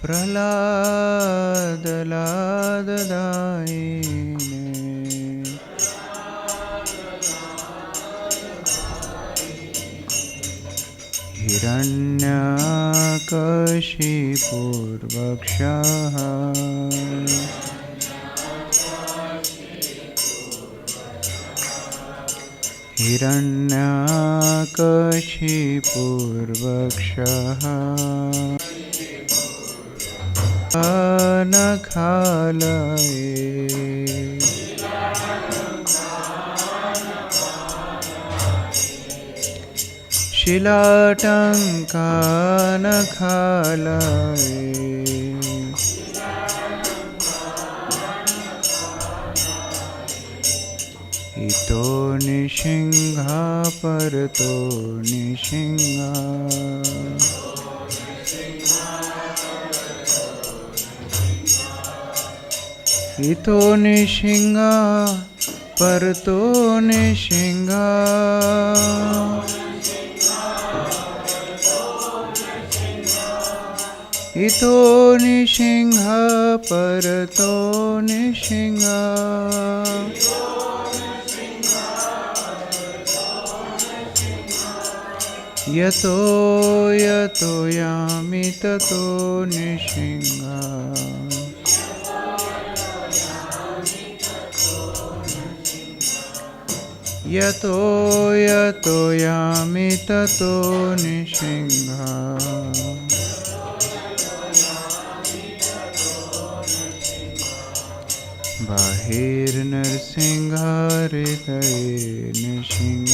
प्रहलाद लाददायिने हिरण्यकशिपुर्वक्षः हिरण्यकशिपुर्वक्षः नखालये शिलाटङ्कानखालये इतो निशिंह परतो निशिंह इतो निशिंह परतो निशिंह इतो निशिंह परतो निशिंह यतो यतो यामि ततो निशिंह यतो यतो यामि ततो निशिंह बाहिर्नरसिंह हृदये निशिंह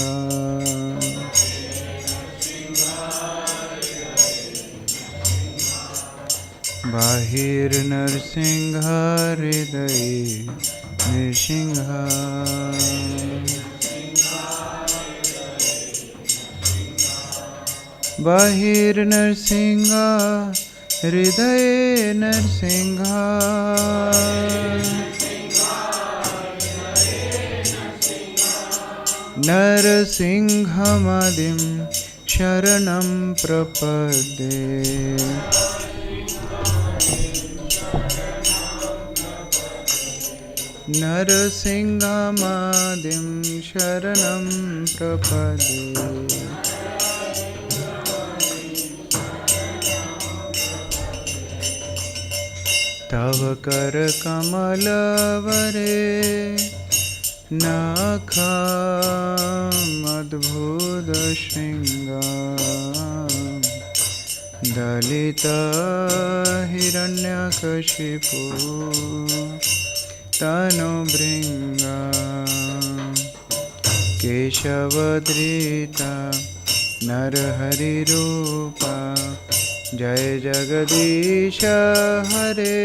बाहिर्नरसिंह हृदये निशिंह बाहिर्नरसिंह हृदये नरसिंह नरसिंहमादिं शरणं प्रपद्ये नरसिंहमादिं शरणं प्रपद्ये तव करकमलवरे नखमद्भुतशृङ्गं दलितहिरण्यकशिपु तनुभृङ्गा केशवधृता नरहरिरूपा जय जगदीश हरे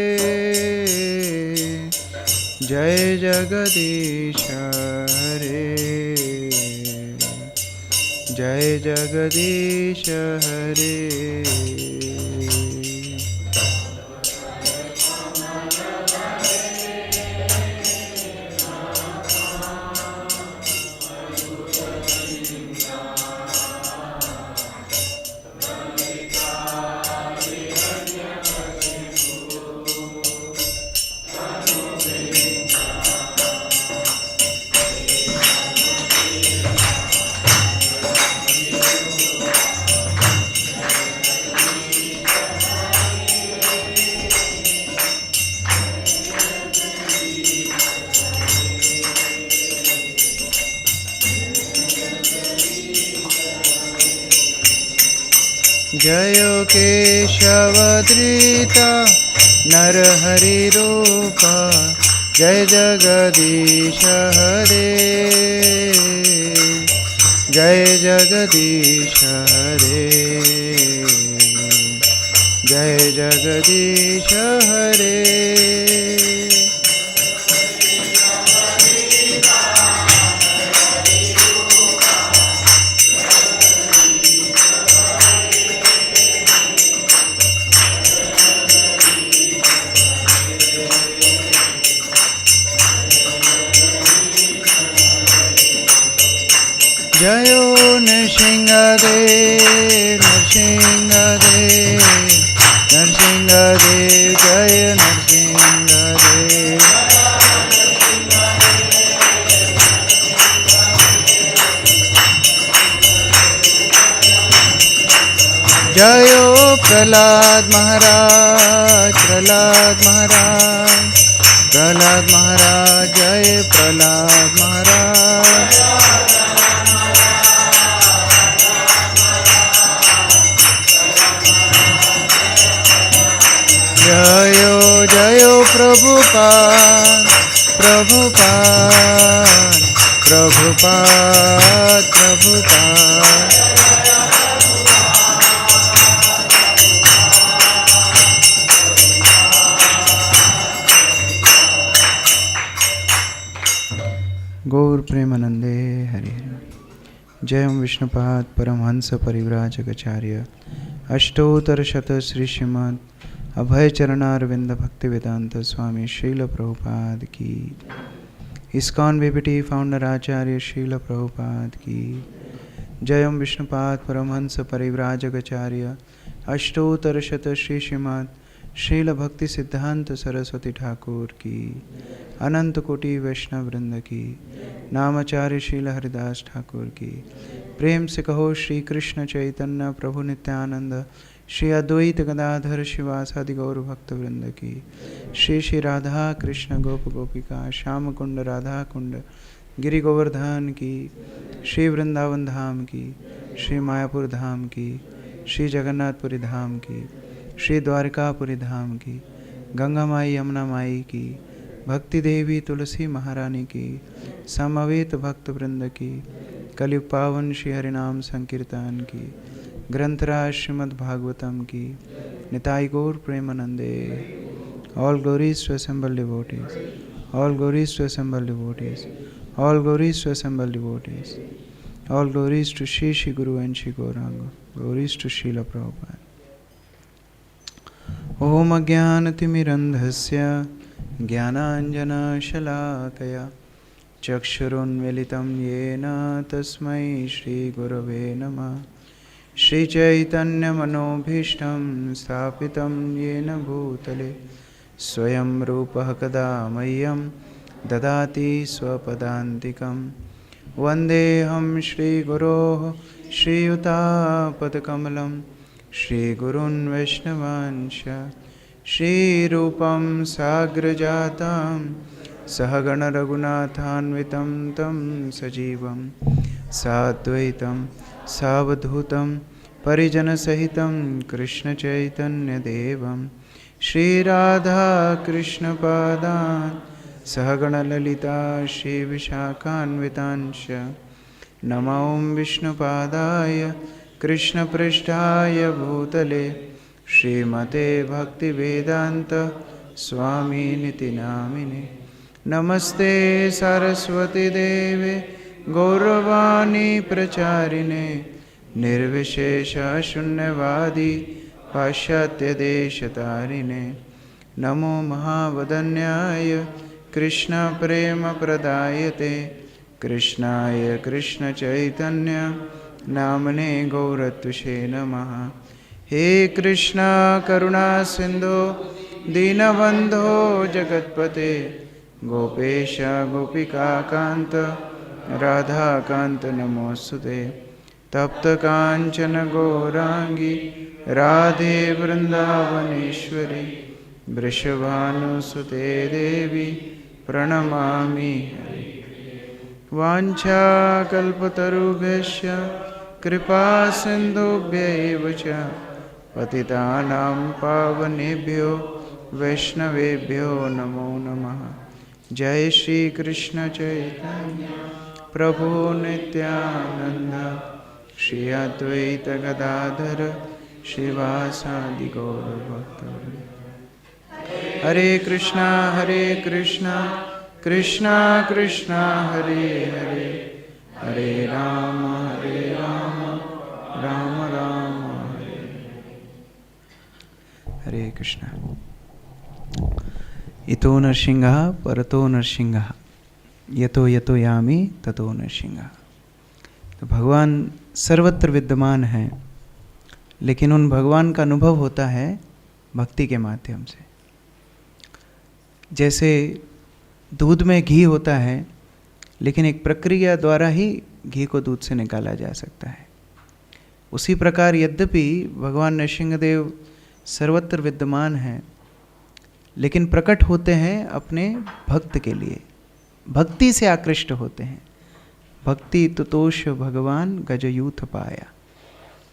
जय जगदीश हरे जय जगदीश हरे जयो केशवधृता नरहरिरूपा जय जगदीश हरे जय जगदीश हरे जय जगदीश हरे जयो नृसिंहदेव नृसिंहदेव नृसिंहदेव जयो प्रहलाद महाराज, प्रहलाद महाराज, प्रहलाद महाराज, जय प्रहलाद महाराज। जयो जयो प्रभुपाद, प्रभुपाद, प्रभुपाद, प्रभुपाद। गौर प्रेमानंदे हरि हरि। जय ओम विष्णुपाद परमहंस परिव्राजकाचार्य अष्टोत्तर शत श्री श्रीमद अभय चरणारविंद भक्ति वेदांत स्वामी श्रील प्रभुपाद की। इस्कॉन बीबीटी फाउंडर आचार्य श्रील प्रभुपाद की। जय ओम विष्णुपाद परमहंस परिव्राजकाचार्य अष्टोत्तर शत श्री श्रीमद श्रील भक्ति सिद्धांत सरस्वती ठाकुर की। अनंत कोटि वैष्णव वृंद की। नामाचार्य श्रील हरिदास ठाकुर की। प्रेम से कहो श्री कृष्ण चैतन्य प्रभु नित्यानंद श्री अद्वैत गदाधर शिवासादि गौर भक्त वृंद की। श्री श्री राधा कृष्ण गोप गोपिका श्याम कुंड राधा कुंड गिरि गोवर्धन की। श्री वृंदावन धाम की। श्री मायापुर धाम की। श्री जगन्नाथपुरी धाम की। श्री द्वारकापुरी धाम की। गंगा माई यमुना माई की। भक्ति देवी तुलसी महारानी की। समवेत भक्त वृंद की। कलयुग पावन श्री हरिनाम संकीर्तन की। ग्रंथराज श्रीमद् भागवतम की। निताई गौर प्रेमानंदे। All glories to assembled devotees, all glories to assembled devotees, all glories to assembled devotees, all glories to Shri Shri guru and Shri Gauranga, glories to Srila Prabhupada. Om अज्ञानतिमिरन्धस्य ज्ञानाञ्जनशलाकया चक्षुरुन्मीलितं येन तस्मै श्रीगुरवे नमः। श्रीचैतन्यमनोभीष्टं स्थापितं येन भूतले स्वयं रूपः कदा मह्यं ददाति स्वपदान्तिकं। वन्देऽहं श्रीगुरोः श्रीयुतापदकमलं श्रीगुरून् वैष्णवांश्च। श्रीरूपं साग्रजातं सहगणरघुनाथान्वितं तं सजीवं साद्वैतं सावधूतं परिजनसहितं कृष्णचैतन्यदेवं श्रीराधाकृष्णपादान् सहगणललिता श्रीविशाखान्वितांश्च। नमो विष्णुपादाय कृष्णपृष्ठाय भूतले श्रीमते भक्तिवेदांत स्वामिनिति नामिने। नमस्ते सरस्वती देवे गौरवाणी प्रचारिणे निर्विशेष शून्यवादी पाश्चात्यदेशतारिणे। नमो महावदन्याय कृष्ण प्रेम प्रदायते कृष्णाय कृष्ण चैतन्य नामने गौरत्वसे नमः। हे कृष्णा करुणा सिंधो दीनबंधो जगत्पते गोपेश गोपिका कांत राधा कांत नमोस्तुते। तप्त कांचन गौरांगी राधे वृंदावनेश्वरी वृषभानुसुते देवी प्रणमामि हरि। वाञ्छाकल्पतरुभ्यश्च कृपा सिन्धुभ्यैव च पतितानां पावनेभ्यो वैष्णवेभ्यो नमो नमः। जय श्री कृष्ण चैतन्य प्रभु नित्यानंद श्री अद्वैत गदाधर श्रीवासादि गौर भक्तवृंद। हरे कृष्णा कृष्णा कृष्णा हरे हरे, हरे राम राम राम हरे हरे कृष्णा। इतो नरसिंहः परतो नरसिंहः यतो यतो यामि ततो नरसिंहः। तो भगवान सर्वत्र विद्यमान हैं, लेकिन उन भगवान का अनुभव होता है भक्ति के माध्यम से। जैसे दूध में घी होता है, लेकिन एक प्रक्रिया द्वारा ही घी को दूध से निकाला जा सकता है। उसी प्रकार यद्यपि भगवान नृसिंहदेव सर्वत्र विद्यमान हैं, लेकिन प्रकट होते हैं अपने भक्त के लिए, भक्ति से आकृष्ट होते हैं। भक्ति तुतोष भगवान गजयूथ पाया,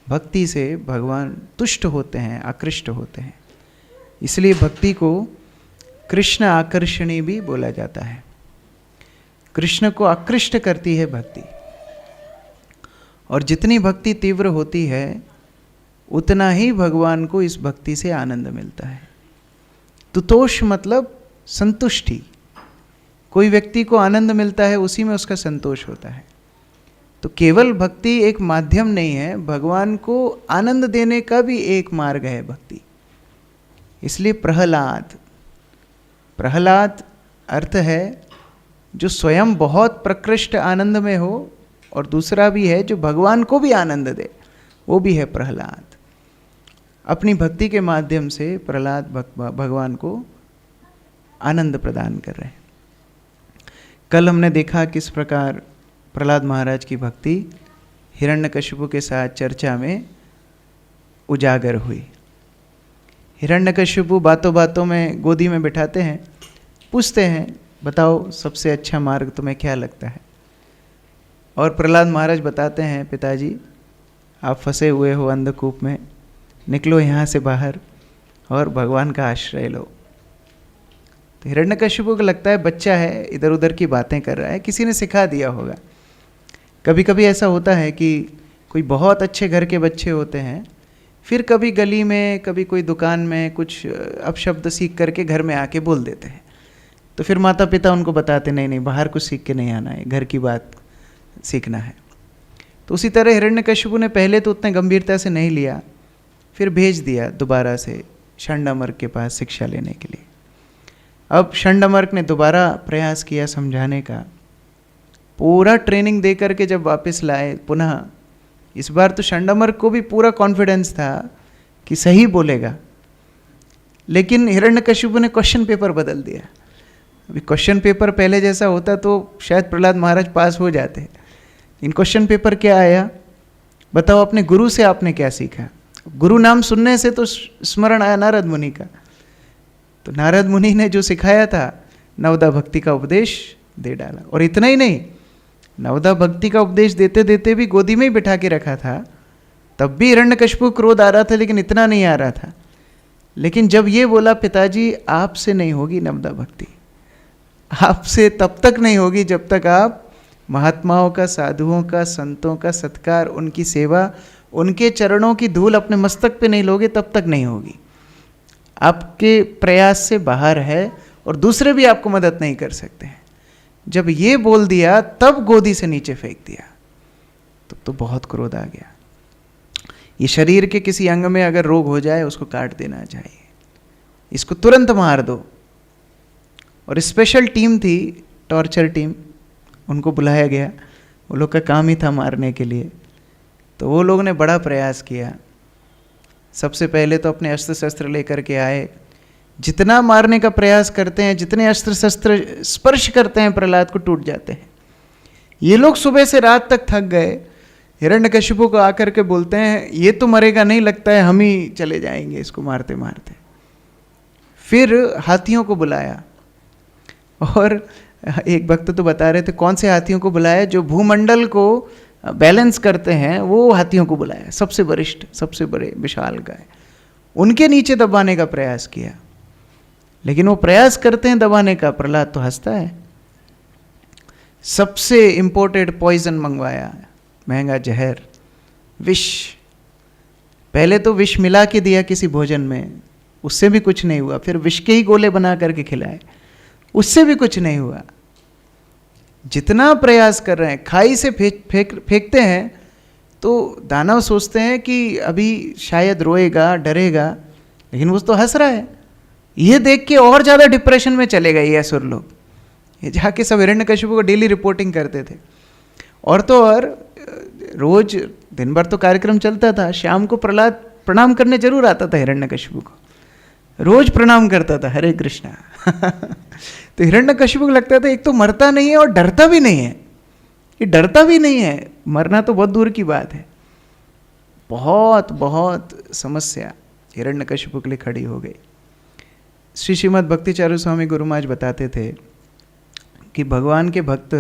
भक्ति से भगवान तुष्ट होते हैं, आकृष्ट होते हैं। इसलिए भक्ति को कृष्ण आकर्षणी भी बोला जाता है। कृष्ण को आकृष्ट करती है भक्ति, और जितनी भक्ति तीव्र होती है उतना ही भगवान को इस भक्ति से आनंद मिलता है। तुतोष मतलब संतुष्टि। कोई व्यक्ति को आनंद मिलता है, उसी में उसका संतोष होता है। तो केवल भक्ति एक माध्यम नहीं है, भगवान को आनंद देने का भी एक मार्ग है भक्ति। इसलिए प्रहलाद, प्रहलाद अर्थ है जो स्वयं बहुत प्रकृष्ट आनंद में हो, और दूसरा भी है जो भगवान को भी आनंद दे, वो भी है प्रहलाद। अपनी भक्ति के माध्यम से प्रहलाद भगवान को आनंद प्रदान कर रहे हैं। कल हमने देखा किस प्रकार प्रहलाद महाराज की भक्ति हिरण्यकशिपु के साथ चर्चा में उजागर हुई। हिरण्यकशिपु बातों बातों में गोदी में बिठाते हैं, पूछते हैं बताओ सबसे अच्छा मार्ग तुम्हें क्या लगता है। और प्रहलाद महाराज बताते हैं, पिताजी आप फंसे हुए हो अंधकूप में, निकलो यहाँ से बाहर और भगवान का आश्रय लो। तो हिरण्यकशिपु को लगता है बच्चा है, इधर उधर की बातें कर रहा है, किसी ने सिखा दिया होगा। कभी कभी ऐसा होता है कि कोई बहुत अच्छे घर के बच्चे होते हैं, फिर कभी गली में, कभी कोई दुकान में कुछ अपशब्द सीख करके घर में आके बोल देते हैं। तो फिर माता पिता उनको बताते नहीं नहीं बाहर कुछ सीख के नहीं आना है, घर की बात सीखना है। तो उसी तरह हिरण्यकशिपु ने पहले तो उतने गंभीरता से नहीं लिया, फिर भेज दिया दोबारा से षंडमर्क के पास शिक्षा लेने के लिए। अब षंडमर्क ने दोबारा प्रयास किया समझाने का, पूरा ट्रेनिंग दे करके जब वापस लाए पुनः, इस बार तो षंडमर्क को भी पूरा कॉन्फिडेंस था कि सही बोलेगा, लेकिन हिरण्यकशिपु ने क्वेश्चन पेपर बदल दिया। अभी क्वेश्चन पेपर पहले जैसा होता तो शायद प्रहलाद महाराज पास हो जाते। इन क्वेश्चन पेपर क्या आया, बताओ अपने गुरु से आपने क्या सीखा। गुरु नाम सुनने से तो स्मरण आया नारद मुनि का। तो नारद मुनि ने जो सिखाया था नवदा भक्ति का उपदेश दे डाला। और इतना ही नहीं, नवदा भक्ति का उपदेश देते देते भी गोदी में ही बिठा के रखा था, तब भी हिरण्यकशिपु को क्रोध आ रहा था, लेकिन इतना नहीं आ रहा था। लेकिन जब ये बोला पिताजी आपसे नहीं होगी नवदा भक्ति, आपसे तब तक नहीं होगी जब तक आप महात्माओं का, साधुओं का, संतों का सत्कार, उनकी सेवा, उनके चरणों की धूल अपने मस्तक पे नहीं लोगे तब तक नहीं होगी। आपके प्रयास से बाहर है और दूसरे भी आपको मदद नहीं कर सकते हैं। जब ये बोल दिया तब गोदी से नीचे फेंक दिया, तो बहुत क्रोध आ गया। ये शरीर के किसी अंग में अगर रोग हो जाए उसको काट देना चाहिए, इसको तुरंत मार दो। और स्पेशल टीम थी, टॉर्चर टीम, उनको बुलाया गया, वो लोग का काम ही था मारने के लिए। तो वो लोग ने बड़ा प्रयास किया। सबसे पहले तो अपने अस्त्र शस्त्र लेकर के आए, जितना मारने का प्रयास करते हैं, जितने अस्त्र शस्त्र स्पर्श करते हैं प्रहलाद को टूट जाते हैं। ये लोग सुबह से रात तक थक गए, हिरण्यकशिपु को आकर के बोलते हैं ये तो मरेगा नहीं, लगता है हम ही चले जाएंगे इसको मारते मारते। फिर हाथियों को बुलाया, और एक भक्त तो बता रहे थे कौन से हाथियों को बुलाया, जो भूमंडल को बैलेंस करते हैं वो हाथियों को बुलाया, सबसे वरिष्ठ, सबसे बड़े विशाल गाय, उनके नीचे दबाने का प्रयास किया। लेकिन वो प्रयास करते हैं दबाने का, प्रहलाद तो हंसता है। सबसे इंपोर्टेड पॉइजन मंगवाया, महंगा जहर, विष। पहले तो विष मिला के दिया किसी भोजन में, उससे भी कुछ नहीं हुआ। फिर विष के ही गोले बना करके खिलाए, उससे भी कुछ नहीं हुआ। जितना प्रयास कर रहे हैं, खाई से फेंकते हैं तो दानव सोचते हैं कि अभी शायद रोएगा, डरेगा, लेकिन वो तो हंस रहा है। ये देख के और ज़्यादा डिप्रेशन में चले गए ये असुर लोग। ये जाके सब हिरण्यकशिपु को डेली रिपोर्टिंग करते थे। और तो और रोज दिन भर तो कार्यक्रम चलता था, शाम को प्रहलाद प्रणाम करने जरूर आता था हिरण्यकशिपु को, रोज प्रणाम करता था, हरे कृष्णा। तो हिरण्यकशिपु को लगता था एक तो मरता नहीं है और डरता भी नहीं है, ये डरता भी नहीं है, मरना तो बहुत दूर की बात है। बहुत बहुत समस्या हिरण्यकशिपु के लिए खड़ी हो गई। श्री श्रीमद् भक्तिचारू स्वामी गुरु महाराज बताते थे कि भगवान के भक्त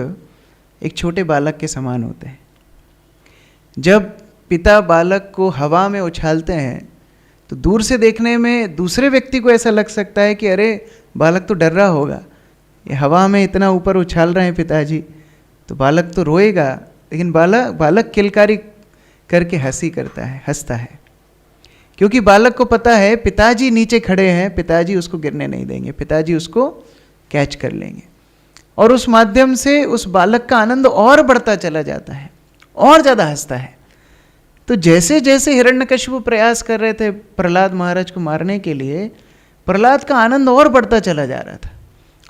एक छोटे बालक के समान होते हैं। जब पिता बालक को हवा में उछालते हैं तो दूर से देखने में दूसरे व्यक्ति को ऐसा लग सकता है कि अरे बालक तो डर रहा होगा, ये हवा में इतना ऊपर उछाल रहे हैं पिताजी, तो बालक तो रोएगा। लेकिन बालक किलकारी करके हंसता है, क्योंकि बालक को पता है पिताजी नीचे खड़े हैं, पिताजी उसको गिरने नहीं देंगे, पिताजी उसको कैच कर लेंगे। और उस माध्यम से उस बालक का आनंद और बढ़ता चला जाता है, और ज़्यादा हंसता है। तो जैसे जैसे हिरण्यकशिपु प्रयास कर रहे थे प्रहलाद महाराज को मारने के लिए, प्रहलाद का आनंद और बढ़ता चला जा रहा था।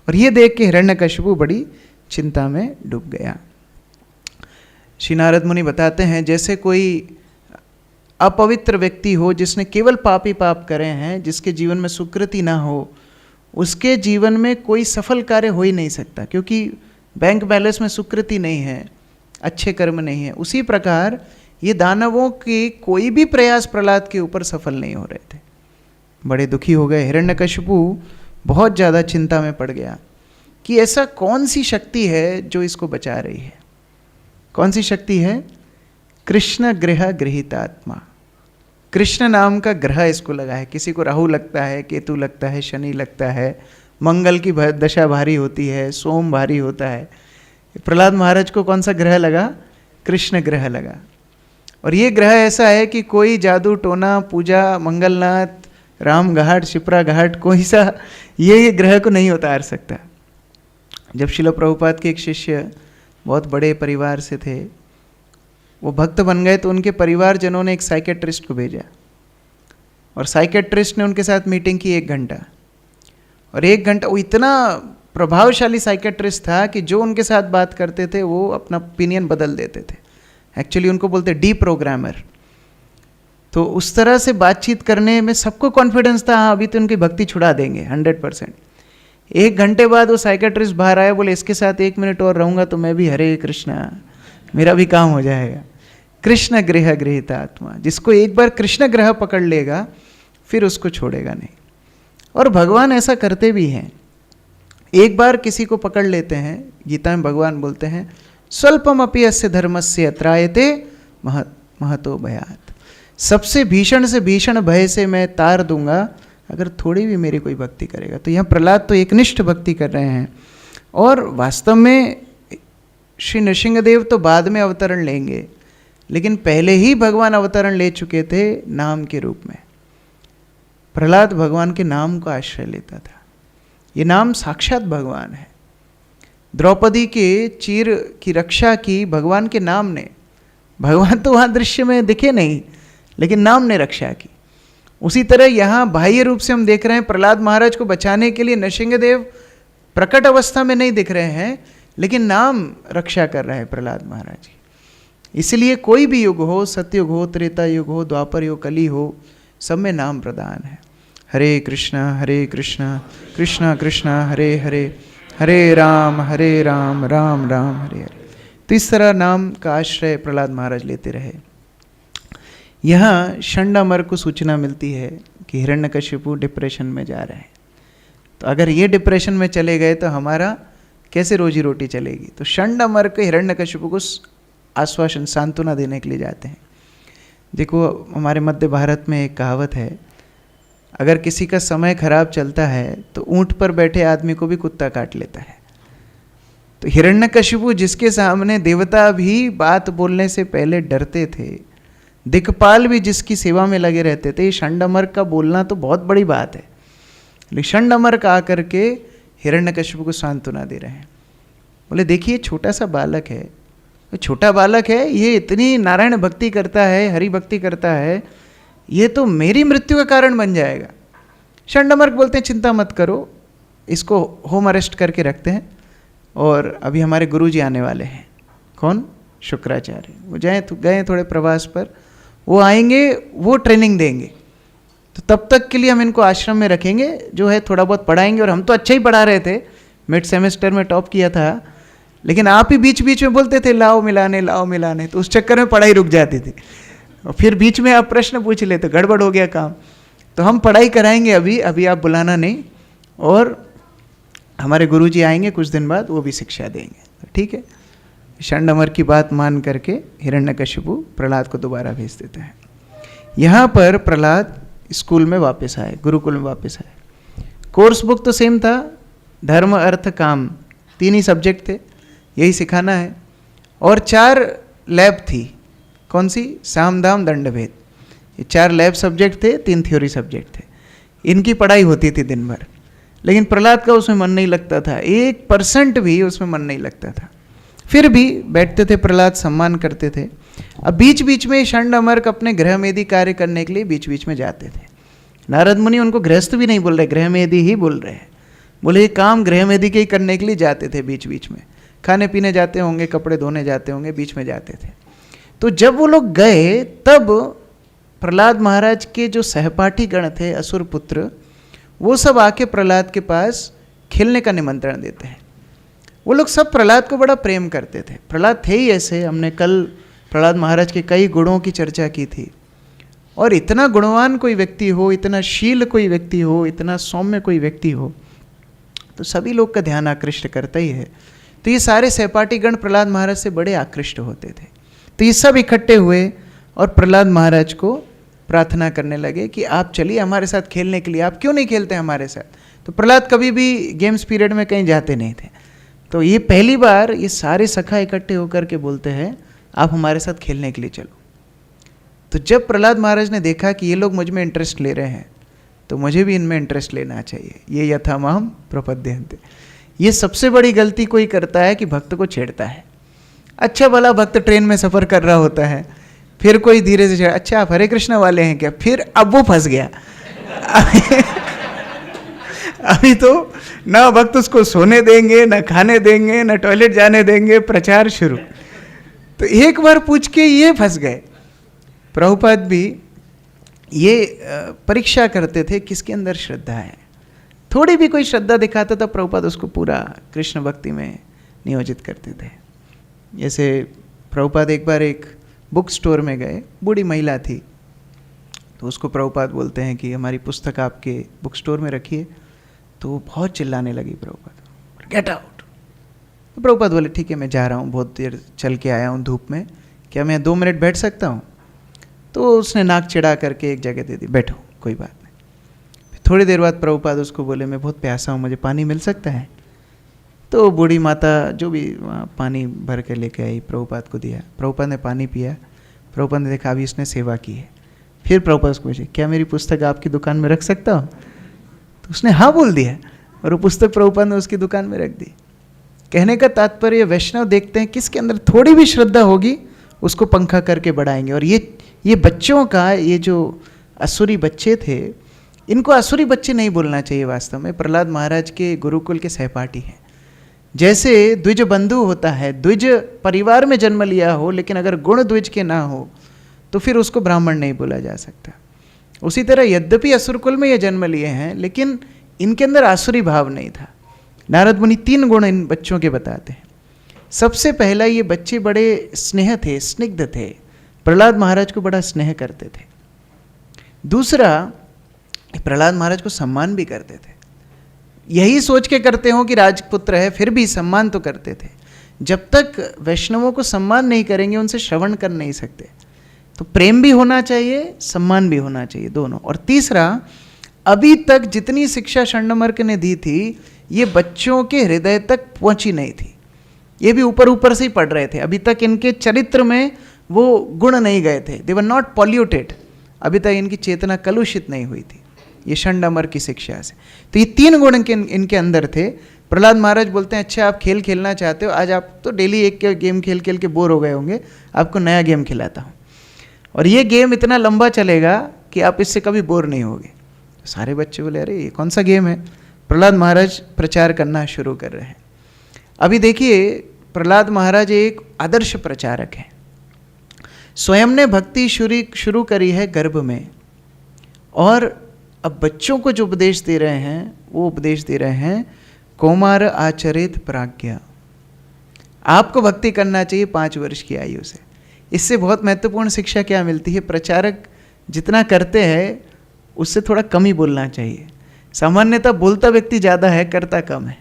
और ये देख के हिरण्यकशिपु बड़ी चिंता में डूब गया। श्री नारद मुनि बताते हैं, जैसे कोई अपवित्र व्यक्ति हो जिसने केवल पाप ही पाप करे हैं, जिसके जीवन में सुकृति ना हो, उसके जीवन में कोई सफल कार्य हो ही नहीं सकता, क्योंकि बैंक बैलेंस में सुकृति नहीं है, अच्छे कर्म नहीं है। उसी प्रकार ये दानवों के कोई भी प्रयास प्रहलाद के ऊपर सफल नहीं हो रहे थे। बड़े दुखी हो गए। हिरण्यकशिपु बहुत ज़्यादा चिंता में पड़ गया कि ऐसा कौन सी शक्ति है जो इसको बचा रही है। कौन सी शक्ति है? कृष्ण गृह गृहीतात्मा। कृष्ण नाम का ग्रह इसको लगा है। किसी को राहु लगता है, केतु लगता है, शनि लगता है, मंगल की दशा भारी होती है, सोम भारी होता है। प्रहलाद महाराज को कौन सा ग्रह लगा? कृष्ण ग्रह लगा। और ये ग्रह ऐसा है कि कोई जादू टोना पूजा मंगलनाथ राम घाट शिप्रा घाट कोई सा ये ग्रह को नहीं उतार सकता। जब श्रील प्रभुपाद के एक शिष्य बहुत बड़े परिवार से थे, वो भक्त बन गए, तो उनके परिवारजनों ने एक साइकेट्रिस्ट को भेजा और साइकेट्रिस्ट ने उनके साथ मीटिंग की 1 घंटा। और 1 घंटा वो इतना प्रभावशाली साइकेट्रिस्ट था कि जो उनके साथ बात करते थे वो अपना ओपिनियन बदल देते थे। एक्चुअली उनको बोलते डी प्रोग्रामर। तो उस तरह से बातचीत करने में सबको कॉन्फिडेंस था, हाँ अभी तो उनकी भक्ति छुड़ा देंगे 100%। 1 घंटे बाद वो साइकेट्रिस्ट बाहर आया, बोले इसके साथ 1 मिनट और रहूँगा तो मैं भी हरे कृष्णा, मेरा भी काम हो जाएगा। कृष्ण गृह गृहीत आत्मा, जिसको एक बार कृष्ण ग्रह पकड़ लेगा फिर उसको छोड़ेगा नहीं। और भगवान ऐसा करते भी हैं। एक बार किसी को पकड़ लेते हैं, गीता में भगवान बोलते हैं स्वल्पम अपि अस्य धर्मस्य त्रायते महतो भयात्। सबसे भीषण से भीषण भय से मैं तार दूंगा अगर थोड़ी भी मेरी कोई भक्ति करेगा। तो यहाँ प्रहलाद तो एकनिष्ठ भक्ति कर रहे हैं। और वास्तव में श्री नृसिंहदेव तो बाद में अवतरण लेंगे, लेकिन पहले ही भगवान अवतरण ले चुके थे नाम के रूप में। प्रहलाद भगवान के नाम को आश्रय लेता था। ये नाम साक्षात भगवान है। द्रौपदी के चीर की रक्षा की भगवान के नाम ने। भगवान तो वहाँ दृश्य में दिखे नहीं, लेकिन नाम ने रक्षा की। उसी तरह यहाँ बाह्य रूप से हम देख रहे हैं प्रहलाद महाराज को बचाने के लिए नृसिंहदेव प्रकट अवस्था में नहीं दिख रहे हैं, लेकिन नाम रक्षा कर रहे हैं प्रहलाद महाराज जी। इसलिए कोई भी युग हो, सतयुग हो, त्रेता युग हो, द्वापर युग, कली हो, सब में नाम प्रदान है। हरे कृष्णा कृष्णा कृष्णा हरे हरे, हरे राम राम राम हरे हरे। तो इस तरह नाम का आश्रय प्रहलाद महाराज लेते रहे। यहाँ षंडामर को सूचना मिलती है कि हिरण्यकशिपु डिप्रेशन में जा रहे हैं। तो अगर ये डिप्रेशन में चले गए तो हमारा कैसे रोजी रोटी चलेगी। तो षंडामर के हिरण्यकशिपु को आश्वासन सांत्वना देने के लिए जाते हैं। देखो हमारे मध्य भारत में एक कहावत है, अगर किसी का समय खराब चलता है तो ऊंट पर बैठे आदमी को भी कुत्ता काट लेता है। तो हिरण्यकशिपु जिसके सामने देवता भी बात बोलने से पहले डरते थे, दिक्पाल भी जिसकी सेवा में लगे रहते थे, षंडामर का बोलना तो बहुत बड़ी बात है। लेकिन षंडामर का आकर के हिरण्यकशिपु को सांत्वना दे रहे हैं। बोले देखिए छोटा सा बालक है, छोटा बालक है, ये इतनी नारायण भक्ति करता है, हरि भक्ति करता है, ये तो मेरी मृत्यु का कारण बन जाएगा। षंडामर बोलते हैं चिंता मत करो, इसको होम अरेस्ट करके रखते हैं। और अभी हमारे गुरुजी आने वाले हैं। कौन? शुक्राचार्य। वो गए थोड़े प्रवास पर, वो आएंगे, वो ट्रेनिंग देंगे। तो तब तक के लिए हम इनको आश्रम में रखेंगे, जो है थोड़ा बहुत पढ़ाएंगे। और हम तो अच्छा ही पढ़ा रहे थे, मिड सेमेस्टर में टॉप किया था, लेकिन आप ही बीच बीच में बोलते थे लाओ मिलाने, तो उस चक्कर में पढ़ाई रुक जाती थी। और फिर बीच में आप प्रश्न पूछ ले तो गड़बड़ हो गया काम। तो हम पढ़ाई कराएंगे अभी आप बुलाना नहीं, और हमारे गुरुजी आएंगे कुछ दिन बाद, वो भी शिक्षा देंगे, ठीक है। षंडमर की बात मान करके हिरण्यकशिपु प्रहलाद को दोबारा भेज देता है। यहाँ पर प्रहलाद स्कूल में वापस आए, गुरुकुल में वापस आए। कोर्स बुक तो सेम था, धर्म अर्थ काम 3 ही सब्जेक्ट थे, यही सिखाना है। और 4 लैब थी, कौन सी? साम दाम दंड भेद, ये 4 लैब सब्जेक्ट थे, 3 थ्योरी सब्जेक्ट थे। इनकी पढ़ाई होती थी दिन भर, लेकिन प्रहलाद का उसमें मन नहीं लगता था, 1% भी उसमें मन नहीं लगता था। फिर भी बैठते थे प्रहलाद, सम्मान करते थे। अब बीच बीच में षंड अमर्क अपने गृहमेदी कार्य करने के लिए बीच बीच में जाते थे। नारद मुनि उनको गृहस्थ भी नहीं बोल रहे, गृहमेदी ही बोल रहे हैं। बोले ये काम गृहमेदी के ही करने के लिए जाते थे, बीच बीच में खाने पीने जाते होंगे, कपड़े धोने जाते होंगे, बीच में जाते थे। तो जब वो लोग गए तब प्रहलाद महाराज के जो सहपाठी गण थे, असुर पुत्र, वो सब आके प्रहलाद के पास खेलने का निमंत्रण देते हैं। वो लोग सब प्रहलाद को बड़ा प्रेम करते थे। प्रहलाद थे ही ऐसे, हमने कल प्रहलाद महाराज के कई गुणों की चर्चा की थी। और इतना गुणवान कोई व्यक्ति हो, इतना शील कोई व्यक्ति हो, इतना सौम्य कोई व्यक्ति हो, तो सभी लोग का ध्यान आकृष्ट करता ही है। तो ये सारे सहपाठी गण प्रहलाद महाराज से बड़े आकृष्ट होते थे। तो ये सब इकट्ठे हुए और प्रहलाद महाराज को प्रार्थना करने लगे कि आप चलिए हमारे साथ खेलने के लिए, आप क्यों नहीं खेलते हमारे साथ। तो प्रहलाद कभी भी गेम्स पीरियड में कहीं जाते नहीं थे। तो ये पहली बार ये सारे सखा इकट्ठे होकर के बोलते हैं आप हमारे साथ खेलने के लिए चलो। तो जब प्रहलाद महाराज ने देखा कि ये लोग मुझ में इंटरेस्ट ले रहे हैं, तो मुझे भी इनमें इंटरेस्ट लेना चाहिए। ये यथामाम प्रपद्यन्ते। ये सबसे बड़ी गलती कोई करता है कि भक्त को छेड़ता है। अच्छा भला भक्त ट्रेन में सफ़र कर रहा होता है, फिर कोई धीरे से छेड़ा, अच्छा आप हरे कृष्णा वाले हैं क्या, फिर अब वो फंस गया। अभी तो ना भक्त उसको सोने देंगे, ना खाने देंगे, ना टॉयलेट जाने देंगे, प्रचार शुरू। तो एक बार पूछ के ये फंस गए। प्रभुपाद भी ये परीक्षा करते थे किसके अंदर श्रद्धा है। थोड़ी भी कोई श्रद्धा दिखाता था प्रभुपाद उसको पूरा कृष्ण भक्ति में नियोजित करते थे। जैसे प्रभुपाद एक बार एक बुक स्टोर में गए, बूढ़ी महिला थी, तो उसको प्रभुपाद बोलते हैं कि हमारी पुस्तक आपके बुक स्टोर में रखिए। तो वो बहुत चिल्लाने लगी, प्रभुपाद गेट आउट। तो प्रभुपाद बोले ठीक है मैं जा रहा हूँ, बहुत देर चल के आया हूँ धूप में, क्या मैं 2 मिनट बैठ सकता हूँ। तो उसने नाक चिढ़ा करके एक जगह दे दी, बैठो कोई बात नहीं। थोड़ी देर बाद प्रभुपाद उसको बोले मैं बहुत प्यासा हूँ, मुझे पानी मिल सकता है। तो बूढ़ी माता जो भी वहाँ पानी भर के लेके आई, प्रभुपाद को दिया। प्रभुपाद ने पानी पिया। प्रभुपाद ने देखा अभी इसने सेवा की है। फिर प्रभुपाद उसको पूछे क्या मेरी पुस्तक आपकी दुकान में रख सकता हूँ। तो उसने हाँ बोल दिया और वो पुस्तक प्रभुपाद ने उसकी दुकान में रख दी। कहने का तात्पर्य वैष्णव देखते हैं किसके अंदर थोड़ी भी श्रद्धा होगी उसको पंखा करके बढ़ाएंगे। और ये बच्चों का, ये जो असुरी बच्चे थे, इनको असुरी बच्चे नहीं बोलना चाहिए। वास्तव में प्रहलाद महाराज के गुरुकुल के सहपाठी हैं। जैसे द्विज बंधु होता है, द्विज परिवार में जन्म लिया हो लेकिन अगर गुण द्विज के ना हो तो फिर उसको ब्राह्मण नहीं बोला जा सकता। उसी तरह यद्यपि असुरकुल में ये जन्म लिए हैं लेकिन इनके अंदर आसुरी भाव नहीं था। नारद मुनि 3 गुण इन बच्चों के बताते हैं। सबसे पहला, ये बच्चे बड़े स्नेह थे, स्निग्ध थे, प्रहलाद महाराज को बड़ा स्नेह करते थे। दूसरा, प्रहलाद महाराज को सम्मान भी करते थे। यही सोच के करते हो कि राजपुत्र है, फिर भी सम्मान तो करते थे। जब तक वैष्णवों को सम्मान नहीं करेंगे उनसे श्रवण कर नहीं सकते। तो प्रेम भी होना चाहिए, सम्मान भी होना चाहिए, दोनों। और तीसरा, अभी तक जितनी शिक्षा षण्डमर्क ने दी थी ये बच्चों के हृदय तक पहुंची नहीं थी। ये भी ऊपर ऊपर से ही पढ़ रहे थे। अभी तक इनके चरित्र में वो गुण नहीं गए थे। दे वर नॉट पॉल्यूटेड। अभी तक इनकी चेतना कलुषित नहीं हुई थी ये षण्डमर्क की शिक्षा से। तो ये 3 गुण इनके अंदर थे। प्रहलाद महाराज बोलते हैं अच्छा आप खेल खेलना चाहते हो, आज आप तो डेली एक गेम खेल खेल के बोर हो गए होंगे, आपको नया गेम खिलाता हूँ और ये गेम इतना लंबा चलेगा कि आप इससे कभी बोर नहीं होगे। तो सारे बच्चे बोले अरे ये कौन सा गेम है। प्रहलाद महाराज प्रचार करना शुरू कर रहे हैं। अभी देखिए प्रहलाद महाराज एक आदर्श प्रचारक हैं। स्वयं ने भक्ति शुरू करी है गर्भ में, और अब बच्चों को जो उपदेश दे रहे हैं वो उपदेश दे रहे हैं कौमार आचरित प्राज्ञा। आपको भक्ति करना चाहिए 5 वर्ष की आयु से। इससे बहुत महत्वपूर्ण शिक्षा क्या मिलती है? प्रचारक जितना करते हैं उससे थोड़ा कम ही बोलना चाहिए। सामान्यतः बोलता व्यक्ति ज़्यादा है, करता कम है।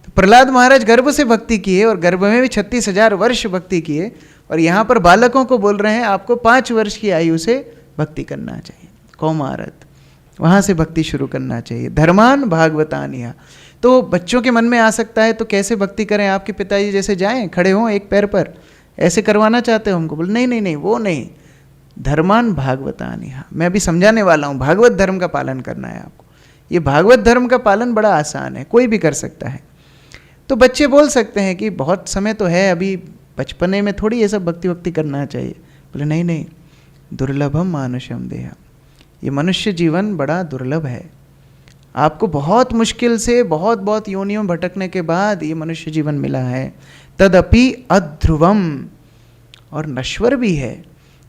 तो प्रहलाद महाराज गर्भ से भक्ति किए और गर्भ में भी 36,000 वर्ष भक्ति किए, और यहाँ पर बालकों को बोल रहे हैं आपको 5 वर्ष की आयु से भक्ति करना चाहिए, कौमारत, वहाँ से भक्ति शुरू करना चाहिए। धर्मान भागवतानिया। तो बच्चों के मन में आ सकता है तो कैसे भक्ति करें? आपके पिताजी जैसे जाएं, खड़े हों एक पैर पर, ऐसे करवाना चाहते हो हमको? बोले नहीं नहीं नहीं, वो नहीं, धर्मान भागवतानिया। मैं अभी समझाने वाला हूँ, भागवत धर्म का पालन करना है आपको। ये भागवत धर्म का पालन बड़ा आसान है, कोई भी कर सकता है। तो बच्चे बोल सकते हैं कि बहुत समय तो है, अभी बचपने में थोड़ी ये सब भक्ति वक्ति करना चाहिए। बोले नहीं नहीं, दुर्लभम मानुषम देह, ये मनुष्य जीवन बड़ा दुर्लभ है। आपको बहुत मुश्किल से बहुत बहुत योनियों भटकने के बाद ये मनुष्य जीवन मिला है। तदपि अध्रुवम, और नश्वर भी है,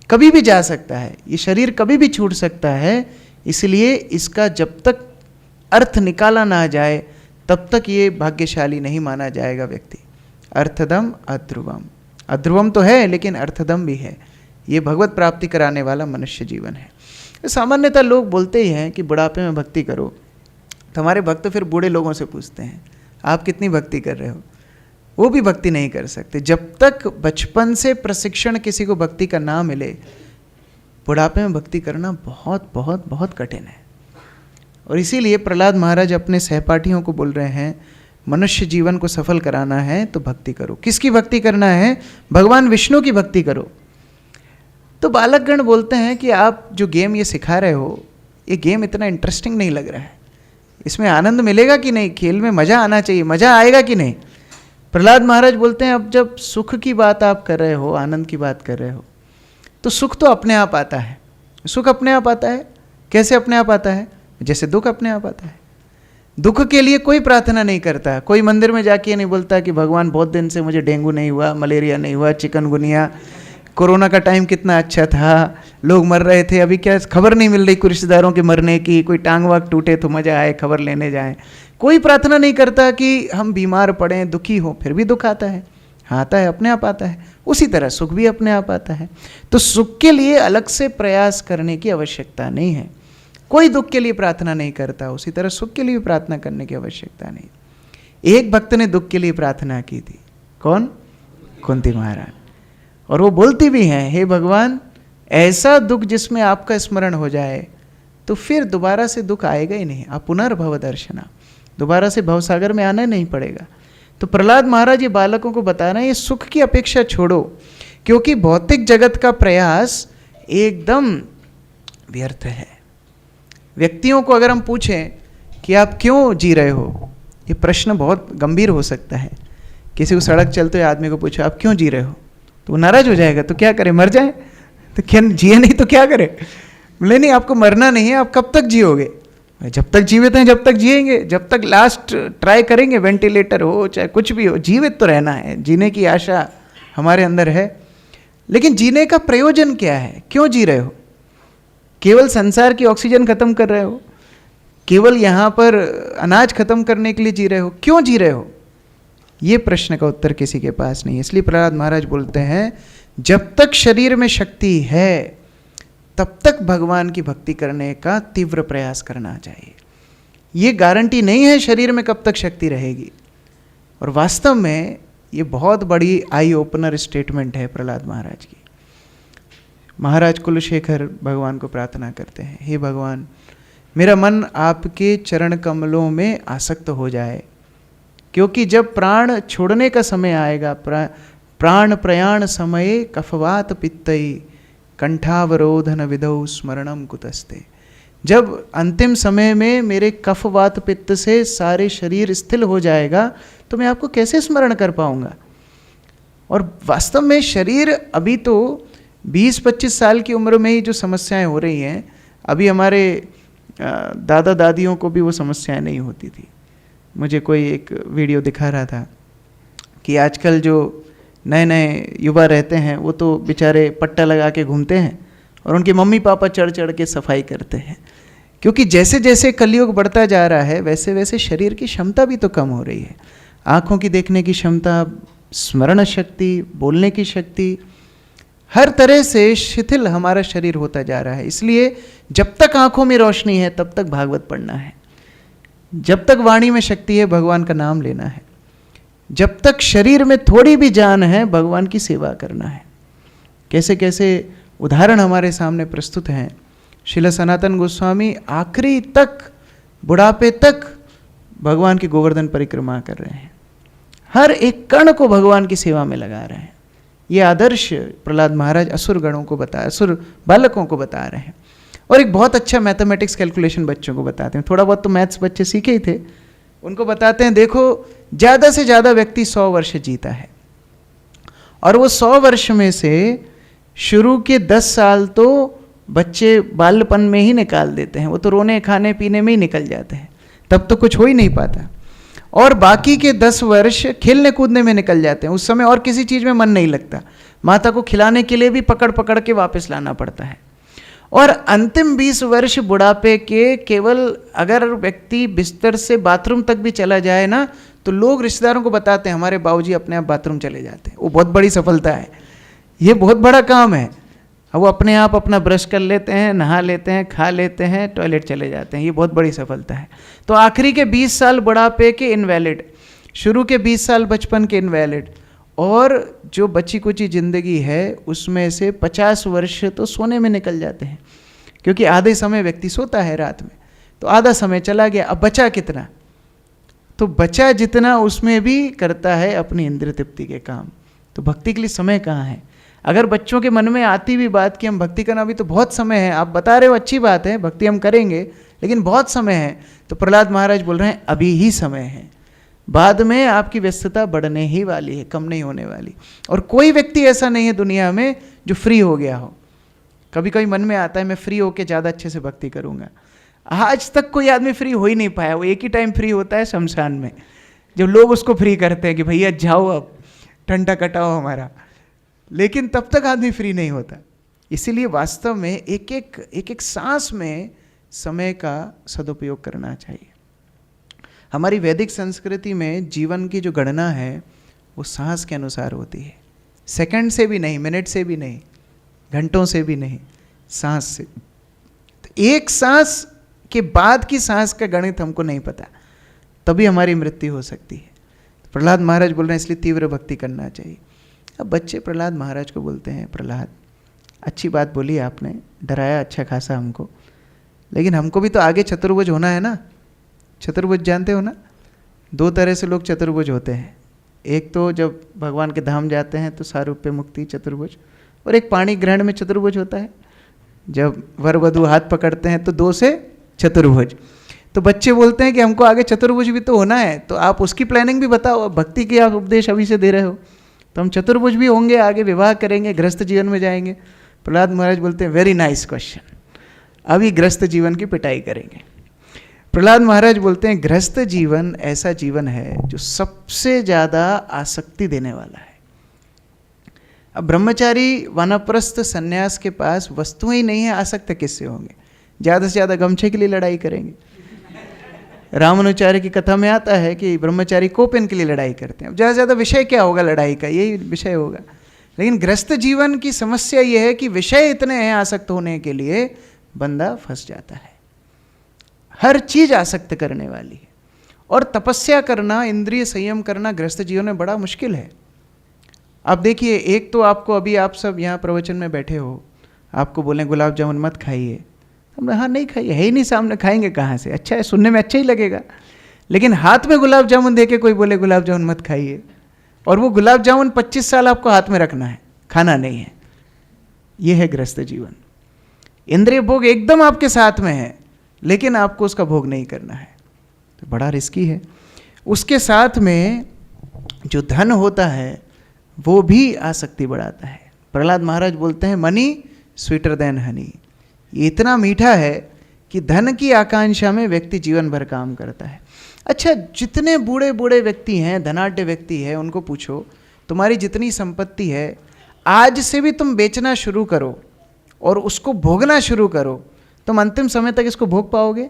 कभी भी जा सकता है, ये शरीर कभी भी छूट सकता है। इसलिए इसका जब तक अर्थ निकाला ना जाए तब तक ये भाग्यशाली नहीं माना जाएगा व्यक्ति। अर्थदम अध्रुवम, अध्रुवम तो है लेकिन अर्थदम भी है। ये भगवत प्राप्ति कराने वाला मनुष्य जीवन है। सामान्यतः लोग बोलते ही हैं कि बुढ़ापे में भक्ति करो, तो हमारे भक्त फिर बूढ़े लोगों से पूछते हैं आप कितनी भक्ति कर रहे हो? वो भी भक्ति नहीं कर सकते जब तक बचपन से प्रशिक्षण किसी को भक्ति का ना मिले। बुढ़ापे में भक्ति करना बहुत बहुत बहुत कठिन है। और इसीलिए प्रहलाद महाराज अपने सहपाठियों को बोल रहे हैं मनुष्य जीवन को सफल कराना है तो भक्ति करो। किसकी भक्ति करना है? भगवान विष्णु की भक्ति करो। तो बालकगण बोलते हैं कि आप जो गेम ये सिखा रहे हो, ये गेम इतना इंटरेस्टिंग नहीं लग रहा है, इसमें आनंद मिलेगा कि नहीं? खेल में मज़ा आना चाहिए, मज़ा आएगा कि नहीं? प्रहलाद महाराज बोलते हैं अब जब सुख की बात आप कर रहे हो, आनंद की बात कर रहे हो, तो सुख तो अपने आप आता है। सुख अपने आप आता है। कैसे अपने आप आता है? जैसे दुख अपने आप आता है। दुख के लिए कोई प्रार्थना नहीं करता, कोई मंदिर में जाके नहीं बोलता कि भगवान बहुत दिन से मुझे डेंगू नहीं हुआ, मलेरिया नहीं हुआ, चिकनगुनिया, कोरोना का टाइम कितना अच्छा था, लोग मर रहे थे, अभी क्या खबर नहीं मिल रही कोई रिश्तेदारों के मरने की, कोई टांग वाग टूटे तो मजा आए, खबर लेने जाएं। कोई प्रार्थना नहीं करता कि हम बीमार पड़ें, दुखी हो, फिर भी दुख आता है। हाँ, आता है, अपने आप आता है। उसी तरह सुख भी अपने आप आता है। तो सुख के लिए अलग से प्रयास करने की आवश्यकता नहीं है। कोई दुख के लिए प्रार्थना नहीं करता, उसी तरह सुख के लिए भी प्रार्थना करने की आवश्यकता नहीं। एक भक्त ने दुख के लिए प्रार्थना की थी। कौन? कुंती महाराज। और वो बोलती भी हैं, हे भगवान, ऐसा दुख जिसमें आपका स्मरण हो जाए तो फिर दोबारा से दुख आएगा ही नहीं। आप पुनर्भव दर्शना, दोबारा से भवसागर में आना नहीं पड़ेगा। तो प्रहलाद महाराज ये बालकों को बता रहे हैं, ये सुख की अपेक्षा छोड़ो, क्योंकि भौतिक जगत का प्रयास एकदम व्यर्थ है। व्यक्तियों को अगर हम पूछें कि आप क्यों जी रहे हो, ये प्रश्न बहुत गंभीर हो सकता है। किसी को सड़क चलते हुए आदमी को पूछो आप क्यों जी रहे हो, तो वो नाराज हो जाएगा। तो क्या करे? मर जाए? तो क्या जिए नहीं तो क्या करे? बोले नहीं, आपको मरना नहीं है, आप कब तक जियोगे? जब तक जीवित हैं जब तक जिएंगे, जब तक लास्ट ट्राई करेंगे, वेंटिलेटर हो चाहे कुछ भी हो, जीवित तो रहना है, जीने की आशा हमारे अंदर है। लेकिन जीने का प्रयोजन क्या है? क्यों जी रहे हो? केवल संसार की ऑक्सीजन खत्म कर रहे हो? केवल यहाँ पर अनाज खत्म करने के लिए जी रहे हो? क्यों जी रहे हो? ये प्रश्न का उत्तर किसी के पास नहीं है। इसलिए प्रहलाद महाराज बोलते हैं जब तक शरीर में शक्ति है तब तक भगवान की भक्ति करने का तीव्र प्रयास करना चाहिए। ये गारंटी नहीं है शरीर में कब तक शक्ति रहेगी। और वास्तव में ये बहुत बड़ी आई ओपनर स्टेटमेंट है प्रहलाद महाराज की। महाराज कुलशेखर भगवान को प्रार्थना करते हैं, हे भगवान, मेरा मन आपके चरण कमलों में आसक्त हो जाए, क्योंकि जब प्राण छोड़ने का समय आएगा, प्राण प्रयाण समये कफवात पित्तई कंठावरोधन विधौ स्मरणम कुतस्ते। जब अंतिम समय में मेरे कफवात पित्त से सारे शरीर स्थिर हो जाएगा तो मैं आपको कैसे स्मरण कर पाऊंगा। और वास्तव में शरीर अभी तो 20-25 साल की उम्र में ही जो समस्याएं हो रही हैं, अभी हमारे दादा दादियों को भी वो समस्याएं नहीं होती थी। मुझे कोई एक वीडियो दिखा रहा था कि आजकल जो नए नए युवा रहते हैं वो तो बेचारे पट्टा लगा के घूमते हैं और उनके मम्मी पापा चढ़ चढ़ के सफाई करते हैं, क्योंकि जैसे जैसे कलयुग बढ़ता जा रहा है वैसे वैसे शरीर की क्षमता भी तो कम हो रही है। आँखों की देखने की क्षमता, स्मरण शक्ति, बोलने की शक्ति, हर तरह से शिथिल हमारा शरीर होता जा रहा है। इसलिए जब तक आंखों में रोशनी है तब तक भागवत पढ़ना है, जब तक वाणी में शक्ति है भगवान का नाम लेना है, जब तक शरीर में थोड़ी भी जान है भगवान की सेवा करना है। कैसे कैसे उदाहरण हमारे सामने प्रस्तुत हैं। श्रील सनातन गोस्वामी आखिरी तक, बुढ़ापे तक भगवान की गोवर्धन परिक्रमा कर रहे हैं, हर एक कण को भगवान की सेवा में लगा रहे हैं। ये आदर्श प्रहलाद महाराज असुर गणों को असुर बालकों को बता रहे हैं। और एक बहुत अच्छा मैथमेटिक्स कैलकुलेशन बच्चों को बताते हैं। थोड़ा बहुत तो मैथ्स बच्चे सीखे ही थे, उनको बताते हैं देखो ज़्यादा से ज़्यादा व्यक्ति 100 वर्ष जीता है, और वो 100 वर्ष में से शुरू के 10 साल तो बच्चे बालपन में ही निकाल देते हैं, वो तो रोने खाने पीने में ही निकल जाते हैं, तब तो कुछ हो ही नहीं पाता। और बाकी के 10 वर्ष खेलने कूदने में निकल जाते हैं, उस समय और किसी चीज़ में मन नहीं लगता, माता को खिलाने के लिए भी पकड़ पकड़ के वापस लाना पड़ता है। और अंतिम 20 वर्ष बुढ़ापे के केवल अगर व्यक्ति बिस्तर से बाथरूम तक भी चला जाए ना, तो लोग रिश्तेदारों को बताते हैं हमारे बाबूजी अपने आप बाथरूम चले जाते हैं। वो बहुत बड़ी सफलता है, ये बहुत बड़ा काम है। वो अपने आप अपना ब्रश कर लेते हैं, नहा लेते हैं, खा लेते हैं, टॉयलेट चले जाते हैं, ये बहुत बड़ी सफलता है। तो आखिरी के 20 साल बुढ़ापे के इनवैलिड, शुरू के 20 साल बचपन के इनवैलिड, और जो बची कुची जिंदगी है उसमें से 50 वर्ष तो सोने में निकल जाते हैं, क्योंकि आधे समय व्यक्ति सोता है रात में, तो आधा समय चला गया। अब बचा कितना? तो बचा जितना उसमें भी करता है अपनी इंद्रिय तृप्ति के काम। तो भक्ति के लिए समय कहाँ है? अगर बच्चों के मन में आती भी बात कि हम भक्ति करना, अभी तो बहुत समय है, आप बता रहे हो अच्छी बात है, भक्ति हम करेंगे, लेकिन बहुत समय है, तो प्रहलाद महाराज बोल रहे हैं अभी ही समय है, बाद में आपकी व्यस्तता बढ़ने ही वाली है, कम नहीं होने वाली। और कोई व्यक्ति ऐसा नहीं है दुनिया में जो फ्री हो गया हो। कभी कभी मन में आता है मैं फ्री होकर ज़्यादा अच्छे से भक्ति करूँगा, आज तक कोई आदमी फ्री हो ही नहीं पाया। वो एक ही टाइम फ्री होता है शमशान में, जब लोग उसको फ्री करते हैं कि भैया जाओ अब ठंडा कटाओ हमारा, लेकिन तब तक आदमी फ्री नहीं होता। इसीलिए वास्तव में एक एक सांस में समय का सदुपयोग करना चाहिए। हमारी वैदिक संस्कृति में जीवन की जो गणना है वो सांस के अनुसार होती है, सेकंड से भी नहीं, मिनट से भी नहीं, घंटों से भी नहीं, सांस से। तो एक सांस के बाद की सांस का गणित हमको नहीं पता, तभी हमारी मृत्यु हो सकती है। तो प्रहलाद महाराज बोल रहे हैं इसलिए तीव्र भक्ति करना चाहिए। अब बच्चे प्रहलाद महाराज को बोलते हैं प्रहलाद अच्छी बात बोली आपने, डराया अच्छा खासा हमको, लेकिन हमको भी तो आगे चतुर्भुज होना है ना। चतुर्भुज जानते हो ना? 2 तरह से लोग चतुर्भुज होते हैं, एक तो जब भगवान के धाम जाते हैं तो सारूप्य मुक्ति चतुर्भुज, और एक पाणी ग्रहण में चतुर्भुज होता है, जब वर वधू हाथ पकड़ते हैं तो 2 से चतुर्भुज। तो बच्चे बोलते हैं कि हमको आगे चतुर्भुज भी तो होना है, तो आप उसकी प्लानिंग भी बताओ। भक्ति की आप उपदेश अभी से दे रहे हो, तो हम चतुर्भुज भी होंगे, आगे विवाह करेंगे, गृहस्थ जीवन में जाएंगे। प्रहलाद महाराज बोलते हैं वेरी नाइस क्वेश्चन, अभी गृहस्थ जीवन की पिटाई करेंगे। प्रहलाद महाराज बोलते हैं गृहस्थ जीवन ऐसा जीवन है जो सबसे ज़्यादा आसक्ति देने वाला है। अब ब्रह्मचारी वानप्रस्थ सन्यास के पास वस्तुएं ही नहीं है, आसक्त किससे होंगे? ज़्यादा से ज़्यादा गमछे के लिए लड़ाई करेंगे। रामानुचार्य की कथा में आता है कि ब्रह्मचारी कोपेन के लिए लड़ाई करते हैं। अब ज़्यादा से ज़्यादा विषय क्या होगा लड़ाई का? यही विषय होगा। लेकिन गृहस्थ जीवन की समस्या ये है कि विषय इतने हैं आसक्त होने के लिए, बंदा फंस जाता है। हर चीज़ आसक्त करने वाली है, और तपस्या करना, इंद्रिय संयम करना गृहस्थ जीवन में बड़ा मुश्किल है। आप देखिए, एक तो आपको अभी आप सब यहाँ प्रवचन में बैठे हो, आपको बोलें गुलाब जामुन मत खाइए, हमने हाँ नहीं खाइए, है ही नहीं सामने, खाएंगे कहाँ से? अच्छा है, सुनने में अच्छा ही लगेगा, लेकिन हाथ में गुलाब जामुन दे के कोई बोले गुलाब जामुन मत खाइए, और वो गुलाब जामुन 25 साल आपको हाथ में रखना है, खाना नहीं है। ये है गृहस्थ जीवन। इंद्रिय भोग एकदम आपके साथ में है, लेकिन आपको उसका भोग नहीं करना है, तो बड़ा रिस्की है। उसके साथ में जो धन होता है वो भी आसक्ति बढ़ाता है। प्रहलाद महाराज बोलते हैं मनी स्वीटर देन हनी, ये इतना मीठा है कि धन की आकांक्षा में व्यक्ति जीवन भर काम करता है। अच्छा, जितने बूढ़े बूढ़े व्यक्ति हैं, धनाढ्य व्यक्ति है, उनको पूछो तुम्हारी जितनी संपत्ति है आज से भी तुम बेचना शुरू करो और उसको भोगना शुरू करो, तुम अंतिम समय तक इसको भोग पाओगे?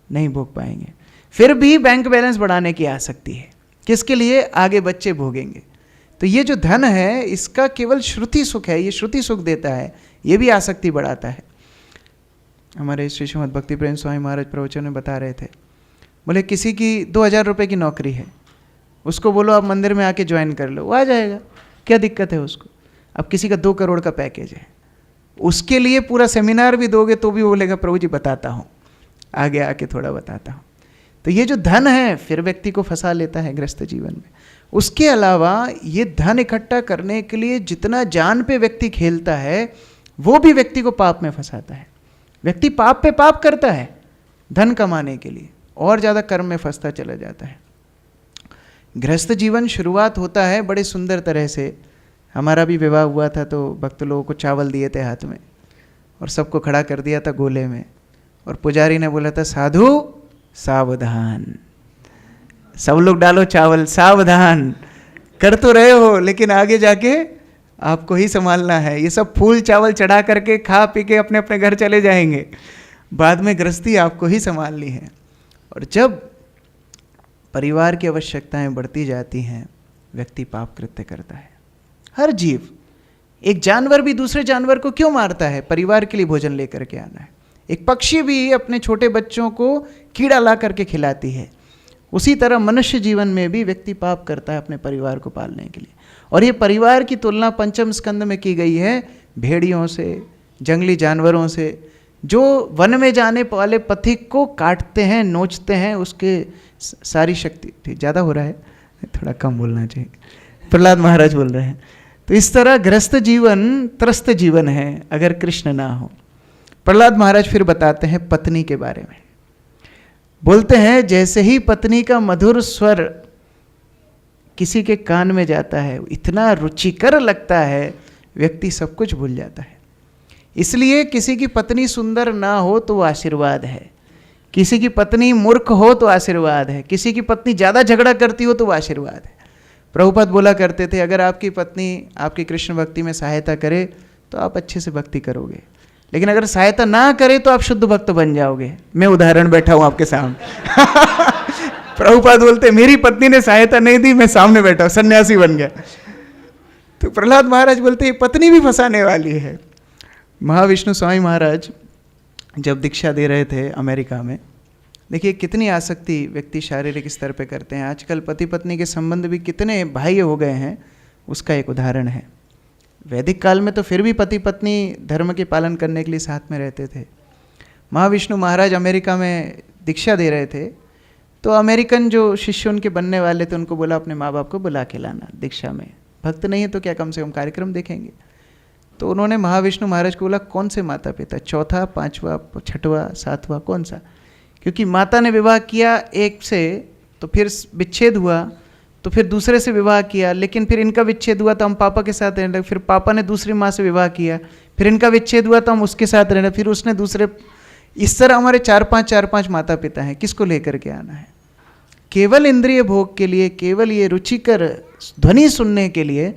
नहीं भोग पाएंगे। फिर भी बैंक बैलेंस बढ़ाने की आसक्ति है, किसके लिए? आगे बच्चे भोगेंगे। तो ये जो धन है इसका केवल श्रुति सुख है, ये श्रुति सुख देता है, ये भी आसक्ति बढ़ाता है। हमारे श्री श्रीमद् भक्ति प्रेम स्वामी महाराज प्रवचन में बता रहे थे, बोले किसी की 2000 रुपये की नौकरी है, उसको बोलो आप मंदिर में आके ज्वाइन कर लो, वो आ जाएगा, क्या दिक्कत है उसको। अब किसी का 2 करोड़ का पैकेज है, उसके लिए पूरा सेमिनार भी दोगे तो भी वो बोलेगा प्रभु जी बताता हूँ, आगे आके थोड़ा बताता हूँ। तो ये जो धन है फिर व्यक्ति को फंसा लेता है गृहस्थ जीवन में। उसके अलावा ये धन इकट्ठा करने के लिए जितना जान पे व्यक्ति खेलता है वो भी व्यक्ति को पाप में फंसाता है। व्यक्ति पाप पे पाप करता है धन कमाने के लिए, और ज़्यादा कर्म में फंसता चला जाता है। गृहस्थ जीवन शुरुआत होता है बड़े सुंदर तरह से। हमारा भी विवाह हुआ था तो भक्त लोगों को चावल दिए थे हाथ में और सबको खड़ा कर दिया था गोले में, और पुजारी ने बोला था साधु सावधान, सब लोग डालो चावल, सावधान, कर तो रहे हो लेकिन आगे जाके आपको ही संभालना है। ये सब फूल चावल चढ़ा करके खा पी के अपने अपने घर चले जाएंगे, बाद में गृहस्थी आपको ही संभालनी है। और जब परिवार की आवश्यकताएं बढ़ती जाती हैं व्यक्ति पाप कृत्य करता है। हर जीव, एक जानवर भी दूसरे जानवर को क्यों मारता है? परिवार के लिए भोजन लेकर के आना है। एक पक्षी भी अपने छोटे बच्चों को कीड़ा ला करके खिलाती है। उसी तरह मनुष्य जीवन में भी व्यक्ति पाप करता है अपने परिवार को पालने के लिए। और ये परिवार की तुलना पंचम स्कंद में की गई है भेड़ियों से, जंगली जानवरों से, जो वन में जाने वाले पथिक को काटते हैं, नोचते हैं, उसके सारी शक्ति। ठीक, ज़्यादा हो रहा है, थोड़ा कम बोलना चाहिए। प्रहलाद महाराज बोल रहे हैं। तो इस तरह गृहस्थ जीवन त्रस्त जीवन है अगर कृष्ण ना हो। प्रहलाद महाराज फिर बताते हैं पत्नी के बारे में। बोलते हैं जैसे ही पत्नी का मधुर स्वर किसी के कान में जाता है, इतना रुचिकर लगता है, व्यक्ति सब कुछ भूल जाता है। इसलिए किसी की पत्नी सुंदर ना हो तो वो आशीर्वाद है, किसी की पत्नी मूर्ख हो तो आशीर्वाद है, किसी की पत्नी ज़्यादा झगड़ा करती हो तो वो आशीर्वाद है। प्रभुपाद बोला करते थे अगर आपकी पत्नी आपकी कृष्ण भक्ति में सहायता करे तो आप अच्छे से भक्ति करोगे, लेकिन अगर सहायता ना करे तो आप शुद्ध भक्त बन जाओगे। मैं उदाहरण बैठा हूं आपके सामने। प्रभुपाद बोलते मेरी पत्नी ने सहायता नहीं दी, मैं सामने बैठा हूं, सन्यासी बन गया। तो प्रहलाद महाराज बोलते ये पत्नी भी फंसाने वाली है। महाविष्णु स्वामी महाराज जब दीक्षा दे रहे थे अमेरिका में, देखिए कितनी आसक्ति व्यक्ति शारीरिक स्तर पे करते हैं। आजकल पति पत्नी के संबंध भी कितने बाह्य हो गए हैं, उसका एक उदाहरण है। वैदिक काल में तो फिर भी पति पत्नी धर्म के पालन करने के लिए साथ में रहते थे। महाविष्णु महाराज अमेरिका में दीक्षा दे रहे थे तो अमेरिकन जो शिष्य उनके बनने वाले थे उनको बोला अपने माँ बाप को बुला के लाना दीक्षा में, भक्त नहीं है तो क्या कम से कम कार्यक्रम देखेंगे। तो उन्होंने महाविष्णु महाराज को बोला कौन से माता पिता, चौथा, पाँचवा, छठवा, सातवां, कौन सा? क्योंकि माता ने विवाह किया एक से तो फिर विच्छेद हुआ, तो फिर दूसरे से विवाह किया, लेकिन फिर इनका विच्छेद हुआ तो हम पापा के साथ रहने लगे, फिर पापा ने दूसरी माँ से विवाह किया, फिर इनका विच्छेद हुआ तो हम उसके साथ रहने, फिर उसने दूसरे। इस तरह हमारे चार पांच माता पिता हैं। किसको लेकर के आना है? केवल इंद्रिय भोग के लिए, केवल ये रुचिकर ध्वनि सुनने के लिए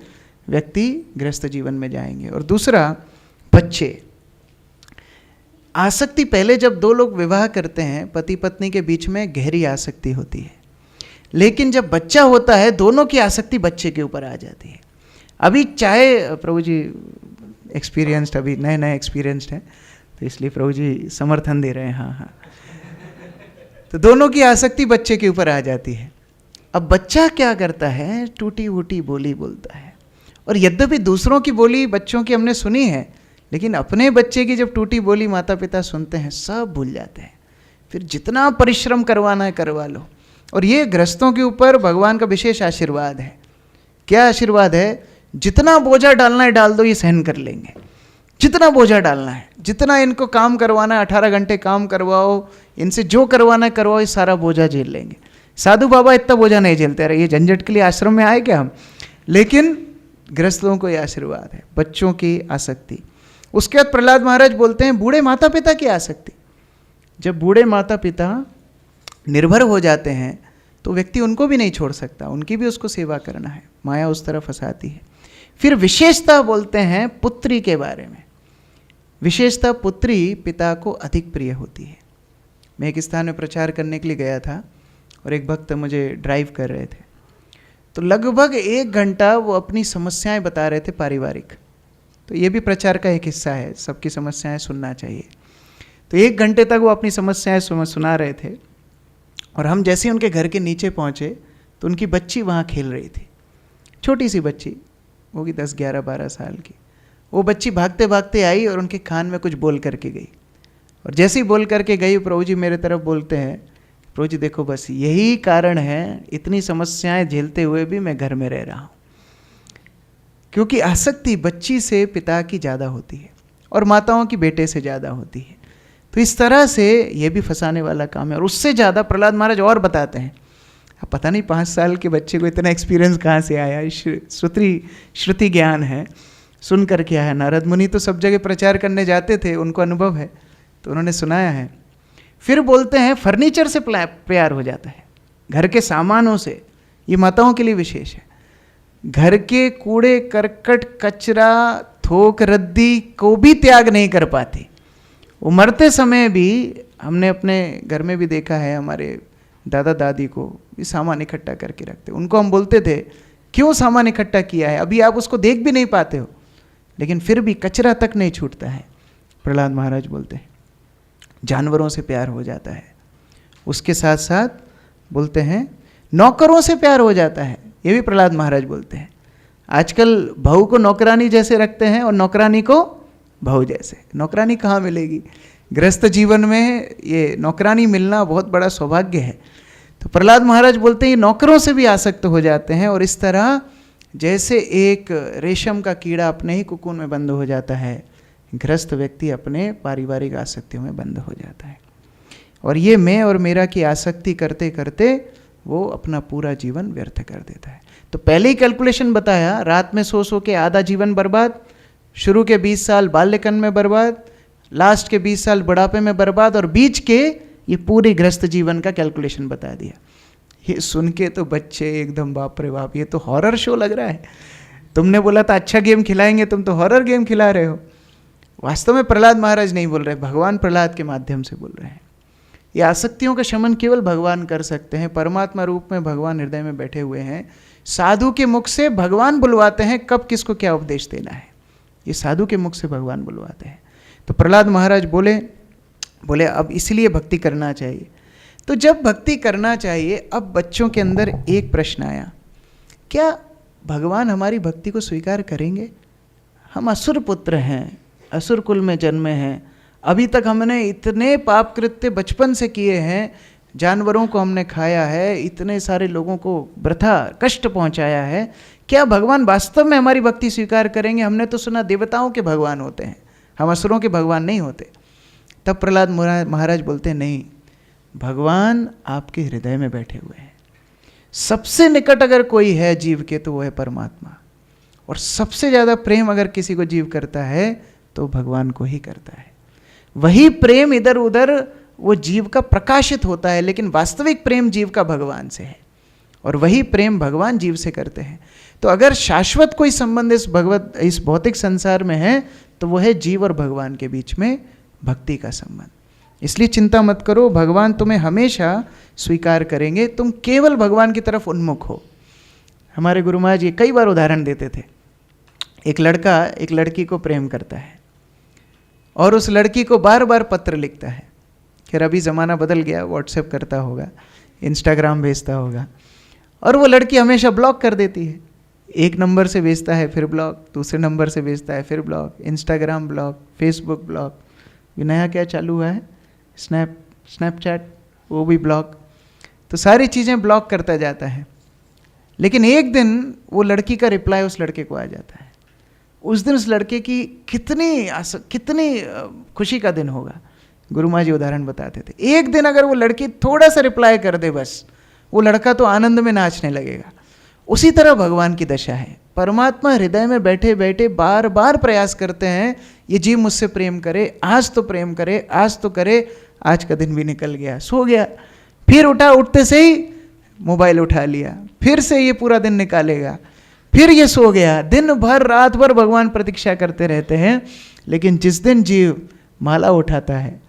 व्यक्ति गृहस्थ जीवन में जाएंगे। और दूसरा, बच्चे। आसक्ति पहले जब दो लोग विवाह करते हैं पति पत्नी के बीच में गहरी आसक्ति होती है, लेकिन जब बच्चा होता है दोनों की आसक्ति बच्चे के ऊपर आ जाती है। अभी चाहे प्रभु जी एक्सपीरियंस्ड, अभी नए नए एक्सपीरियंस्ड हैं तो इसलिए प्रभु जी समर्थन दे रहे हैं। हाँ हाँ, तो दोनों की आसक्ति बच्चे के ऊपर आ जाती है। अब बच्चा क्या करता है? टूटी वूटी बोली बोलता है। और यद्यपि दूसरों की बोली बच्चों की हमने सुनी है, लेकिन अपने बच्चे की जब टूटी बोली माता पिता सुनते हैं सब भूल जाते हैं। फिर जितना परिश्रम करवाना है करवा लो। और ये गृहस्थों के ऊपर भगवान का विशेष आशीर्वाद है। क्या आशीर्वाद है? जितना बोझा डालना है डाल दो, ये सहन कर लेंगे। जितना बोझा डालना है, जितना इनको काम करवाना है, 18 घंटे काम करवाओ, इनसे जो करवाना है करवाओ, ये सारा बोझा झेल लेंगे। साधु बाबा इतना बोझा नहीं झेलते, अरे ये झंझट के लिए आश्रम में आए क्या हम? लेकिन गृहस्थों को ये आशीर्वाद है, बच्चों की आसक्ति। उसके बाद प्रहलाद महाराज बोलते हैं बूढ़े माता पिता की आसक्ति। जब बूढ़े माता पिता निर्भर हो जाते हैं तो व्यक्ति उनको भी नहीं छोड़ सकता, उनकी भी उसको सेवा करना है, माया उस तरफ फंसाती है। फिर विशेषता बोलते हैं पुत्री के बारे में। विशेषता, पुत्री पिता को अधिक प्रिय होती है। मैं एक स्थान में प्रचार करने के लिए गया था और एक भक्त मुझे ड्राइव कर रहे थे, तो लगभग 1 घंटा वो अपनी समस्याएं बता रहे थे पारिवारिक। तो ये भी प्रचार का एक हिस्सा है, सबकी समस्याएं सुनना चाहिए। तो 1 घंटे तक वो अपनी समस्याएं सुना रहे थे, और हम जैसे ही उनके घर के नीचे पहुँचे तो उनकी बच्ची वहाँ खेल रही थी, छोटी सी बच्ची, होगी 10, 11, 12 साल की। वो बच्ची भागते भागते आई और उनके कान में कुछ बोल करके गई, और जैसे ही बोल करके गई, प्रभु जी मेरे तरफ बोलते हैं, प्रभु जी देखो बस यही कारण है, इतनी समस्याएं झेलते हुए भी मैं घर में रह रहा हूँ। क्योंकि आसक्ति बच्ची से पिता की ज़्यादा होती है और माताओं की बेटे से ज़्यादा होती है। तो इस तरह से ये भी फंसाने वाला काम है। और उससे ज़्यादा प्रहलाद महाराज और बताते हैं, अब पता नहीं 5 साल के बच्चे को इतना एक्सपीरियंस कहाँ से आया, श्रुति ज्ञान है, सुन कर के आया। नारद मुनि तो सब जगह प्रचार करने जाते थे, उनको अनुभव है, तो उन्होंने सुनाया है। फिर बोलते हैं फर्नीचर से प्यार हो जाता है, घर के सामानों से। ये माताओं के लिए विशेष है। घर के कूड़े करकट कचरा थोक रद्दी को भी त्याग नहीं कर पाती। वो मरते समय भी, हमने अपने घर में भी देखा है, हमारे दादा दादी को भी सामान इकट्ठा करके रखते। उनको हम बोलते थे क्यों सामान इकट्ठा किया है, अभी आप उसको देख भी नहीं पाते हो, लेकिन फिर भी कचरा तक नहीं छूटता है। प्रहलाद महाराज बोलते हैं जानवरों से प्यार हो जाता है। उसके साथ साथ बोलते हैं नौकरों से प्यार हो जाता है, ये भी प्रहलाद महाराज बोलते हैं। आजकल बहू को नौकरानी जैसे रखते हैं और नौकरानी को बहू जैसे। नौकरानी कहाँ मिलेगी? गृहस्थ जीवन में ये नौकरानी मिलना बहुत बड़ा सौभाग्य है। तो प्रहलाद महाराज बोलते हैं नौकरों से भी आसक्त हो जाते हैं, और इस तरह जैसे एक रेशम का कीड़ा अपने ही कुकून में बंद हो जाता है, गृहस्थ व्यक्ति अपने पारिवारिक आसक्तियों में बंद हो जाता है। और ये मैं और मेरा की आसक्ति करते करते वो अपना पूरा जीवन व्यर्थ कर देता है। तो पहले ही कैलकुलेशन बताया, रात में सो के आधा जीवन बर्बाद, शुरू के 20 साल बाल्यकाल में बर्बाद, लास्ट के 20 साल बुढ़ापे में बर्बाद, और बीच के ये पूरे गृहस्थ जीवन का कैलकुलेशन बता दिया। ये सुन के तो बच्चे एकदम बाप रे बाप, ये तो हॉरर शो लग रहा है। तुमने बोला था अच्छा गेम खिलाएंगे, तुम तो हॉरर गेम खिला रहे हो। वास्तव में प्रहलाद महाराज नहीं बोल रहे, भगवान प्रहलाद के माध्यम से बोल रहे हैं। ये आसक्तियों का शमन केवल भगवान कर सकते हैं। परमात्मा रूप में भगवान हृदय में बैठे हुए हैं। साधु के मुख से भगवान बुलवाते हैं कब किसको क्या उपदेश देना है, ये साधु के मुख से भगवान बुलवाते हैं। तो प्रहलाद महाराज बोले अब इसलिए भक्ति करना चाहिए। तो जब भक्ति करना चाहिए, अब बच्चों के अंदर एक प्रश्न आया, क्या भगवान हमारी भक्ति को स्वीकार करेंगे? हम असुर पुत्र हैं, असुर कुल में जन्मे हैं, अभी तक हमने इतने पाप कृत्य बचपन से किए हैं, जानवरों को हमने खाया है, इतने सारे लोगों को वृथा कष्ट पहुंचाया है, क्या भगवान वास्तव में हमारी भक्ति स्वीकार करेंगे? हमने तो सुना देवताओं के भगवान होते हैं, हम असुरों के भगवान नहीं होते। तब प्रहलाद महाराज बोलते हैं नहीं, भगवान आपके हृदय में बैठे हुए हैं। सबसे निकट अगर कोई है जीव के तो वो है परमात्मा, और सबसे ज़्यादा प्रेम अगर किसी को जीव करता है तो भगवान को ही करता है। वही प्रेम इधर उधर वो जीव का प्रकाशित होता है, लेकिन वास्तविक प्रेम जीव का भगवान से है, और वही प्रेम भगवान जीव से करते हैं। तो अगर शाश्वत कोई संबंध इस भौतिक संसार में है तो वो है जीव और भगवान के बीच में भक्ति का संबंध। इसलिए चिंता मत करो, भगवान तुम्हें हमेशा स्वीकार करेंगे, तुम केवल भगवान की तरफ उन्मुख हो। हमारे गुरु महाराज ये कई बार उदाहरण देते थे। एक लड़का एक लड़की को प्रेम करता है और उस लड़की को बार बार पत्र लिखता है। खैर अभी ज़माना बदल गया, व्हाट्सएप करता होगा, इंस्टाग्राम भेजता होगा, और वो लड़की हमेशा ब्लॉक कर देती है। एक नंबर से भेजता है फिर ब्लॉक, दूसरे नंबर से भेजता है फिर block, Instagram block, Facebook block, नया क्या चालू हुआ है स्नैपचैट, वो भी ब्लॉक। तो सारी चीज़ें ब्लॉक करता जाता है। लेकिन एक दिन वो लड़की का रिप्लाई उस लड़के को आ जाता है। उस दिन उस लड़के की कितनी खुशी का दिन होगा। गुरु महाराज जी उदाहरण बताते थे, एक दिन अगर वो लड़की थोड़ा सा रिप्लाई कर दे बस, वो लड़का तो आनंद में नाचने लगेगा। उसी तरह भगवान की दशा है। परमात्मा हृदय में बैठे बैठे बार बार प्रयास करते हैं, ये जीव मुझसे प्रेम करे, आज तो प्रेम करे, आज तो करे। आज का दिन भी निकल गया, सो गया, फिर उठा, उठते से ही मोबाइल उठा लिया, फिर से ये पूरा दिन निकालेगा, फिर ये सो गया। दिन भर रात भर भगवान प्रतीक्षा करते रहते हैं। लेकिन जिस दिन जीव माला उठाता है,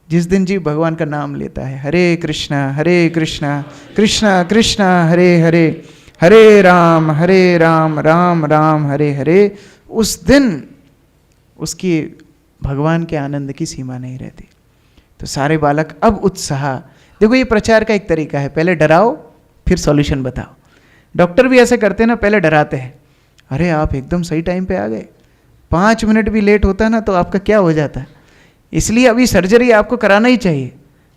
जिस दिन जीव भगवान का नाम लेता है, हरे कृष्णा कृष्णा कृष्णा हरे हरे, राम राम राम हरे हरे। उस दिन उसकी भगवान के आनंद की सीमा नहीं रहती। तो सारे बालक अब उत्साह। देखो ये प्रचार का एक तरीका है, पहले डराओ फिर सॉल्यूशन बताओ। डॉक्टर भी ऐसे करते हैं ना, पहले डराते हैं, अरे आप एकदम सही टाइम पे आ गए, 5 मिनट भी लेट होता ना तो आपका क्या हो जाता है, इसलिए अभी सर्जरी आपको कराना ही चाहिए।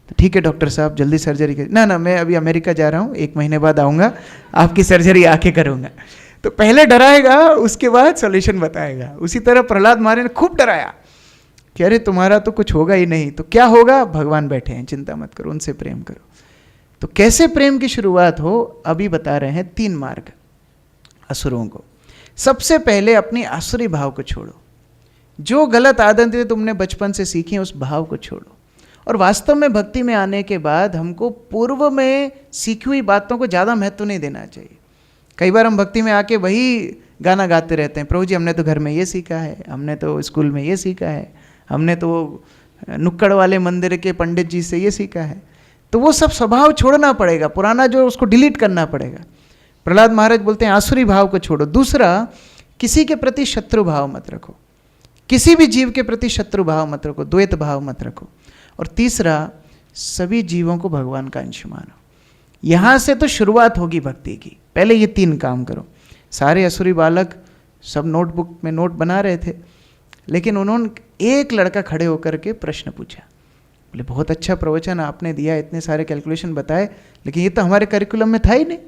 तो ठीक है डॉक्टर साहब जल्दी सर्जरी कर। ना मैं अभी अमेरिका जा रहा हूँ, 1 महीने बाद आऊँगा, आपकी सर्जरी आके करूँगा। तो पहले डराएगा, उसके बाद सॉल्यूशन बताएगा। उसी तरह प्रहलाद महाराज ने खूब डराया कि अरे तुम्हारा तो कुछ होगा ही नहीं। तो क्या होगा, भगवान बैठे हैं, चिंता मत करो, उनसे प्रेम करो। तो कैसे प्रेम की शुरुआत हो, अभी बता रहे हैं 3 मार्ग असुरों को। सबसे पहले अपनी आसुरी भाव को छोड़ो, जो गलत आदतें तुमने बचपन से सीखी उस भाव को छोड़ो। और वास्तव में भक्ति में आने के बाद हमको पूर्व में सीखी हुई बातों को ज़्यादा महत्व नहीं देना चाहिए। कई बार हम भक्ति में आके वही गाना गाते रहते हैं, प्रभु जी हमने तो घर में ये सीखा है, हमने तो स्कूल में ये सीखा है, हमने तो नुक्कड़ वाले मंदिर के पंडित जी से ये सीखा है। तो वो सब स्वभाव छोड़ना पड़ेगा, पुराना जो उसको डिलीट करना पड़ेगा। प्रहलाद महाराज बोलते हैं आसुरी भाव को छोड़ो। दूसरा, किसी के प्रति शत्रु भाव मत रखो, किसी भी जीव के प्रति शत्रु भाव मत रखो, द्वैत भाव मत रखो। और तीसरा, सभी जीवों को भगवान का अंश मानो। यहाँ से तो शुरुआत होगी भक्ति की। पहले ये 3 काम करो। सारे असुरी बालक सब नोटबुक में नोट बना रहे थे, लेकिन उन्होंने एक लड़का खड़े होकर के प्रश्न पूछा। बोले बहुत अच्छा प्रवचन आपने दिया, इतने सारे कैलकुलेशन बताए, लेकिन ये तो हमारे करिकुलम में था ही नहीं,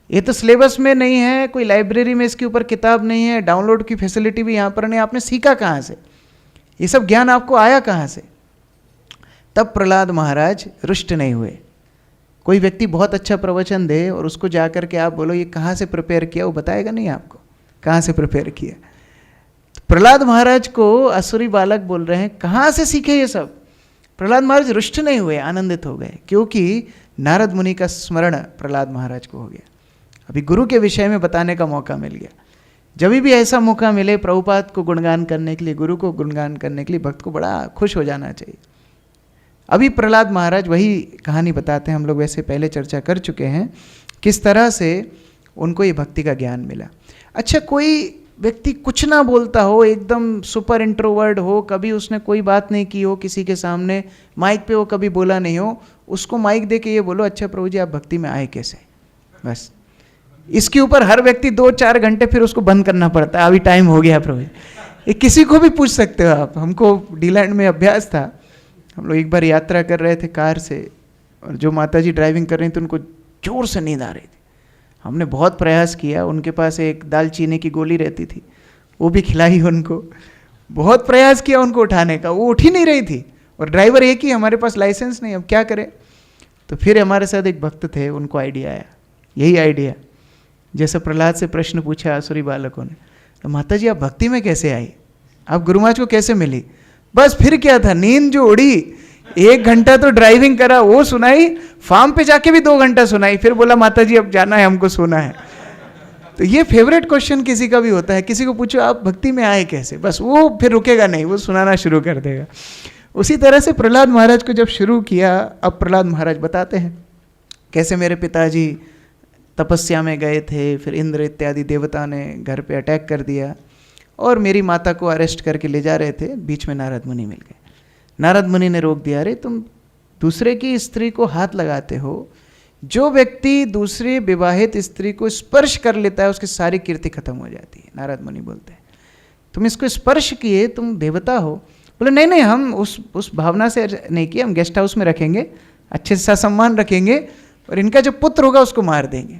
ये तो सिलेबस में नहीं है, कोई लाइब्रेरी में इसके ऊपर किताब नहीं है, डाउनलोड की फैसिलिटी भी यहाँ पर नहीं, आपने सीखा कहाँ से, ये सब ज्ञान आपको आया कहाँ से। तब प्रहलाद महाराज रुष्ट नहीं हुए। कोई व्यक्ति बहुत अच्छा प्रवचन दे और उसको जा कर के आप बोलो ये कहाँ से प्रिपेयर किया, वो बताएगा नहीं आपको कहाँ से प्रिपेयर किया। प्रहलाद महाराज को असुरी बालक बोल रहे हैं कहाँ से सीखे ये सब। प्रहलाद महाराज रुष्ट नहीं हुए, आनंदित हो गए, क्योंकि नारद मुनि का स्मरण प्रहलाद महाराज को हो गया। अभी गुरु के विषय में बताने का मौका मिल गया। जब भी ऐसा मौका मिले प्रभुपाद को गुणगान करने के लिए, गुरु को गुणगान करने के लिए, भक्त को बड़ा खुश हो जाना चाहिए। अभी प्रहलाद महाराज वही कहानी बताते हैं, हम लोग वैसे पहले चर्चा कर चुके हैं किस तरह से उनको ये भक्ति का ज्ञान मिला। अच्छा, कोई व्यक्ति कुछ ना बोलता हो, एकदम सुपर इंट्रोवर्ट हो, कभी उसने कोई बात नहीं की हो किसी के सामने, माइक पे वो कभी बोला नहीं हो, उसको माइक दे के ये बोलो अच्छा प्रभु जी आप भक्ति में आए कैसे। बस इसके ऊपर हर व्यक्ति 2-4 घंटे फिर उसको बंद करना पड़ता है, अभी टाइम हो गया प्रभु जी। ये किसी को भी पूछ सकते हो आप। हमको डीलैंड में अभ्यास था, हम लोग एक बार यात्रा कर रहे थे कार से, और जो माता जी ड्राइविंग कर रही थी उनको जोर से नींद आ रही थी। हमने बहुत प्रयास किया, उनके पास एक दालचीनी की गोली रहती थी, वो भी खिलाई उनको, बहुत प्रयास किया उनको उठाने का, वो उठ ही नहीं रही थी। और ड्राइवर एक ही, हमारे पास लाइसेंस नहीं, अब क्या करें। तो फिर हमारे साथ एक भक्त थे, उनको आइडिया आया, यही आइडिया जैसे प्रहलाद से प्रश्न पूछा असुरी बालकों ने, तो माता जी आप भक्ति में कैसे आई, आप गुरु महाराज को कैसे मिली। बस फिर क्या था, नींद जो उड़ी, 1 घंटा तो ड्राइविंग करा वो सुनाई, फार्म पे जाके भी 2 घंटा सुनाई, फिर बोला माता जी अब जाना है हमको, सोना है। तो ये फेवरेट क्वेश्चन किसी का भी होता है, किसी को पूछो आप भक्ति में आए कैसे, बस वो फिर रुकेगा नहीं, वो सुनाना शुरू कर देगा। उसी तरह से प्रहलाद महाराज को जब शुरू किया, अब प्रहलाद महाराज बताते हैं कैसे मेरे पिताजी तपस्या में गए थे, फिर इंद्र इत्यादि देवता ने घर पे अटैक कर दिया और मेरी माता को अरेस्ट करके ले जा रहे थे, बीच में नारद मुनि मिल गए। नारद मुनि ने रोक दिया, अरे तुम दूसरे की स्त्री को हाथ लगाते हो, जो व्यक्ति दूसरी विवाहित स्त्री को स्पर्श कर लेता है उसकी सारी कीर्ति खत्म हो जाती है। नारद मुनि बोलते हैं तुम इसको स्पर्श किए, तुम देवता हो। बोले नहीं नहीं, हम उस भावना से नहीं किए, हम गेस्ट हाउस में रखेंगे, अच्छे से सम्मान रखेंगे और इनका जो पुत्र होगा उसको मार देंगे।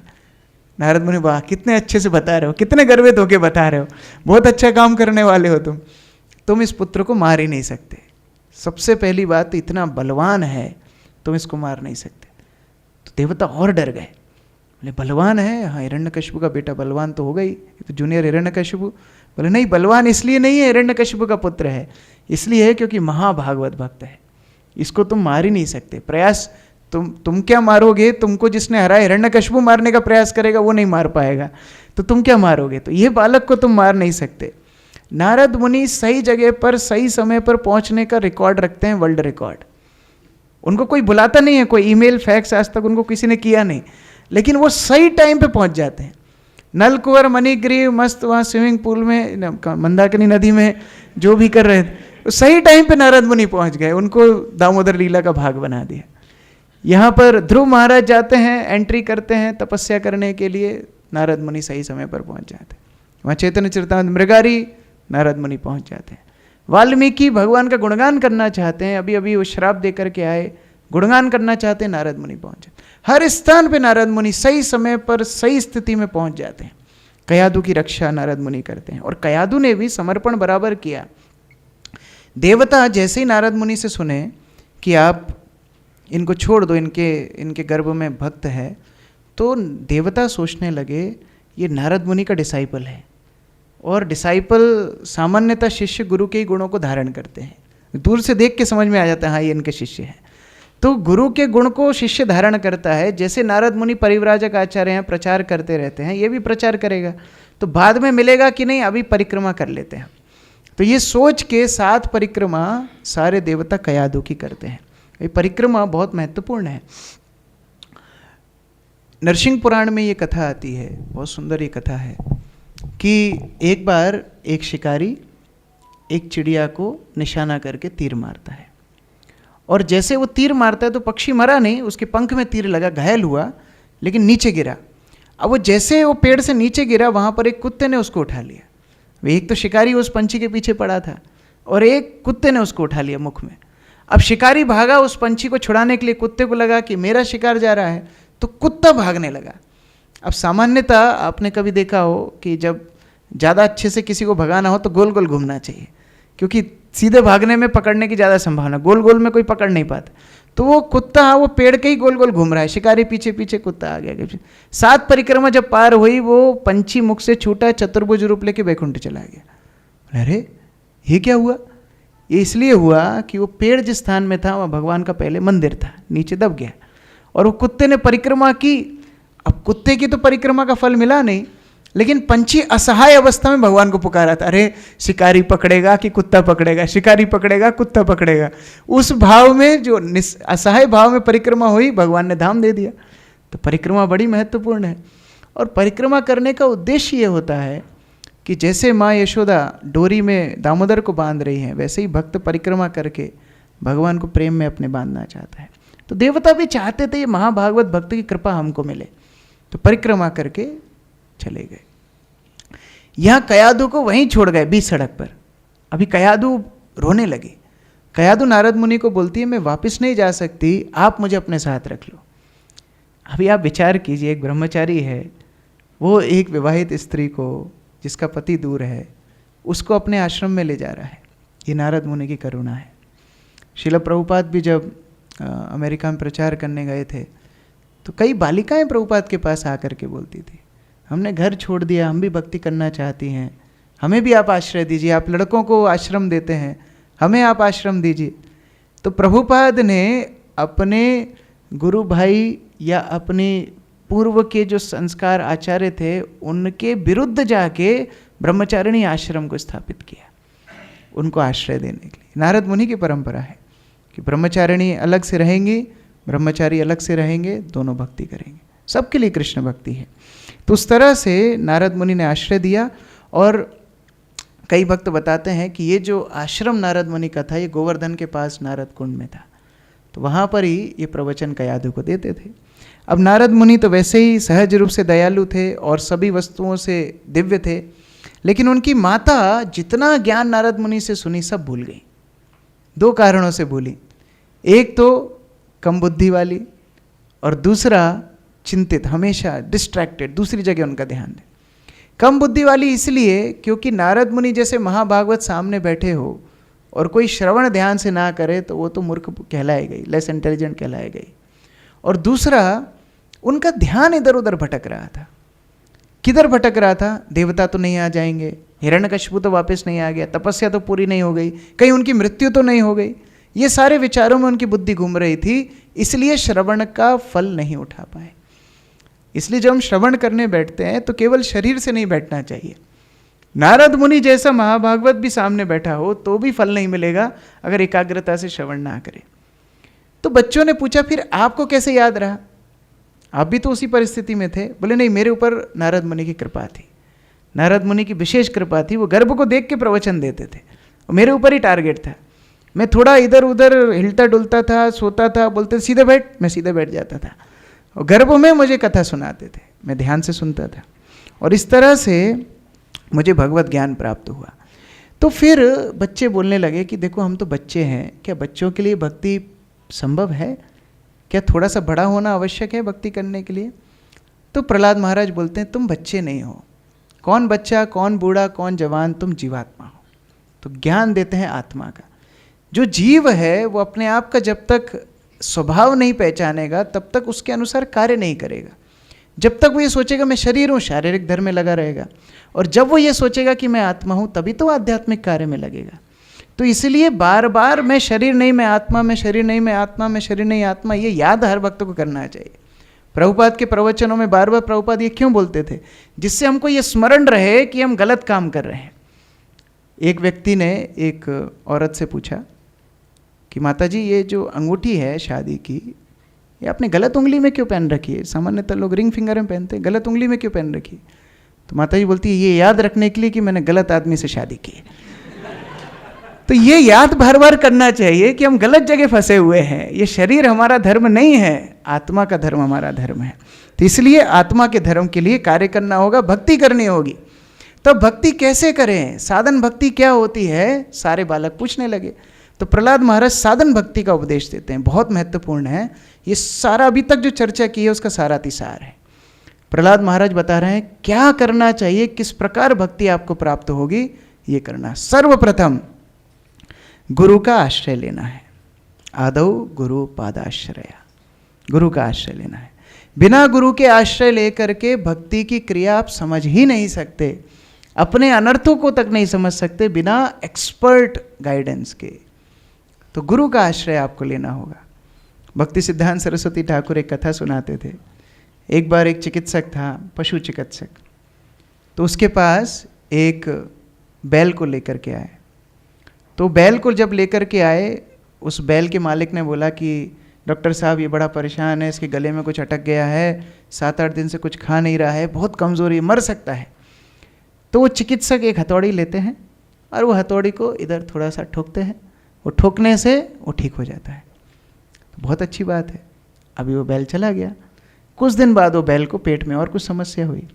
नारद मुनि वाह कितने अच्छे से बता रहे हो, कितने गर्वित होके बता रहे हो, बहुत अच्छा काम करने वाले हो तुम इस पुत्र को मार ही नहीं सकते। सबसे पहली बात, इतना बलवान है, तुम इसको मार नहीं सकते। तो देवता और डर गए, बोले बलवान है, हाँ हिरण्यकशिपु का बेटा बलवान तो होगा ही, तो जूनियर हिरण्यकशिपु। बोले नहीं, बलवान इसलिए नहीं है, हिरण्यकशिपु का पुत्र है, इसलिए है क्योंकि महाभागवत भक्त है, इसको तुम मार ही नहीं सकते। प्रयास तुम क्या मारोगे, तुमको जिसने हराया हिरण्यकशिपु मारने का प्रयास करेगा वो नहीं मार पाएगा, तो तुम क्या मारोगे, तो ये बालक को तुम मार नहीं सकते। नारद मुनि सही जगह पर सही समय पर पहुंचने का रिकॉर्ड रखते हैं, वर्ल्ड रिकॉर्ड। उनको कोई बुलाता नहीं है, कोई ईमेल फैक्स आज तक उनको किसी ने किया नहीं, लेकिन वो सही टाइम पे पहुंच जाते हैं। नल कुंवर मणिग्रीव मस्त वहाँ स्विमिंग पूल में मंदाकिनी नदी में जो भी कर रहे थे, तो सही टाइम पे नारद मुनि पहुंच गए, उनको दामोदर लीला का भाग बना दिया। यहाँ पर ध्रुव महाराज जाते हैं, एंट्री करते हैं तपस्या करने के लिए, नारद मुनि सही समय पर पहुंच जाते हैं। वहाँ चैतन्य चरितामृत मृगारी, नारद मुनि पहुंच जाते हैं। वाल्मीकि भगवान का गुणगान करना चाहते हैं, अभी अभी वो श्राप दे करके आए, गुणगान करना चाहते हैं, नारद मुनि पहुंचे। हर स्थान पे नारद मुनि सही समय पर सही स्थिति में पहुंच जाते हैं। कयादु की रक्षा नारद मुनि करते हैं, और कयादु ने भी समर्पण बराबर किया। देवता जैसे ही नारद मुनि से सुने कि आप इनको छोड़ दो, इनके गर्भ में भक्त है, तो देवता सोचने लगे ये नारद मुनि का डिसाइपल है, और डिसाइपल सामान्यतः शिष्य गुरु के ही गुणों को धारण करते हैं। दूर से देख के समझ में आ जाता है हाँ ये इनके शिष्य हैं। तो गुरु के गुण को शिष्य धारण करता है। जैसे नारद मुनि परिव्राजक आचार्य हैं, प्रचार करते रहते हैं, ये भी प्रचार करेगा, तो बाद में मिलेगा कि नहीं, अभी परिक्रमा कर लेते हैं। तो ये सोच के 7 परिक्रमा सारे देवता कयादु की करते हैं। ये परिक्रमा बहुत महत्वपूर्ण है। नरसिंह पुराण में ये कथा आती है, बहुत सुंदर ये कथा है, कि एक बार एक शिकारी एक चिड़िया को निशाना करके तीर मारता है, और जैसे वो तीर मारता है तो पक्षी मरा नहीं, उसके पंख में तीर लगा, घायल हुआ, लेकिन नीचे गिरा। अब वो जैसे वो पेड़ से नीचे गिरा, वहाँ पर एक कुत्ते ने उसको उठा लिया। एक तो शिकारी उस पंछी के पीछे पड़ा था, और एक कुत्ते ने उसको उठा लिया मुख में। अब शिकारी भागा उस पंछी को छुड़ाने के लिए, कुत्ते को लगा कि मेरा शिकार जा रहा है, तो कुत्ता भागने लगा। अब सामान्यतः आपने कभी देखा हो कि जब ज़्यादा अच्छे से किसी को भगाना हो तो गोल गोल घूमना चाहिए, क्योंकि सीधे भागने में पकड़ने की ज़्यादा संभावना, गोल गोल में कोई पकड़ नहीं पाता। तो वो कुत्ता वो पेड़ के ही गोल गोल घूम रहा है, शिकारी पीछे पीछे, कुत्ता आ गया। 7 परिक्रमा जब पार हुई, वो पंछी मुख से छूटा, चतुर्भुज रूप लेके वैकुंठ चला गया। अरे ये क्या हुआ? ये इसलिए हुआ कि वो पेड़ जिस स्थान में था वह भगवान का पहले मंदिर था, नीचे दब गया, और वो कुत्ते ने परिक्रमा की। अब कुत्ते की तो परिक्रमा का फल मिला नहीं, लेकिन पंछी असहाय अवस्था में भगवान को पुकारा था, अरे शिकारी पकड़ेगा कि कुत्ता पकड़ेगा, शिकारी पकड़ेगा कुत्ता पकड़ेगा। उस भाव में, जो असहाय भाव में परिक्रमा हुई, भगवान ने धाम दे दिया। तो परिक्रमा बड़ी महत्वपूर्ण है, और परिक्रमा करने का उद्देश्य ये होता है कि जैसे माँ यशोदा डोरी में दामोदर को बांध रही हैं, वैसे ही भक्त परिक्रमा करके भगवान को प्रेम में अपने बांधना चाहता है। तो देवता भी चाहते थे ये महाभागवत भक्त की कृपा हमको मिले, तो परिक्रमा करके चले गए। यहाँ कयादु को वहीं छोड़ गए बीच सड़क पर। अभी कयादु रोने लगी। कयादु नारद मुनि को बोलती है, मैं वापस नहीं जा सकती, आप मुझे अपने साथ रख लो। अभी आप विचार कीजिए, एक ब्रह्मचारी है, वो एक विवाहित स्त्री को, जिसका पति दूर है, उसको अपने आश्रम में ले जा रहा है। ये नारद मुनि की करुणा है। श्रील प्रभुपाद भी जब अमेरिका में प्रचार करने गए थे, तो कई बालिकाएं प्रभुपाद के पास आकर के बोलती थी, हमने घर छोड़ दिया, हम भी भक्ति करना चाहती हैं, हमें भी आप आश्रय दीजिए, आप लड़कों को आश्रम देते हैं, हमें आप आश्रम दीजिए। तो प्रभुपाद ने अपने गुरु भाई या अपने पूर्व के जो संस्कार आचार्य थे, उनके विरुद्ध जाके ब्रह्मचारिणी आश्रम को स्थापित किया, उनको आश्रय देने के लिए। नारद मुनि की परंपरा है कि ब्रह्मचारिणी अलग से रहेंगी, ब्रह्मचारी अलग से रहेंगे, दोनों भक्ति करेंगे, सबके लिए कृष्ण भक्ति है। तो उस तरह से नारद मुनि ने आश्रय दिया। और कई भक्त बताते हैं कि ये जो आश्रम नारद मुनि का था, ये गोवर्धन के पास नारद कुंड में था, तो वहाँ पर ही ये प्रवचन कयादु को देते थे। अब नारद मुनि तो वैसे ही सहज रूप से दयालु थे और सभी वस्तुओं से दिव्य थे, लेकिन उनकी माता जितना ज्ञान नारद मुनि से सुनी सब भूल गई। 2 कारणों से भूली, एक तो कम बुद्धि वाली, और दूसरा चिंतित, हमेशा डिस्ट्रैक्टेड, दूसरी जगह उनका ध्यान है। कम बुद्धि वाली इसलिए क्योंकि नारद मुनि जैसे महाभागवत सामने बैठे हो और कोई श्रवण ध्यान से ना करे तो वो तो मूर्ख कहलाए गई, लेस इंटेलिजेंट कहलाए गई। और दूसरा, उनका ध्यान इधर उधर भटक रहा था। किधर भटक रहा था? देवता तो नहीं आ जाएंगे, हिरण्यकशिपु तो वापस नहीं आ गया, तपस्या तो पूरी नहीं हो गई, कहीं उनकी मृत्यु तो नहीं हो गई। ये सारे विचारों में उनकी बुद्धि घूम रही थी, इसलिए श्रवण का फल नहीं उठा पाए। इसलिए जब हम श्रवण करने बैठते हैं तो केवल शरीर से नहीं बैठना चाहिए। नारद मुनि जैसा महाभागवत भी सामने बैठा हो तो भी फल नहीं मिलेगा अगर एकाग्रता से श्रवण ना करे। तो बच्चों ने पूछा, फिर आपको कैसे याद रहा? आप भी तो उसी परिस्थिति में थे। बोले नहीं, मेरे ऊपर नारद मुनि की कृपा थी, नारद मुनि की विशेष कृपा थी। वो गर्भ को देख के प्रवचन देते थे, मेरे ऊपर ही टारगेट था। मैं थोड़ा इधर उधर हिलता डुलता था, सोता था, बोलते सीधे बैठ, मैं सीधे बैठ जाता था, और गर्भ में मुझे कथा सुनाते थे, मैं ध्यान से सुनता था, और इस तरह से मुझे भगवत ज्ञान प्राप्त हुआ। तो फिर बच्चे बोलने लगे कि देखो हम तो बच्चे हैं, क्या बच्चों के लिए भक्ति संभव है? क्या थोड़ा सा बड़ा होना आवश्यक है भक्ति करने के लिए? तो प्रहलाद महाराज बोलते हैं तुम बच्चे नहीं हो। कौन बच्चा, कौन बूढ़ा, कौन जवान, तुम जीवात्मा हो। तो ज्ञान देते हैं आत्मा का। जो जीव है वो अपने आप का जब तक स्वभाव नहीं पहचानेगा तब तक उसके अनुसार कार्य नहीं करेगा। जब तक वो ये सोचेगा मैं शरीर हूँ, शारीरिक धर्म में लगा रहेगा, और जब वो ये सोचेगा कि मैं आत्मा हूँ तभी तो आध्यात्मिक कार्य में लगेगा। तो इसलिए बार बार मैं शरीर नहीं मैं आत्मा, मैं शरीर नहीं मैं आत्मा, मैं शरीर नहीं आत्मा, ये याद हर भक्त को करना चाहिए। प्रभुपाद के प्रवचनों में बार बार प्रभुपाद ये क्यों बोलते थे? जिससे हमको ये स्मरण रहे कि हम गलत काम कर रहे हैं। एक व्यक्ति ने एक औरत से पूछा कि माता जी ये जो अंगूठी है शादी की, ये आपने गलत उंगली में क्यों पहन रखी है? सामान्यतः लोग रिंग फिंगर में पहनते हैं, गलत उंगली में क्यों पहन रखी? तो माता जी बोलती है ये याद रखने के लिए कि मैंने गलत आदमी से शादी की। तो ये याद बार बार करना चाहिए कि हम गलत जगह फंसे हुए हैं। ये शरीर हमारा धर्म नहीं है, आत्मा का धर्म हमारा धर्म है। तो इसलिए आत्मा के धर्म के लिए कार्य करना होगा, भक्ति करनी होगी। तो भक्ति कैसे करें, साधन भक्ति क्या होती है, सारे बालक पूछने लगे। तो प्रहलाद महाराज साधन भक्ति का उपदेश देते हैं, बहुत महत्वपूर्ण है। ये सारा अभी तक जो चर्चा की है उसका सारातिसार है। प्रहलाद महाराज बता रहे हैं क्या करना चाहिए, किस प्रकार भक्ति आपको प्राप्त होगी। ये करना, सर्वप्रथम गुरु का आश्रय लेना है। आदौ गुरु पादाश्रया, गुरु का आश्रय लेना है। बिना गुरु के आश्रय लेकर के भक्ति की क्रिया आप समझ ही नहीं सकते, अपने अनर्थों को तक नहीं समझ सकते बिना एक्सपर्ट गाइडेंस के। तो गुरु का आश्रय आपको लेना होगा। भक्ति सिद्धांत सरस्वती ठाकुर एक कथा सुनाते थे। एक बार एक चिकित्सक था, पशु चिकित्सक, तो उसके पास एक बैल को लेकर के आए। तो बैल को जब लेकर के आए, उस बैल के मालिक ने बोला कि डॉक्टर साहब ये बड़ा परेशान है, इसके गले में कुछ अटक गया है, 7-8 दिन से कुछ खा नहीं रहा है, बहुत कमज़ोरी है, मर सकता है। तो वो चिकित्सक एक हथौड़ी लेते हैं और वो हथौड़ी को इधर थोड़ा सा ठोकते हैं, वो ठोकने से वो ठीक हो जाता है। तो बहुत अच्छी बात है। अभी वो बैल चला गया। कुछ दिन बाद वो बैल को पेट में और कुछ समस्या हुई,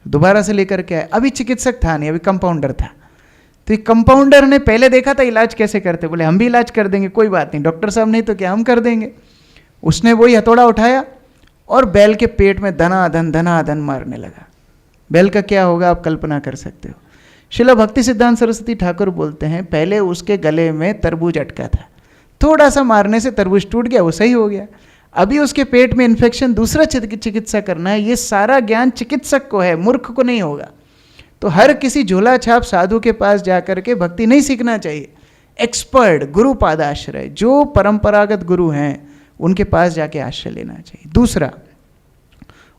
दोबारा से लेकर के आए। अभी चिकित्सक था नहीं, अभी कंपाउंडर था। तो कंपाउंडर ने पहले देखा था इलाज कैसे करते, बोले हम भी इलाज कर देंगे, कोई बात नहीं, डॉक्टर साहब नहीं तो क्या हम कर देंगे। उसने वही हथौड़ा उठाया और बैल के पेट में धनाधन मारने लगा। बैल का क्या होगा आप कल्पना कर सकते हो। श्रील भक्ति सिद्धांत सरस्वती ठाकुर बोलते हैं पहले उसके गले में तरबूज अटका था, थोड़ा सा मारने से तरबूज टूट गया, वो सही हो गया। अभी उसके पेट में इन्फेक्शन, दूसरा चिकित्सा करना है। ये सारा ज्ञान चिकित्सक को है, मूर्ख को नहीं होगा। तो हर किसी झोला छाप साधु के पास जाकर के भक्ति नहीं सीखना चाहिए। एक्सपर्ट गुरु पादाश्रय, जो परंपरागत गुरु हैं उनके पास जाके आश्रय लेना चाहिए। दूसरा,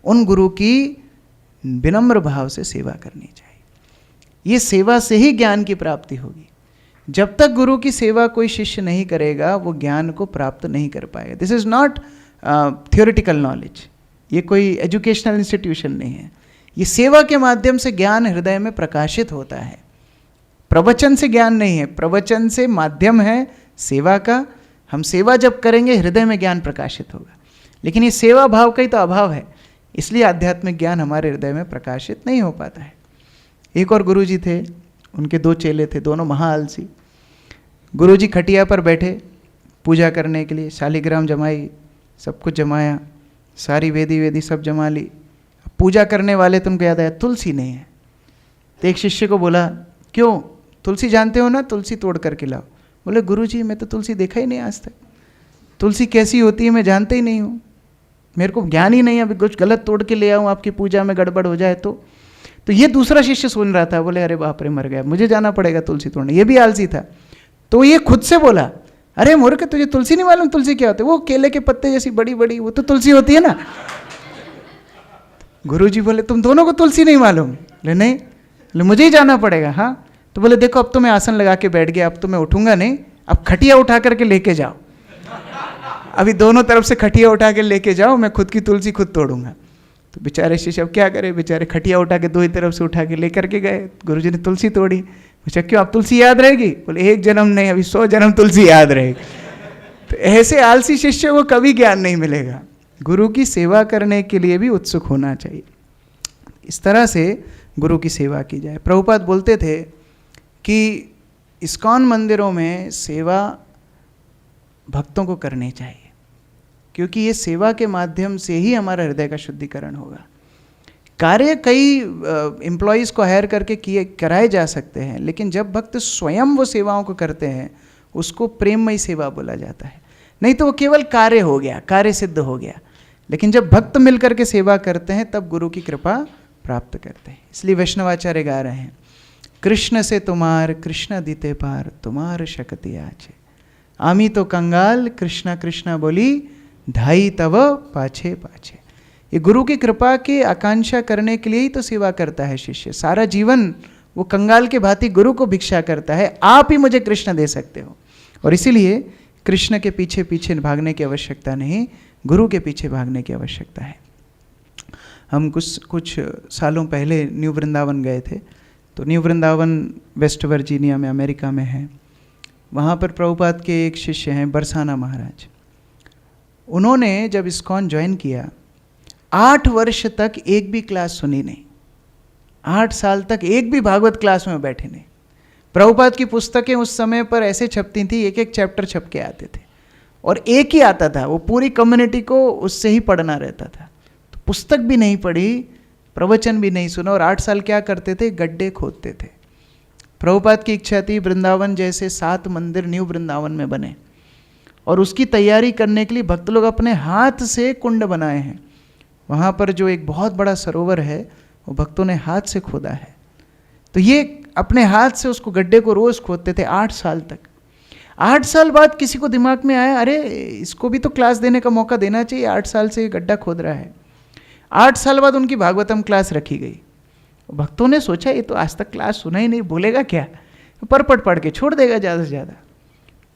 उन गुरु की विनम्र भाव से सेवा करनी चाहिए। ये सेवा से ही ज्ञान की प्राप्ति होगी। जब तक गुरु की सेवा कोई शिष्य नहीं करेगा वो ज्ञान को प्राप्त नहीं कर पाएगा। This is not theoretical knowledge, ये कोई एजुकेशनल इंस्टीट्यूशन नहीं है। ये सेवा के माध्यम से ज्ञान हृदय में प्रकाशित होता है। प्रवचन से ज्ञान नहीं है, प्रवचन से माध्यम है सेवा का। हम सेवा जब करेंगे हृदय में ज्ञान प्रकाशित होगा, लेकिन ये सेवा भाव का ही तो अभाव है, इसलिए आध्यात्मिक ज्ञान हमारे हृदय में प्रकाशित नहीं हो पाता है। एक और गुरुजी थे, उनके 2 चेले थे, दोनों महाआलसी। गुरुजी खटिया पर बैठे पूजा करने के लिए, शालिग्राम जमाई, सब कुछ जमाया, सारी वेदी सब जमा ली। पूजा करने वाले तुमको याद आया तुलसी नहीं है। तो एक शिष्य को बोला क्यों, तुलसी जानते हो ना, तुलसी तोड़ करके लाओ। बोले गुरुजी मैं तो तुलसी देखा ही नहीं आज तक, तुलसी कैसी होती है मैं जानते ही नहीं हूँ, मेरे को ज्ञान ही नहीं है, अभी कुछ गलत तोड़ के ले आऊँ आपकी पूजा में गड़बड़ हो जाए तो ये दूसरा शिष्य सुन रहा था, बोले अरे बाप रे मर गया, मुझे जाना पड़ेगा तुलसी तोड़ने। ये भी आलसी था। तो ये खुद से बोला अरे मूर्ख तुझे तुलसी नहीं मालूम, तुलसी क्या होती है? वो केले के पत्ते जैसी बड़ी बड़ी वो तो तुलसी होती है ना। गुरुजी बोले तुम दोनों को तुलसी नहीं मालूम? बोले नहीं। बोले मुझे ही जाना पड़ेगा। हाँ। तो बोले देखो अब तो मैं आसन लगा के बैठ गया, अब तो मैं उठूंगा नहीं, अब खटिया उठा करके लेके जाओ। अभी दोनों तरफ से खटिया उठा के लेके जाओ, मैं खुद की तुलसी खुद तोड़ूंगा। तो बेचारे शिष्य अब क्या करे, बेचारे खटिया उठा के दो ही तरफ से उठा के लेकर के गए। गुरुजी ने तुलसी तोड़ी। पूछा क्यों, आप तुलसी याद रहेगी? बोले एक जन्म नहीं, अभी 100 जन्म तुलसी याद रहेगी। तो ऐसे आलसी शिष्य को कभी ज्ञान नहीं मिलेगा। गुरु की सेवा करने के लिए भी उत्सुक होना चाहिए। इस तरह से गुरु की सेवा की जाए। प्रभुपाद बोलते थे कि इस्कॉन मंदिरों में सेवा भक्तों को करनी चाहिए, क्योंकि ये सेवा के माध्यम से ही हमारा हृदय का शुद्धिकरण होगा। कार्य कई एम्प्लॉयज़ को हायर करके कराए जा सकते हैं, लेकिन जब भक्त स्वयं वो सेवाओं को करते हैं उसको प्रेममयी सेवा बोला जाता है। नहीं तो वो केवल कार्य हो गया, कार्य सिद्ध हो गया। लेकिन जब भक्त मिलकर के सेवा करते हैं तब गुरु की कृपा प्राप्त करते हैं। इसलिए वैष्णवाचार्य गा रहे हैं, कृष्ण से तुम्हार कृष्ण दीते पार, तुम्हार शक्ति आचे। आमी तो कंगाल कृष्णा कृष्णा बोली, धाई तव पाछे पाछे। ये गुरु की कृपा की आकांक्षा करने के लिए ही तो सेवा करता है शिष्य। सारा जीवन वो कंगाल के भांति गुरु को भिक्षा करता है, आप ही मुझे कृष्ण दे सकते हो। और इसीलिए कृष्ण के पीछे पीछे भागने की आवश्यकता नहीं, गुरु के पीछे भागने की आवश्यकता है। हम कुछ सालों पहले न्यू वृंदावन गए थे। तो न्यू वृंदावन वेस्ट वर्जीनिया में, अमेरिका में है। वहाँ पर प्रभुपाद के एक शिष्य हैं बरसाना महाराज। उन्होंने जब इस्कॉन ज्वाइन किया, 8 वर्ष तक एक भी क्लास सुनी नहीं। 8 साल तक एक भी भागवत क्लास में बैठे नहीं। प्रभुपाद की पुस्तकें उस समय पर ऐसे छपती थी, एक एक चैप्टर छप के आते थे और एक ही आता था, वो पूरी कम्युनिटी को उससे ही पढ़ना रहता था। तो पुस्तक भी नहीं पढ़ी, प्रवचन भी नहीं सुना, और 8 साल क्या करते थे, गड्ढे खोदते थे। प्रभुपाद की इच्छा थी वृंदावन जैसे 7 मंदिर न्यू वृंदावन में बने, और उसकी तैयारी करने के लिए भक्त लोग अपने हाथ से कुंड बनाए हैं। वहाँ पर जो एक बहुत बड़ा सरोवर है वो भक्तों ने हाथ से खोदा है। तो ये अपने हाथ से उसको गड्ढे को रोज़ खोदते थे 8 साल तक। 8 साल बाद किसी को दिमाग में आया, अरे इसको भी तो क्लास देने का मौका देना चाहिए, 8 साल से गड्ढा खोद रहा है। 8 साल बाद उनकी भागवतम क्लास रखी गई। भक्तों ने सोचा ये तो आज तक क्लास सुना ही नहीं, बोलेगा क्या, परपट पढ़ के छोड़ देगा ज़्यादा से ज़्यादा।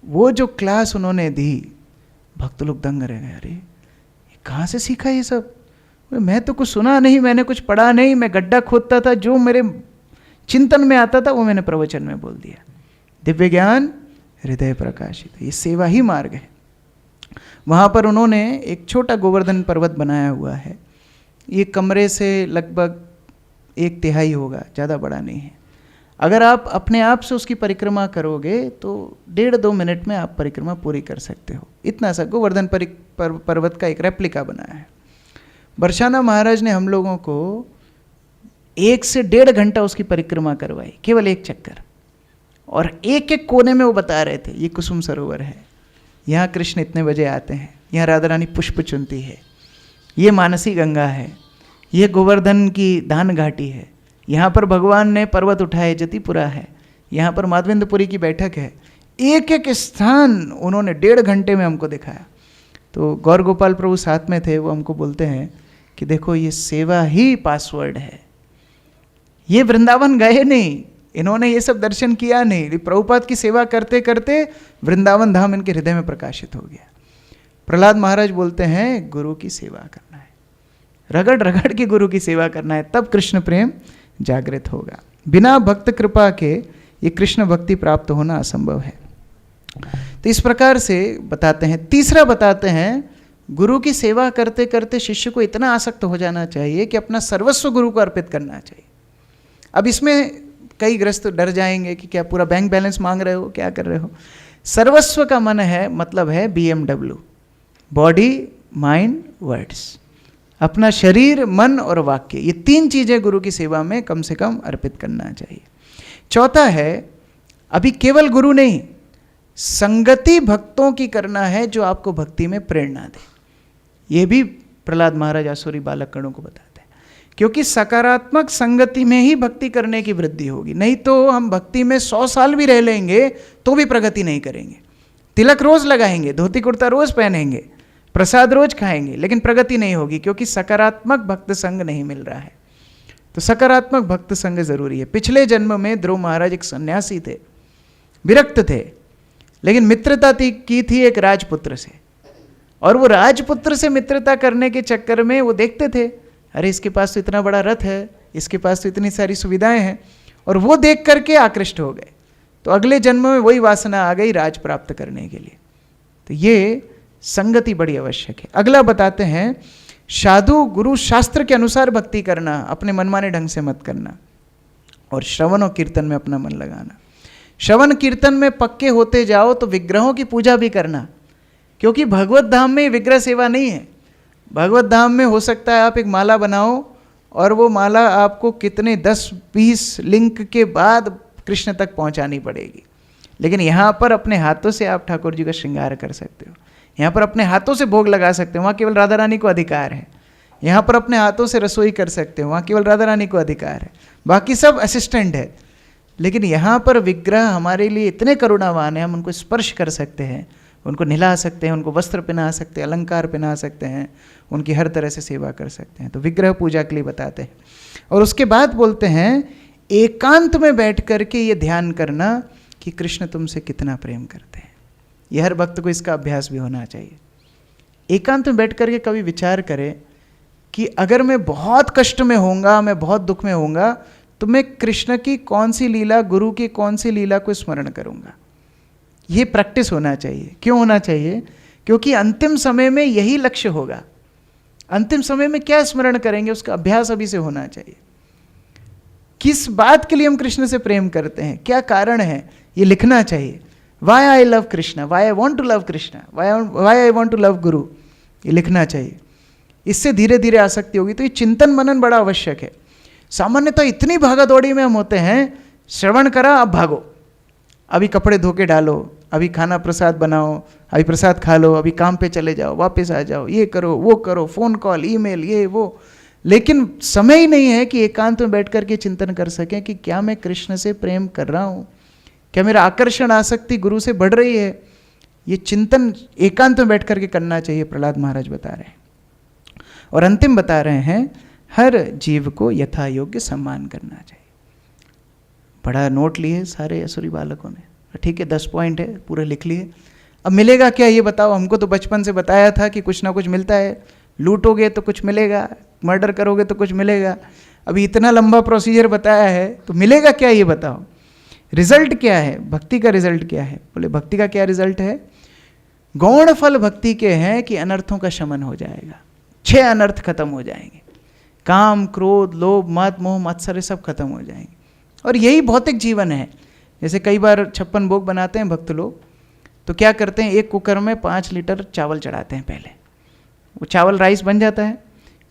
वो जो क्लास उन्होंने दी, भक्त लोग दंग रह गए, अरे ये कहाँ से सीखा ये सब? मैं तो कुछ सुना नहीं, मैंने कुछ पढ़ा नहीं, मैं गड्ढा खोदता था, जो मेरे चिंतन में आता था वो मैंने प्रवचन में बोल दिया। दिव्य ज्ञान हृदय प्रकाशित, ये सेवा ही मार्ग है। वहाँ पर उन्होंने एक छोटा गोवर्धन पर्वत बनाया हुआ है। ये कमरे से लगभग 1/3 होगा, ज़्यादा बड़ा नहीं है। अगर आप अपने आप से उसकी परिक्रमा करोगे तो 1.5-2 मिनट में आप परिक्रमा पूरी कर सकते हो। इतना सा गोवर्धन पर्वत का एक रेप्लिका बनाया है। बरसाना महाराज ने हम लोगों को 1 से 1.5 घंटा उसकी परिक्रमा करवाई, केवल एक चक्कर। और एक एक कोने में वो बता रहे थे, ये कुसुम सरोवर है, यहाँ कृष्ण इतने बजे आते हैं, यहाँ राधा रानी पुष्प चुनती है, ये मानसी गंगा है, ये गोवर्धन की दान घाटी है, यहाँ पर भगवान ने पर्वत उठाए जतिपुरा है, यहाँ पर माधवेंद्रपुरी की बैठक है। एक एक स्थान उन्होंने 1.5 घंटे में हमको दिखाया। तो गौर गोपाल प्रभु साथ में थे, वो हमको बोलते हैं कि देखो ये सेवा ही पासवर्ड है। ये वृंदावन गए नहीं, इन्होंने ये सब दर्शन किया नहीं, प्रभुपाद की सेवा करते करते वृंदावन धाम इनके हृदय में प्रकाशित हो गया। प्रहलाद महाराज बोलते हैं गुरु की सेवा करना है, रगड़ रगड़ के गुरु की सेवा करना है, तब कृष्ण प्रेम जागृत होगा। बिना भक्त कृपा के ये कृष्ण भक्ति प्राप्त होना असंभव है। तो इस प्रकार से बताते हैं। तीसरा बताते हैं, गुरु की सेवा करते करते शिष्य को इतना आसक्त हो जाना चाहिए कि अपना सर्वस्व गुरु को अर्पित करना चाहिए। अब इसमें कई ग्रस्त डर जाएंगे कि क्या पूरा बैंक बैलेंस मांग रहे हो, क्या कर रहे हो। सर्वस्व का मन है, मतलब है BMW, बॉडी माइंड वर्ड्स। अपना शरीर, मन और वाक्य, ये 3 चीज़ें गुरु की सेवा में कम से कम अर्पित करना चाहिए। चौथा है, अभी केवल गुरु नहीं, संगति भक्तों की करना है जो आपको भक्ति में प्रेरणा दे। ये भी प्रहलाद महाराज आसुरी बालक गणों को बताते हैं, क्योंकि सकारात्मक संगति में ही भक्ति करने की वृद्धि होगी। नहीं तो हम भक्ति में 100 साल भी रह लेंगे तो भी प्रगति नहीं करेंगे। तिलक रोज लगाएंगे, धोती कुर्ता रोज पहनेंगे, प्रसाद रोज खाएंगे, लेकिन प्रगति नहीं होगी, क्योंकि सकारात्मक भक्त संग नहीं मिल रहा है। तो सकारात्मक भक्त संग जरूरी है। पिछले जन्म में ध्रुव महाराज एक सन्यासी थे, विरक्त थे, लेकिन मित्रता की थी एक राजपुत्र से। और वो राजपुत्र से मित्रता करने के चक्कर में वो देखते थे, अरे इसके पास तो इतना बड़ा रथ है, इसके पास तो इतनी सारी सुविधाएं हैं, और वो देख करके आकृष्ट हो गए। तो अगले जन्म में वही वासना आ गई राज प्राप्त करने के लिए। तो ये संगति बड़ी आवश्यक है। अगला बताते हैं, साधु गुरु शास्त्र के अनुसार भक्ति करना, अपने मनमाने ढंग से मत करना, और श्रवण और कीर्तन में अपना मन लगाना। श्रवण कीर्तन में पक्के होते जाओ तो विग्रहों की पूजा भी करना, क्योंकि भगवत धाम में विग्रह सेवा नहीं है। भगवत धाम में हो सकता है आप एक माला बनाओ और वो माला आपको कितने 10-20 लिंक के बाद कृष्ण तक पहुंचानी पड़ेगी, लेकिन यहाँ पर अपने हाथों से आप ठाकुर जी का श्रृंगार कर सकते हो, यहाँ पर अपने हाथों से भोग लगा सकते हो, वहाँ केवल राधा रानी को अधिकार है। यहाँ पर अपने हाथों से रसोई कर सकते हो, वहाँ केवल राधा रानी को अधिकार है, बाकी सब असिस्टेंट है। लेकिन यहाँ पर विग्रह हमारे लिए इतने करुणावान है, हम उनको स्पर्श कर सकते हैं, उनको नहला सकते हैं, उनको वस्त्र पहना सकते हैं, अलंकार पहना सकते हैं, उनकी हर तरह से सेवा कर सकते हैं। तो विग्रह पूजा के लिए बताते हैं। और उसके बाद बोलते हैं एकांत में बैठ करके ये ध्यान करना कि कृष्ण तुमसे कितना प्रेम करते हैं। ये हर भक्त को इसका अभ्यास भी होना चाहिए। एकांत में बैठ करके कभी विचार करें कि अगर मैं बहुत कष्ट में होऊंगा, मैं बहुत दुख में होऊंगा, तो मैं कृष्ण की कौन सी लीला, गुरु की कौन सी लीला को स्मरण करूंगा। ये प्रैक्टिस होना चाहिए। क्यों होना चाहिए? क्योंकि अंतिम समय में यही लक्ष्य होगा। अंतिम समय में क्या स्मरण करेंगे, उसका अभ्यास अभी से होना चाहिए। किस बात के लिए हम कृष्ण से प्रेम करते हैं, क्या कारण है, ये लिखना चाहिए। Why I love Krishna, why I want to love Krishna, why I want to love guru, ये लिखना चाहिए। इससे धीरे धीरे आसक्ति होगी। तो ये चिंतन मनन बड़ा आवश्यक है। सामान्यतः इतनी भागा दौड़ी में हम होते हैं, श्रवण करा अब भागो, अभी कपड़े धो के डालो, अभी खाना प्रसाद बनाओ, अभी प्रसाद खा लो, अभी काम पे चले जाओ, वापस आ जाओ, ये करो वो करो, फोन कॉल ईमेल ये वो। लेकिन समय ही नहीं है कि एकांत में बैठ करके चिंतन कर सकें कि क्या मैं कृष्ण से प्रेम कर रहा हूँ, क्या मेरा आकर्षण आसक्ति गुरु से बढ़ रही है। ये चिंतन एकांत में बैठ करके करना चाहिए, प्रहलाद महाराज बता रहे हैं। और अंतिम बता रहे हैं, हर जीव को यथा योग्य सम्मान करना चाहिए। बड़ा नोट लिए सारे असुरी बालकों ने, ठीक है 10 पॉइंट है, पूरे लिख लिए। अब मिलेगा क्या ये बताओ। हमको तो बचपन से बताया था कि कुछ ना कुछ मिलता है, लूटोगे तो कुछ मिलेगा, मर्डर करोगे तो कुछ मिलेगा। अभी इतना लंबा प्रोसीजर बताया है, तो मिलेगा क्या ये बताओ। रिजल्ट क्या है, भक्ति का रिजल्ट क्या है? बोले भक्ति का क्या रिजल्ट है? गौण फल भक्ति के हैं कि अनर्थों का शमन हो जाएगा। 6 अनर्थ खत्म हो जाएंगे, काम क्रोध लोभ मद मोह मत्सर सब खत्म हो जाएंगे। और यही भौतिक जीवन है। जैसे कई बार 56 भोग बनाते हैं भक्त लोग, तो क्या करते हैं, एक कुकर में 5 लीटर चावल चढ़ाते हैं। पहले वो चावल राइस बन जाता है,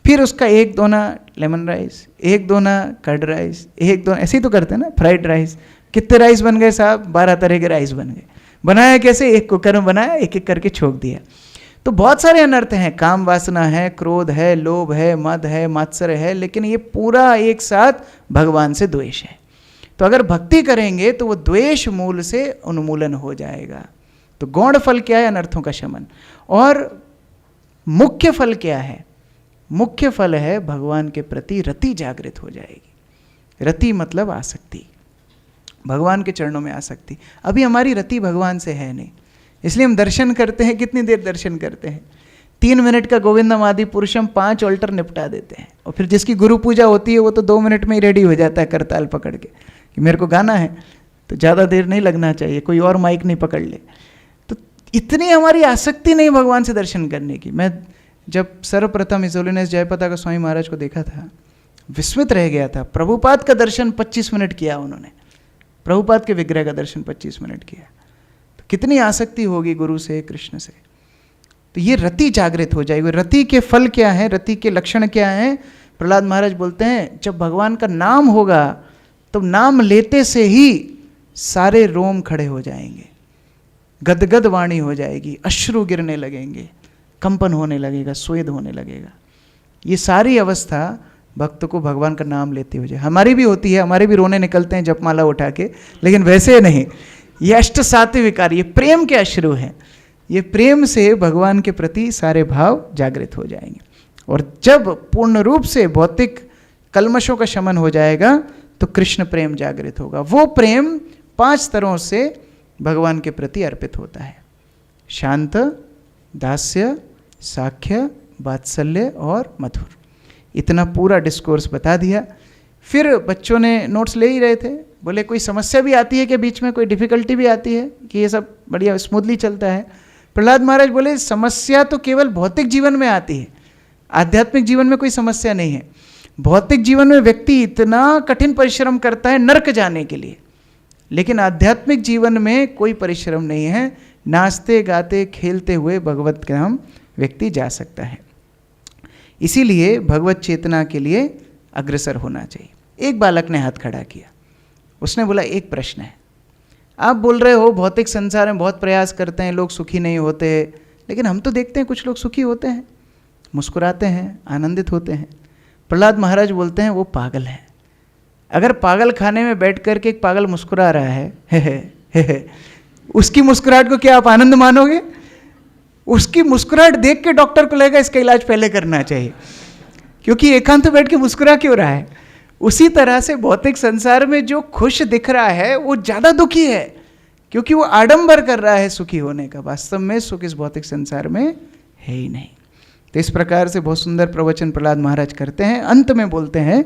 फिर उसका 1 दोना लेमन राइस, 1 दोना कर्ड राइस, 1 दोना, ऐसे ही तो करते हैं ना, फ्राइड राइस। कितने राइस बन गए साहब? 12 तरह के राइस बन गए। बनाया कैसे? एक कुकर में बनाया, एक एक करके छोक दिया। तो बहुत सारे अनर्थ हैं, काम वासना है, क्रोध है, लोभ है, मद है, मात्सर है, लेकिन ये पूरा एक साथ भगवान से द्वेष है। तो अगर भक्ति करेंगे तो वो द्वेष मूल से उन्मूलन हो जाएगा। तो गौण फल क्या है? अनर्थों का शमन। और मुख्य फल क्या है? मुख्य फल है भगवान के प्रति रति जागृत हो जाएगी। रति मतलब आसक्ति, भगवान के चरणों में आसक्ति। अभी हमारी रति भगवान से है नहीं, इसलिए हम दर्शन करते हैं। कितनी देर दर्शन करते हैं? 3 मिनट का गोविंदम आदि पुरुषम 5 ऑल्टर निपटा देते हैं। और फिर जिसकी गुरु पूजा होती है वो तो 2 मिनट में ही रेडी हो जाता है करताल पकड़ के कि मेरे को गाना है, तो ज़्यादा देर नहीं लगना चाहिए, कोई और माइक नहीं पकड़ ले। तो इतनी हमारी आसक्ति नहीं भगवान से दर्शन करने की। मैं जब सर्वप्रथम हिज होलीनेस जयपताका का स्वामी महाराज को देखा था, विस्मित रह गया था। प्रभुपाद का दर्शन 25 मिनट किया उन्होंने, प्रभुपाद के विग्रह का दर्शन 25 मिनट किया। तो कितनी आसक्ति होगी गुरु से, कृष्ण से। तो ये रति जागृत हो जाएगी। रति के फल क्या है, रति के लक्षण क्या हैं? प्रहलाद महाराज बोलते हैं, जब भगवान का नाम होगा तो नाम लेते से ही सारे रोम खड़े हो जाएंगे, गदगद वाणी हो जाएगी, अश्रु गिरने लगेंगे, कंपन होने लगेगा, स्वेद होने लगेगा। ये सारी अवस्था भक्त को भगवान का नाम लेते हो जाए। हमारी भी होती है, हमारे भी रोने निकलते हैं जपमाला उठा के, लेकिन वैसे नहीं। ये अष्ट सात्विक विकार, ये प्रेम के अश्रु हैं। ये प्रेम से भगवान के प्रति सारे भाव जागृत हो जाएंगे। और जब पूर्ण रूप से भौतिक कल्मशों का शमन हो जाएगा तो कृष्ण प्रेम जागृत होगा। वो प्रेम 5 स्तरों से भगवान के प्रति अर्पित होता है। शांत, दास्य, साख्य, वात्सल्य और मधुर, इतना पूरा डिस्कोर्स बता दिया। फिर बच्चों ने नोट्स ले ही रहे थे, बोले कोई समस्या भी आती है कि बीच में कोई डिफिकल्टी भी आती है कि ये सब बढ़िया स्मूथली चलता है? प्रहलाद महाराज बोले समस्या तो केवल भौतिक जीवन में आती है, आध्यात्मिक जीवन में कोई समस्या नहीं है। भौतिक जीवन में व्यक्ति इतना कठिन परिश्रम करता है नरक जाने के लिए, लेकिन आध्यात्मिक जीवन में कोई परिश्रम नहीं है, नाचते गाते खेलते हुए भगवत धाम व्यक्ति जा सकता है। इसीलिए भगवत चेतना के लिए अग्रसर होना चाहिए। एक बालक ने हाथ खड़ा किया, उसने बोला एक प्रश्न है, आप बोल रहे हो भौतिक संसार में बहुत प्रयास करते हैं, लोग सुखी नहीं होते, लेकिन हम तो देखते हैं कुछ लोग सुखी होते हैं, मुस्कुराते हैं, आनंदित होते हैं। प्रहलाद महाराज बोलते हैं वो पागल है। अगर पागल खाने में बैठ कर के एक पागल मुस्कुरा रहा है, उसकी मुस्कुराहट को क्या आप आनंद मानोगे? उसकी मुस्कुराहट देख के डॉक्टर को लगेगा इसका इलाज पहले करना चाहिए, क्योंकि एकांत बैठ के मुस्कुरा क्यों रहा है। उसी तरह से भौतिक संसार में जो खुश दिख रहा है वो ज़्यादा दुखी है, क्योंकि वो आडंबर कर रहा है सुखी होने का। वास्तव में सुख इस भौतिक संसार में है ही नहीं। तो इस प्रकार से बहुत सुंदर प्रवचन प्रहलाद महाराज करते हैं। अंत में बोलते हैं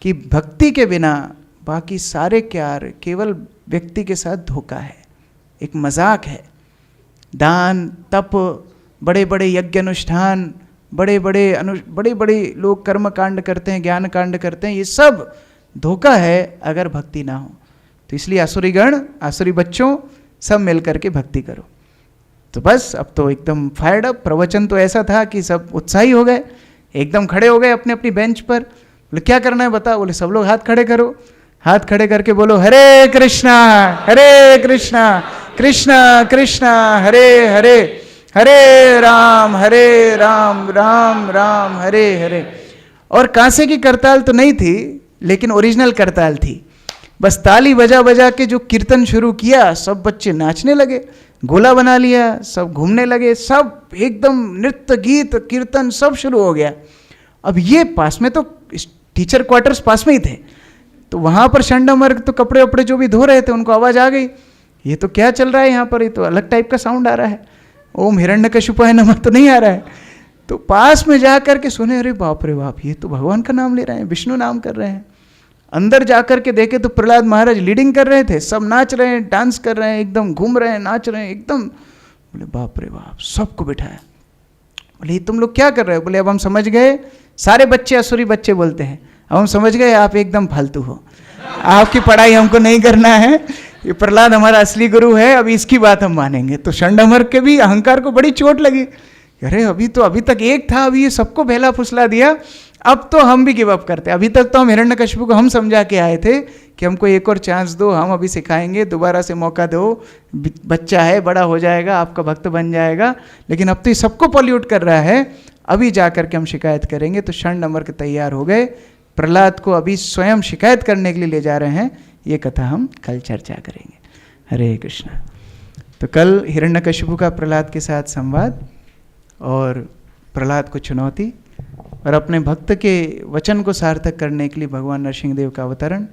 कि भक्ति के बिना बाकी सारे कार्य केवल व्यक्ति के साथ धोखा है, एक मजाक है। दान, तप, बड़े बड़े यज्ञ अनुष्ठान, बड़े बड़े लोग कर्म कांड करते हैं, ज्ञान कांड करते हैं, ये सब धोखा है अगर भक्ति ना हो। तो इसलिए आसुरी गण, आसुरी बच्चों, सब मिल करके भक्ति करो। तो बस अब तो एकदम फायर्ड अप। प्रवचन तो ऐसा था कि सब उत्साही हो गए, एकदम खड़े हो गए अपने अपनी बेंच पर। बोले क्या करना है बता? बोले सब लोग हाथ खड़े करो, हाथ खड़े करके बोलो हरे कृष्णा कृष्णा कृष्णा हरे हरे, हरे राम राम राम हरे हरे। और कांसे की करताल तो नहीं थी, लेकिन ओरिजिनल करताल थी। बस ताली बजा बजा के जो कीर्तन शुरू किया, सब बच्चे नाचने लगे, गोला बना लिया, सब घूमने लगे, सब एकदम नृत्य गीत कीर्तन सब शुरू हो गया। अब ये पास में तो टीचर क्वार्टर्स पास में ही थे, तो वहाँ पर षंडमर्ग तो कपड़े वपड़े जो भी धो रहे थे उनको आवाज़ आ गई, ये तो क्या चल रहा है यहाँ पर, ये तो अलग टाइप का साउंड आ रहा है, ओम हिरण्यकशिपाय नमः तो नहीं आ रहा है। तो पास में जा कर के सुने, अरे बाप रे बाप, ये तो भगवान का नाम ले रहे हैं, विष्णु नाम कर रहे हैं। अंदर जा कर के देखे तो प्रहलाद महाराज लीडिंग कर रहे थे, सब नाच रहे हैं, डांस कर रहे हैं, एकदम घूम रहे हैं, नाच रहे हैं एकदम। बोले बाप रे बाप, सबको बिठाया। बोले तुम लोग क्या कर रहे हो? बोले अब हम समझ गए, सारे बच्चे असुरी बच्चे बोलते हैं, अब हम समझ गए आप एकदम फालतू हो, आपकी पढ़ाई हमको नहीं करना है, ये प्रहलाद हमारा असली गुरु है, अभी इसकी बात हम मानेंगे। तो षंडमर्ग के भी अहंकार को बड़ी चोट लगी, अरे अभी तक एक था, अभी ये सबको बहला फुसला दिया, अब तो हम भी गिव अप करते। अभी तक तो हम हिरण्यकशिपु को हम समझा के आए थे कि हमको एक और चांस दो, हम अभी सिखाएंगे, दोबारा से मौका दो, बच्चा है, बड़ा हो जाएगा, आपका भक्त बन जाएगा। लेकिन अब तो ये सबको पॉल्यूट कर रहा है, अभी जा कर के हम शिकायत करेंगे। तो षंडमर्ग तैयार हो गए, प्रहलाद को अभी स्वयं शिकायत करने के लिए ले जा रहे हैं। ये कथा हम कल चर्चा करेंगे। हरे कृष्णा। तो कल हिरण्यकशिपु का प्रहलाद के साथ संवाद और प्रहलाद को चुनौती, और अपने भक्त के वचन को सार्थक करने के लिए भगवान नरसिंहदेव का अवतरण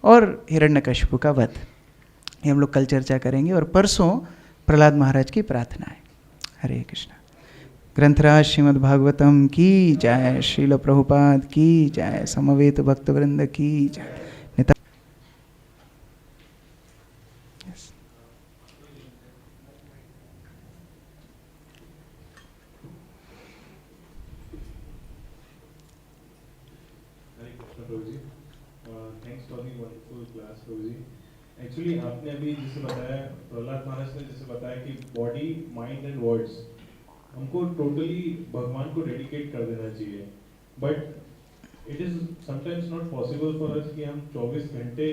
और हिरण्यकशिपु का वध, ये हम लोग कल चर्चा करेंगे। और परसों प्रहलाद महाराज की प्रार्थना है। हरे कृष्णा। ग्रंथराज श्रीमद् भागवतम की जय, श्रील प्रभुपाद की जय, समवेत भक्तवृंद की जय। एक्चुअली आपने अभी जैसे बताया, प्रहलाद महाराज ने जैसे बताया कि बॉडी, माइंड एंड वर्ड्स हमको टोटली भगवान को डेडिकेट कर देना चाहिए, but it is sometimes not possible for us कि हम 24 घंटे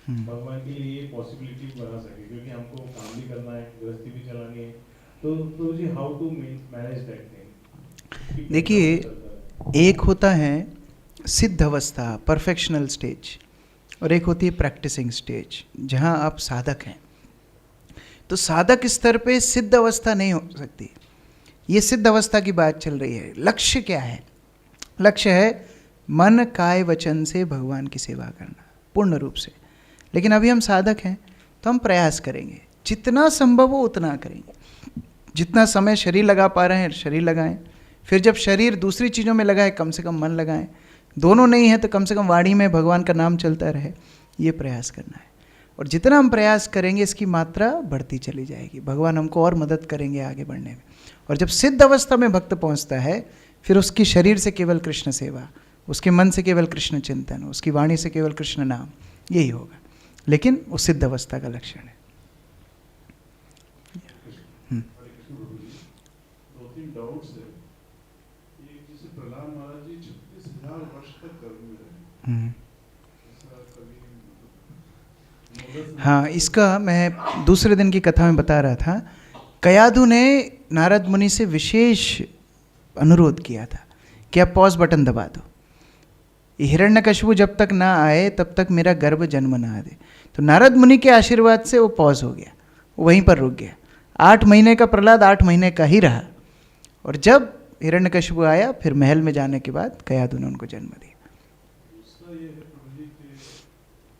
भगवान के लिए ये पॉसिबिलिटी बना सके, क्योंकि हमको काम भी करना है, गृहस्थी भी चलानी है। तो जी how to manage that thing? देखिए, एक होता है सिद्ध अवस्था, परफेक्शनल स्टेज, और एक होती है प्रैक्टिसिंग स्टेज, जहाँ आप साधक हैं। तो साधक स्तर पे सिद्ध अवस्था नहीं हो सकती। ये सिद्ध अवस्था की बात चल रही है। लक्ष्य क्या है? लक्ष्य है मन काय वचन से भगवान की सेवा करना पूर्ण रूप से। लेकिन अभी हम साधक हैं, तो हम प्रयास करेंगे, जितना संभव हो उतना करेंगे। जितना समय शरीर लगा पा रहे हैं शरीर लगाएं, फिर जब शरीर दूसरी चीज़ों में लगा है कम से कम मन लगाएं, दोनों नहीं है तो कम से कम वाणी में भगवान का नाम चलता रहे, ये प्रयास करना है। और जितना हम प्रयास करेंगे इसकी मात्रा बढ़ती चली जाएगी, भगवान हमको और मदद करेंगे आगे बढ़ने में। और जब सिद्ध अवस्था में भक्त पहुंचता है फिर उसकी शरीर से केवल कृष्ण सेवा, उसके मन से केवल कृष्ण चिंतन, उसकी वाणी से केवल कृष्ण नाम, यही होगा। लेकिन वो सिद्ध अवस्था का लक्षण है। दो तीन डाउट्स है। एक, जैसे प्रहलाद महाराज जी 36,000 वर्ष तक गर्भ में रहे, ऐसा कभी हाँ, इसका मैं दूसरे दिन की कथा में बता रहा था। कयाधु ने नारद मुनि से विशेष अनुरोध किया था कि आप पॉज बटन दबा दो, हिरण्यकशिपु जब तक ना आए तब तक मेरा गर्भ जन्म ना दे। तो नारद मुनि के आशीर्वाद से वो पॉज हो गया, वहीं पर रुक गया। 8 महीने का प्रहलाद 8 महीने का ही रहा, और जब हिरण्यकशिपु आया फिर महल में जाने के बाद कयाधु ने उनको जन्म दिया। दूसरा ये है प्रभु जी कि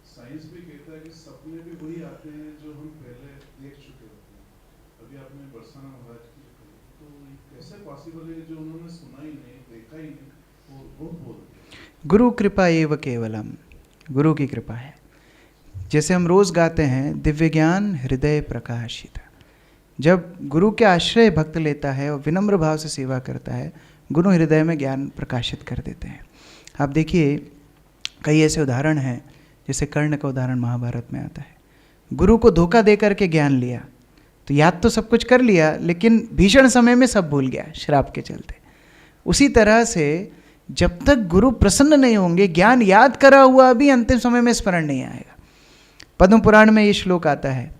साइंस भी कहता है कि सपने भी वही आते हैं जो हम पहले देख चुके होते हैं। अभी आपने बरसाना महाराज की कही, तो ये कैसे पॉसिबल है जो उन्होंने सुना ही नहीं, देखा ही नहीं, वो बोल दिया? गुरु कृपा एव केवलम, गुरु की कृपा है। जैसे हम रोज़ गाते हैं दिव्य ज्ञान हृदय प्रकाशित, जब गुरु के आश्रय भक्त लेता है और विनम्र भाव से सेवा करता है, गुरु हृदय में ज्ञान प्रकाशित कर देते हैं। आप देखिए कई ऐसे उदाहरण हैं, जैसे कर्ण का उदाहरण महाभारत में आता है। गुरु को धोखा दे करके ज्ञान लिया, तो याद तो सब कुछ कर लिया लेकिन भीषण समय में सब भूल गया श्राप के चलते। उसी तरह से जब तक गुरु प्रसन्न नहीं होंगे, ज्ञान याद करा हुआ भी अंतिम समय में स्मरण नहीं आएगा। पद्म पुराण में ये श्लोक आता है,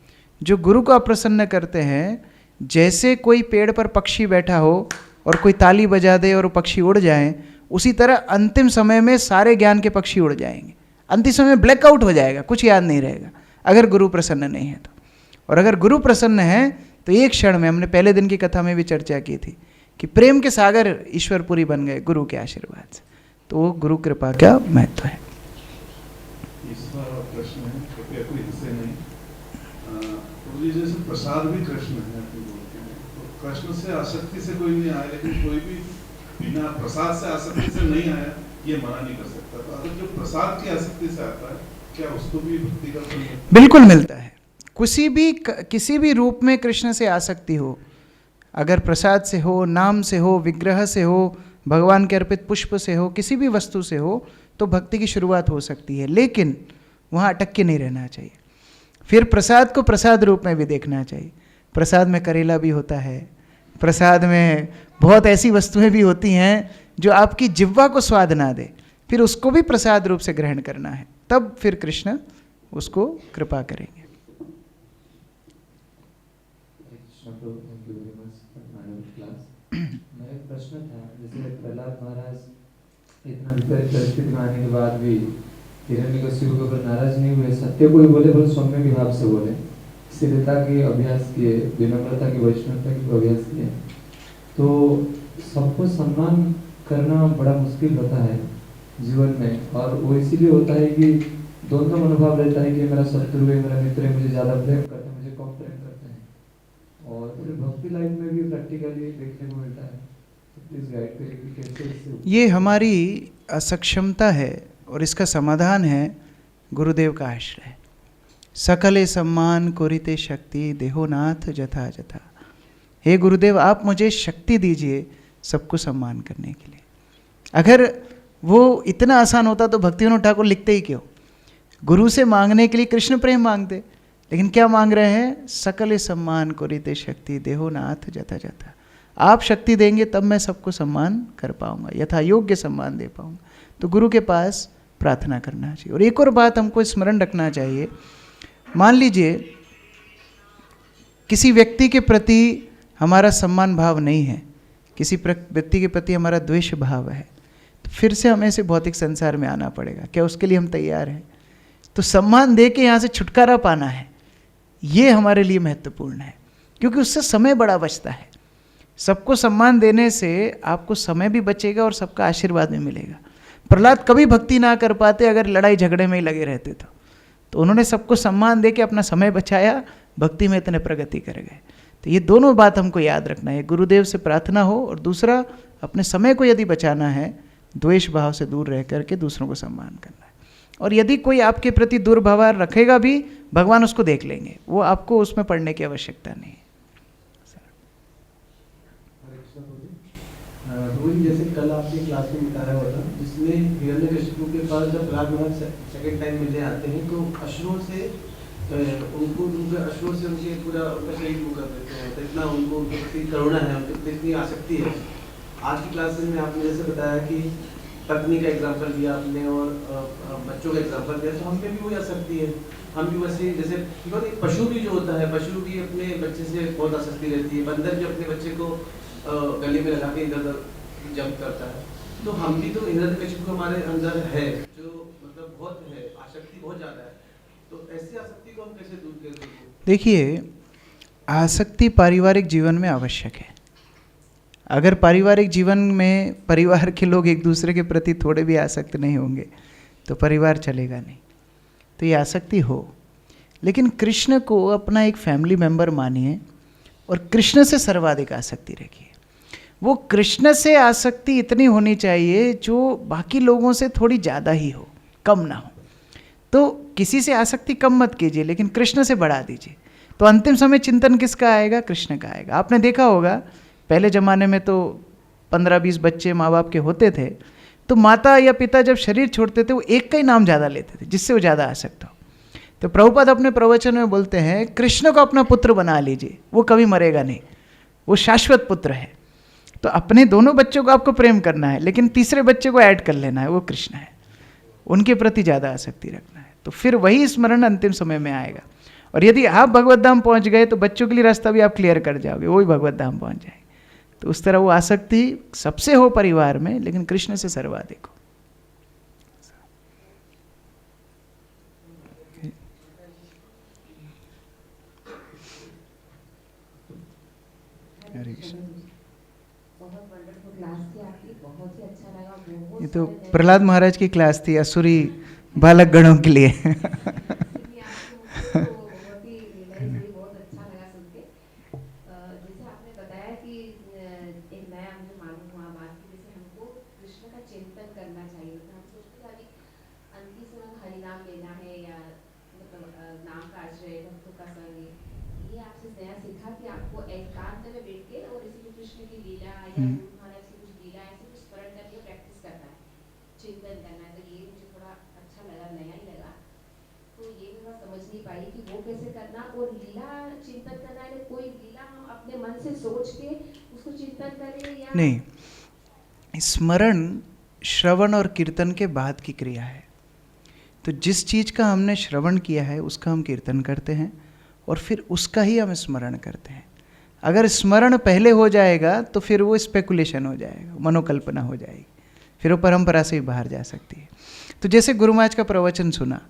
जो गुरु को अप्रसन्न करते हैं, जैसे कोई पेड़ पर पक्षी बैठा हो और कोई ताली बजा दे और वो पक्षी उड़ जाए, उसी तरह अंतिम समय में सारे ज्ञान के पक्षी उड़ जाएंगे। अंतिम समय में ब्लैकआउट हो जाएगा, कुछ याद नहीं रहेगा अगर गुरु प्रसन्न नहीं है तो। और अगर गुरु प्रसन्न है तो एक क्षण में, हमने पहले दिन की कथा में भी चर्चा की थी कि प्रेम के सागर ईश्वरपुरी बन गए गुरु के आशीर्वाद से। तो वो गुरु कृपा का महत्व है। तीसरा प्रश्न है, कृपया कोई हिस्से नहीं। प्रभु जी जैसे प्रसाद भी कृष्ण है अपने बोलते हैं, तो कृष्ण से आसक्ति से कोई नहीं आया, लेकिन कोई भी बिना प्रसाद से आसक्ति से नहीं आया ये मना नहीं कर सकता। तो अगर जो प्रसाद की आसक्ति से आता है, क्या उसको भी भक्ति का फल मिलता है? बिल्कुल मिलता है। किसी भी रूप में कृष्ण से आसक्ति हो, अगर प्रसाद से हो, नाम से हो, विग्रह से हो, भगवान के अर्पित पुष्प से हो, किसी भी वस्तु से हो, तो भक्ति की शुरुआत हो सकती है। लेकिन वहाँ अटक के नहीं रहना चाहिए। फिर प्रसाद को प्रसाद रूप में भी देखना चाहिए। प्रसाद में करेला भी होता है, प्रसाद में बहुत ऐसी वस्तुएं भी होती हैं जो आपकी जिह्वा को स्वाद ना दे, फिर उसको भी प्रसाद रूप से ग्रहण करना है, तब फिर कृष्ण उसको कृपा करेंगे। मेरा एक प्रश्न था, जैसे प्रहलाद महाराज इतना विपरीत परिस्थिति में आने के बाद भी हिरण्यकशिपु के ऊपर नाराज नहीं हुए, सत्य को ही बोले, बल्कि सौम्य के भाव से बोले, शीलता की अभ्यास किए, विनम्रता की, वैष्णवता की अभ्यास किए। तो सबको सम्मान करना बड़ा मुश्किल होता है जीवन में, और वो इसीलिए होता है कि दोनों मनोभाव रहता है कि मेरा शत्रु है, मेरा मित्र है, मुझे ज़्यादा प्रेम करते हैं, मुझे कम प्रेम करते हैं। और फिर भक्ति लाइफ में भी प्रैक्टिकली देखने को मिलता है। तो प्लीज़ गाइड करिए कि कैसे इससे। ये हमारी असक्षमता है और इसका समाधान है गुरुदेव का आश्रय। सकले सम्मान कोरिते शक्ति देहोनाथ जथा जथा। हे गुरुदेव, आप मुझे शक्ति दीजिए सबको सम्मान करने के लिए। अगर वो इतना आसान होता तो भक्तिविनोद ठाकुर लिखते ही क्यों? गुरु से मांगने के लिए कृष्ण प्रेम मांगते, लेकिन क्या मांग रहे हैं? सकल सम्मान कोरिते शक्ति देहोनाथ जथा जथा। आप शक्ति देंगे तब मैं सबको सम्मान कर पाऊंगा, यथा योग्य सम्मान दे पाऊंगा। तो गुरु के पास प्रार्थना करना चाहिए। और एक और बात हमको स्मरण रखना चाहिए, मान लीजिए किसी व्यक्ति के प्रति हमारा सम्मान भाव नहीं है, किसी व्यक्ति के प्रति हमारा द्वेष भाव है, तो फिर से हमें से भौतिक संसार में आना पड़ेगा। क्या उसके लिए हम तैयार हैं? तो सम्मान दे के यहाँ से छुटकारा पाना है, ये हमारे लिए महत्वपूर्ण है, क्योंकि उससे समय बड़ा बचता है। सबको सम्मान देने से आपको समय भी बचेगा और सबका आशीर्वाद भी मिलेगा। प्रहलाद कभी भक्ति ना कर पाते अगर लड़ाई झगड़े में ही लगे रहते तो उन्होंने सबको सम्मान दे के अपना समय बचाया, भक्ति में इतने प्रगति कर गए। तो ये दोनों बात हमको याद रखना है, गुरुदेव से प्रार्थना हो और दूसरा अपने समय को यदि बचाना है, द्वेष भाव से दूर रह करके दूसरों को सम्मान करना है। और यदि कोई आपके प्रति दुर्व्यवहार रखेगा भी, भगवान उसको देख लेंगे, वो आपको उसमें पढ़ने की आवश्यकता नहीं है। वही जैसे कल आपने क्लास में बताया हुआ था, जिसमें हिरण्यकशिपु के पास जब प्रहलाद सेकंड टाइम मिलने आते हैं तो अश्रुओं से उनके अश्रुओं से उनके पूरा उनका शरीर वो कर देते हैं, तो इतना उनको उनके प्रति करुणा है, उनके प्रति इतनी आसक्ति है। आज की क्लास में आपने जैसे बताया कि पत्नी का एग्जाम्पल दिया आपने और बच्चों का एग्जाम्पल दिया, तो हम पे भी वही आसक्ति है। हम भी वैसे जैसे पशु भी जो होता है, पशु भी अपने बच्चे से बहुत आसक्ति रहती है, बंदर भी अपने बच्चे को गले में लगा के इधर उधर जंप करता है। तो हम भी तो हिरण्यकशिपु हमारे अंदर है, जो मतलब बहुत है, आसक्ति बहुत ज्यादा है। तो ऐसी आसक्ति को हम कैसे दूर कर सकते? देखिए, आसक्ति पारिवारिक जीवन में आवश्यक है। अगर पारिवारिक जीवन में परिवार के लोग एक दूसरे के प्रति थोड़े भी आसक्त नहीं होंगे तो परिवार चलेगा नहीं। तो ये आसक्ति हो, लेकिन कृष्ण को अपना एक फैमिली मेंबर मानिए और कृष्ण से सर्वाधिक आसक्ति रखिए। वो कृष्ण से आसक्ति इतनी होनी चाहिए जो बाकी लोगों से थोड़ी ज़्यादा ही हो, कम ना हो। तो किसी से आसक्ति कम मत कीजिए, लेकिन कृष्ण से बढ़ा दीजिए। तो अंतिम समय चिंतन किसका आएगा? कृष्ण का आएगा। आपने देखा होगा पहले ज़माने में तो 15-20 बच्चे माँ बाप के होते थे, तो माता या पिता जब शरीर छोड़ते थे वो एक का ही नाम ज़्यादा लेते थे जिससे वो ज़्यादा आसक्त हो। तो प्रभुपाद अपने प्रवचन में बोलते हैं कृष्ण को अपना पुत्र बना लीजिए, वो कभी मरेगा नहीं, वो शाश्वत पुत्र है। तो अपने दोनों बच्चों को आपको प्रेम करना है, लेकिन तीसरे बच्चे को ऐड कर लेना है, वो कृष्ण है, उनके प्रति ज़्यादा आसक्ति रखना है। तो फिर वही स्मरण अंतिम समय में आएगा। और यदि आप भगवत धाम पहुँच गए तो बच्चों के लिए रास्ता भी आप क्लियर कर जाओगे, वो भी भगवत धाम पहुँच जाएंगे। तो उस तरह वो आसक्ति सबसे हो परिवार में, लेकिन कृष्ण से सर्वाधिक हो। ये तो प्रहलाद महाराज की क्लास थी असुरी बालक गणों के लिए। नहीं, स्मरण श्रवण और कीर्तन के बाद की क्रिया है। तो जिस चीज़ का हमने श्रवण किया है उसका हम कीर्तन करते हैं और फिर उसका ही हम स्मरण करते हैं। अगर स्मरण पहले हो जाएगा तो फिर वो स्पेकुलेशन हो जाएगा, मनोकल्पना हो जाएगी, फिर वो परंपरा से ही बाहर जा सकती है। तो जैसे गुरु महाराज का प्रवचन सुना,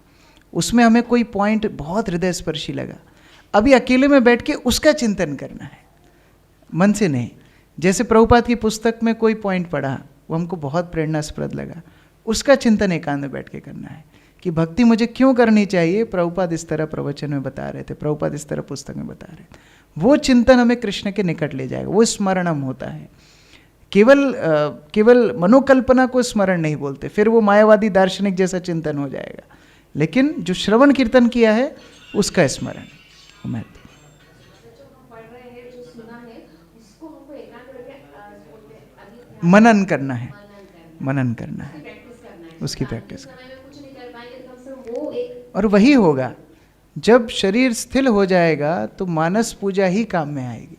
उसमें हमें कोई पॉइंट बहुत हृदय स्पर्शी लगा, अभी अकेले में बैठ के उसका चिंतन करना है, मन से नहीं। जैसे प्रभुपाद की पुस्तक में कोई पॉइंट पढ़ा, वो हमको बहुत प्रेरणास्पद लगा, उसका चिंतन एकांत में बैठ के करना है कि भक्ति मुझे क्यों करनी चाहिए। प्रभुपाद इस तरह प्रवचन में बता रहे थे, प्रभुपाद इस तरह पुस्तक में बता रहे थे। वो चिंतन हमें कृष्ण के निकट ले जाएगा, वो स्मरणम होता है। केवल मनोकल्पना को स्मरण नहीं बोलते, फिर वो मायावादी दार्शनिक जैसा चिंतन हो जाएगा। लेकिन जो श्रवण कीर्तन किया है उसका स्मरण महत्व। मनन करना है, मनन करना है, उसकी प्रैक्टिस और वही होगा। जब शरीर स्थिर हो जाएगा तो मानस पूजा ही काम में आएगी।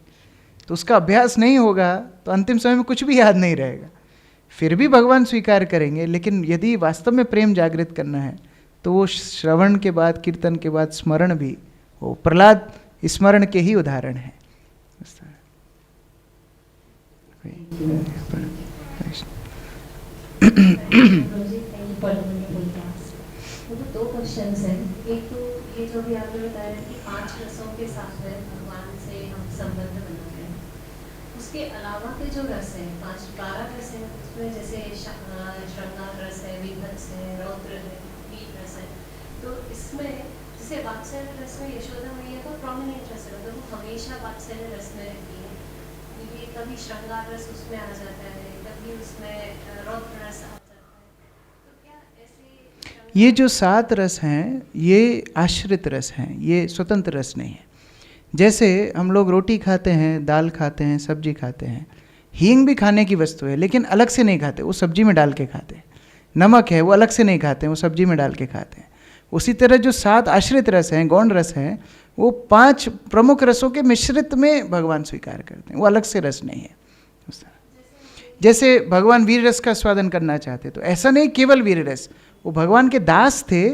तो उसका अभ्यास नहीं होगा तो अंतिम समय में कुछ भी याद नहीं रहेगा। फिर भी भगवान स्वीकार करेंगे, लेकिन यदि वास्तव में प्रेम जागृत करना है तो वो श्रवण के बाद, कीर्तन के बाद स्मरण भी हो। प्रहलाद स्मरण के ही उदाहरण है। दो क्वेश्चंस हैं। एक तो ये जो भी आपने बताया कि 5 रसों के साथ में भगवान से हम संबंध बनाते हैं, उसके अलावा के जो रस हैं 12 रस हैं, उसमें जैसे श्रृंगार रस है, विभत्स है, रौद्र है, वीर रस है। तो इसमें जैसे वात्सल्य रस में यशोदा मैया तो प्रोमिनेंट रस है, मतलब वो हमेशा वात्सल्य रस में रहती है, क्योंकि कभी श्रृंगार रस उसमें आ जाता है, कभी उसमें रौद्र रस आ जाता है। तो क्या ऐसे ये जो 7 रस हैं ये आश्रित रस हैं, ये स्वतंत्र रस नहीं है। जैसे हम लोग रोटी खाते हैं, दाल खाते हैं, सब्जी खाते हैं, हींग भी खाने की वस्तु है लेकिन अलग से नहीं खाते, वो सब्जी में डाल के खाते हैं। नमक है वो अलग से नहीं खाते हैं, वो सब्जी में डाल के खाते हैं। उसी तरह जो 7 आश्रित रस हैं, गौण रस हैं, वो 5 प्रमुख रसों के मिश्रित में भगवान स्वीकार करते हैं, वो अलग से रस नहीं है। उस तरह जैसे भगवान वीर रस का स्वादन करना चाहते तो ऐसा नहीं केवल वीर रस, वो भगवान के दास थे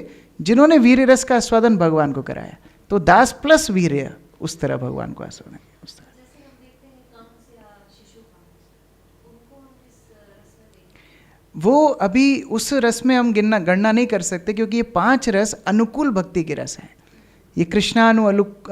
जिन्होंने वीर रस का आस्वादन भगवान को कराया, तो दास प्लस वीर्य, उस तरह भगवान को आस्वादन किया। उस तरह जैसे हम देखते हैं कंस या शिशुपाल, उनको हम इस रस में देखते हैं। वो अभी उस रस में हम गणना नहीं कर सकते, क्योंकि ये 5 रस अनुकूल भक्ति के रस हैं, ये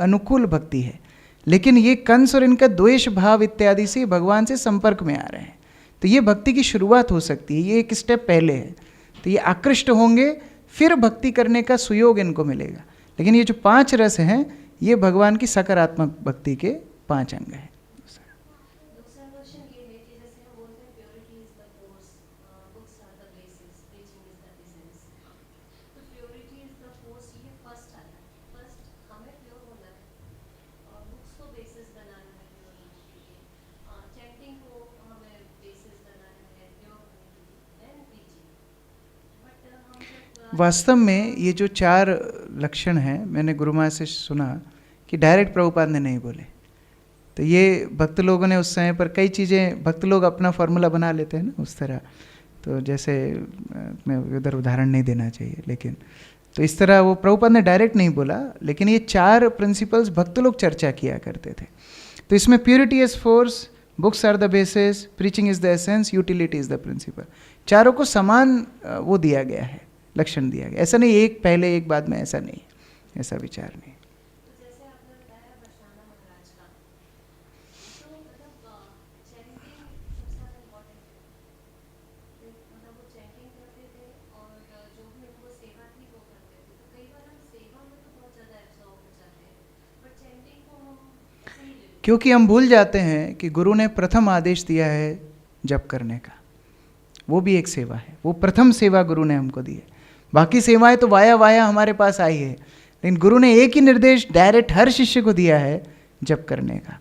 अनुकूल भक्ति है। लेकिन ये कंस और इनका द्वेष भाव इत्यादि से भगवान से संपर्क में आ रहे हैं, तो ये भक्ति की शुरुआत हो सकती है, ये एक स्टेप पहले है। तो ये आकृष्ट होंगे, फिर भक्ति करने का सुयोग इनको मिलेगा। लेकिन ये जो 5 रस हैं ये भगवान की सकारात्मक भक्ति के 5 अंग हैं। दूसरा क्वेश्चन ये है कि जैसे हम बोलते हैं purity is the force, books are the basis, preaching is the essence. तो प्योरिटी इज द फोर्स ये फर्स्ट आता है, फर्स्ट हमें प्योर होना है और बुक्स को बेसिस बनाना है प्योर होने के लिए, चैंटिंग को हमें बेसिस बनाना है प्योर होने के लिए, देन प्रीचिंग। बट हम जब वास्तव में ये जो 4 लक्षण हैं, मैंने गुरुमा से सुना कि डायरेक्ट प्रभुपाद ने नहीं बोले, तो ये भक्त लोगों ने उस समय पर कई चीज़ें, भक्त लोग अपना फॉर्मूला बना लेते हैं ना उस तरह, तो जैसे मैं उधर उदाहरण नहीं देना चाहिए, लेकिन तो इस तरह वो प्रभुपाद ने डायरेक्ट नहीं बोला, लेकिन ये 4 प्रिंसिपल्स भक्त लोग चर्चा किया करते थे। तो इसमें purity is force, books are the basis, preaching is the essence, utility is the principle, चारों को समान वो दिया गया है, लक्षण दिया गया। ऐसा नहीं एक पहले एक बाद में, ऐसा नहीं, ऐसा विचार नहीं। तो जैसे आपने बताया बरसाना महाराज का, तो मतलब चैंटिंग सबसे ज़्यादा इम्पोर्टेंट है, मतलब वो चैंटिंग करते थे और जो भी उनको सेवा थी वो करते थे। तो कई बार हम सेवा में तो बहुत ज़्यादा एब्जॉर्ब हो जाते हैं, बट चैंटिंग को हम ऐसे ही ले लेते हैं। क्योंकि हम भूल जाते हैं कि गुरु ने प्रथम आदेश दिया है जप करने का, वो भी एक सेवा है, वो प्रथम सेवा गुरु ने हमको दी है। बाकी सेवाएं तो वाया वाया हमारे पास आई है, लेकिन गुरु ने एक ही निर्देश डायरेक्ट हर शिष्य को दिया है जप करने का।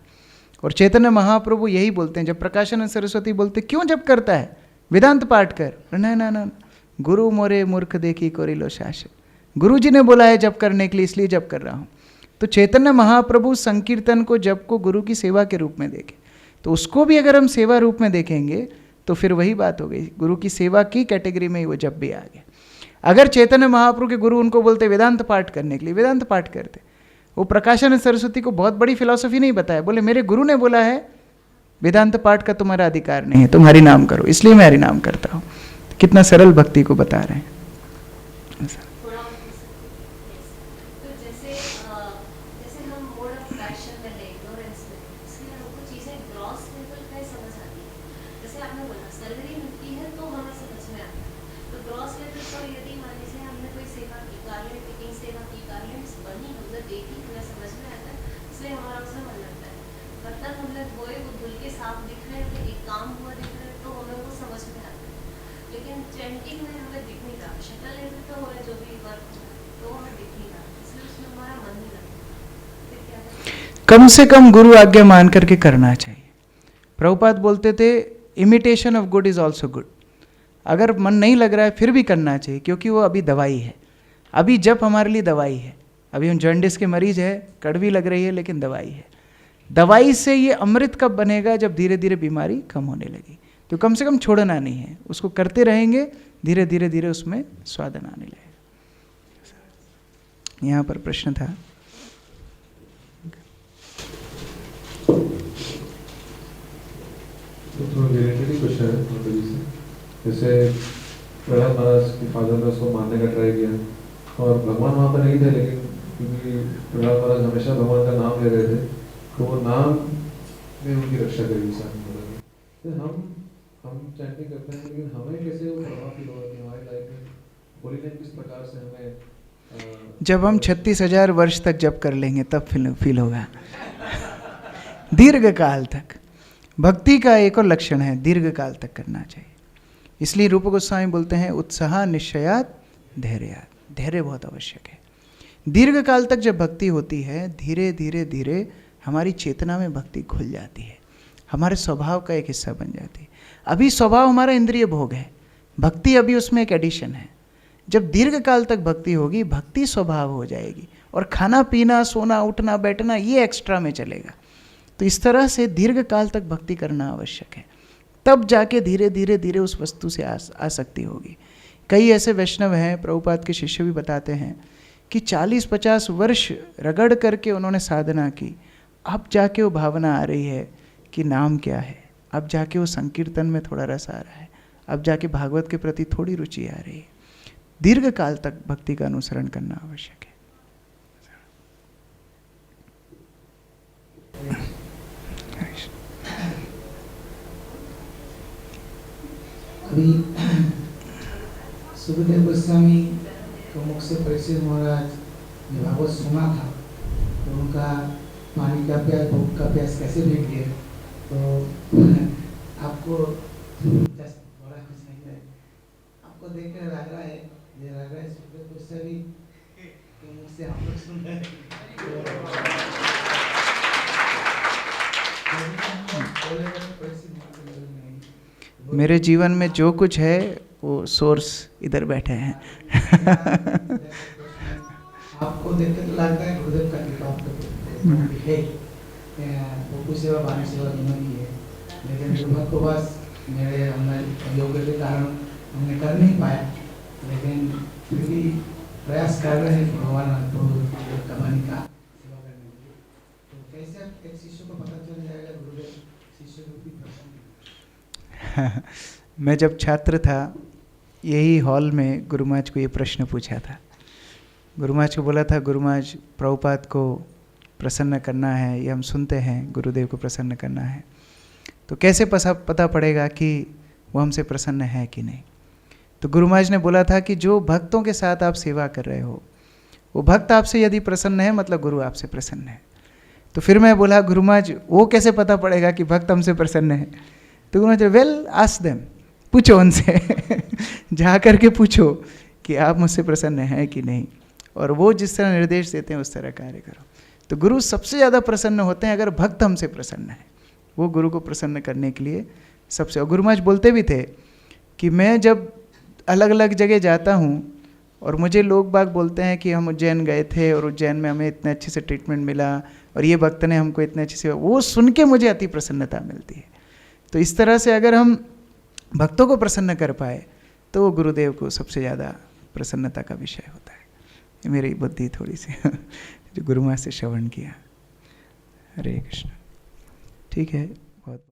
और चैतन्य महाप्रभु यही बोलते हैं, जब प्रकाशानंद सरस्वती बोलते क्यों जप करता है, वेदांत पाठ कर, ना ना ना, गुरु मोरे मूर्ख देखी कोरिलो शासन, गुरु जी ने बोला है जप करने के लिए, इसलिए जप कर रहा हूँ। तो चैतन्य महाप्रभु संकीर्तन को जप को गुरु की सेवा के रूप में देखें, तो उसको भी अगर हम सेवा रूप में देखेंगे तो फिर वही बात हो गई, गुरु की सेवा की कैटेगरी में ही वो जप भी आ गया। अगर चैतन्य महाप्रभु के गुरु उनको बोलते वेदांत पाठ करने के लिए, वेदांत पाठ करते। वो प्रकाशानंद सरस्वती को बहुत बड़ी फिलॉसफी नहीं बताया, बोले मेरे गुरु ने बोला है वेदांत पाठ का तुम्हारा अधिकार नहीं है, तुम हरि नाम करो, इसलिए मैं हरि नाम करता हूँ। कितना सरल भक्ति को बता रहे हैं। थोड़ा और पूछ सकते हैं? Yes. तो जैसे हम मोड ऑफ पैशन में है, इग्नोरेंस में, इसलिए हमको चीज़ें ग्रॉस लेवल पे समझ आती है। जैसे आपने बोला सैलरी मिलती है तो हमें समझ में आता है, तो ग्रॉस लेवल पर यदि मान लीजिए हमने कोई सेवा की, गार्लिक पिकिंग सेवा की, गार्लिक्स बनी, हमने देखी, हमें समझ में आता है, इसलिए हमारा उसमें मन लगता है। बर्तन हमने धोए, वो धुल के साफ दिख रहे हैं, एक काम हुआ दिख रहा है, तो हमें वो समझ में आता है। लेकिन चैंटिंग में हमें दिख नहीं रहा, शक्ल लेते तो हो रहे जो भी वर्क हो रहा है, तो हमें दिख नहीं रहा, इसलिए उसमें हमारा मन नहीं लगता। फिर क्या करें? कम से कम गुरु आज्ञा मान करके करना चाहिए। प्रभुपाद बोलते थे imitation of good is also good. अगर मन नहीं लग रहा है फिर भी करना चाहिए, क्योंकि वो अभी दवाई है। अभी जप हमारे लिए दवाई है। अभी हम जॉन्डिस के मरीज है, कड़वी लग रही है, लेकिन दवाई है। दवाई से ये अमृत कब बनेगा, जब धीरे धीरे बीमारी कम होने लगी। तो कम से कम छोड़ना नहीं है, उसको करते रहेंगे, धीरे धीरे धीरे उसमें स्वादन आने लगेगा। यहाँ पर प्रश्न था। तो थोड़ा रिलेटेड ही क्वेश्चन है मोदी से। जैसे प्रहलाद महाराज के फादर ने उसको मारने का ट्राई किया और भगवान वहाँ पर नहीं थे, लेकिन क्योंकि प्रहलाद महाराज हमेशा भगवान का नाम ले रहे थे, तो वो नाम ने उनकी रक्षा करी साथ में। हम चैंटिंग करते हैं, लेकिन हमें कैसे वो प्रभाव फील होगा कि हमारी लाइफ में होली टाइम किस प्रकार से हमें जब हम 36,000 वर्ष तक जप कर लेंगे तब फील होगा। दीर्घ काल तक भक्ति का एक और लक्षण है, दीर्घ काल तक करना चाहिए। इसलिए रूप गोस्वामी बोलते हैं उत्साह निश्चयात धैर्यात, धैर्य बहुत आवश्यक है। दीर्घ काल तक जब भक्ति होती है, धीरे धीरे धीरे हमारी चेतना में भक्ति खुल जाती है, हमारे स्वभाव का एक हिस्सा बन जाती है। अभी स्वभाव हमारा इंद्रिय भोग है, भक्ति अभी उसमें एक एडिशन है। जब दीर्घ काल तक भक्ति होगी, भक्ति स्वभाव हो जाएगी, और खाना पीना सोना उठना बैठना ये एक्स्ट्रा में चलेगा। तो इस तरह से दीर्घ काल तक भक्ति करना आवश्यक है, तब जाके धीरे धीरे धीरे उस वस्तु से आसक्ति होगी। कई ऐसे वैष्णव हैं, प्रभुपाद के शिष्य भी बताते हैं कि 40-50 वर्ष रगड़ करके उन्होंने साधना की, अब जाके वो भावना आ रही है कि नाम क्या है, अब जाके वो संकीर्तन में थोड़ा रस आ रहा है, अब जाके भागवत के प्रति थोड़ी रुचि आ रही है। दीर्घ काल तक भक्ति का अनुसरण करना आवश्यक है। अभी सुखदेव गोस्वामी को मुख से परिचय महाराज ने भागवत सुना था, तो उनका पानी का प्यास भूख का प्यास कैसे मिट गया, तो आपको बड़ा कुछ नहीं है, आपको देख कर लग रहा है, ये लग रहा है सुखदेव गोस्वामी के मुख से हम लोग सुन रहे हैं। मेरे जीवन में जो कुछ है वो सोर्स इधर बैठे हैं। आपको देख के तो लगता है गुरुदेव का कृपा है, वो कुछ सेवा वाणी सेवा दोनों की है, लेकिन दुर्भाग्यवश मेरे हमारे योग के कारण हमने कर नहीं पाया, लेकिन फिर भी प्रयास कर रहे हैं भगवान को कमाने का, सेवा करने के लिए। तो कैसे एक शिष्य को पता चल जाएगा गुरुदेव शिष्य को भी प्रसन्न। मैं जब छात्र था, यही हॉल में गुरु महाराज को ये प्रश्न पूछा था। गुरु महाराज को बोला था, गुरु महाराज प्रभुपाद को प्रसन्न करना है, ये हम सुनते हैं गुरुदेव को प्रसन्न करना है, तो कैसे पता पड़ेगा कि वो हमसे प्रसन्न है कि नहीं। तो गुरु महाराज ने बोला था कि जो भक्तों के साथ आप सेवा कर रहे हो, वो भक्त आपसे यदि प्रसन्न है मतलब गुरु आपसे प्रसन्न है। तो फिर मैं बोला, गुरु महाराज वो कैसे पता पड़ेगा कि भक्त हमसे प्रसन्न है। तो उन्होंने वेल आस्क देम, पूछो उनसे जा करके पूछो कि आप मुझसे प्रसन्न हैं कि नहीं, और वो जिस तरह निर्देश देते हैं उस तरह कार्य करो। तो गुरु सबसे ज़्यादा प्रसन्न होते हैं अगर भक्त हमसे प्रसन्न है, वो गुरु को प्रसन्न करने के लिए सबसे। और गुरु महाराज बोलते भी थे कि मैं जब अलग अलग जगह जाता हूँ और मुझे लोग बाग बोलते हैं कि हम उज्जैन गए थे और उज्जैन में हमें इतने अच्छे से ट्रीटमेंट मिला और ये भक्त ने हमको इतने अच्छे से, वो सुन के मुझे अति प्रसन्नता मिलती है। तो इस तरह से अगर हम भक्तों को प्रसन्न कर पाए तो वो गुरुदेव को सबसे ज़्यादा प्रसन्नता का विषय होता है। ये मेरी बुद्धि थोड़ी सी जो गुरु महाराज से श्रवण किया। हरे कृष्ण। ठीक है, बहुत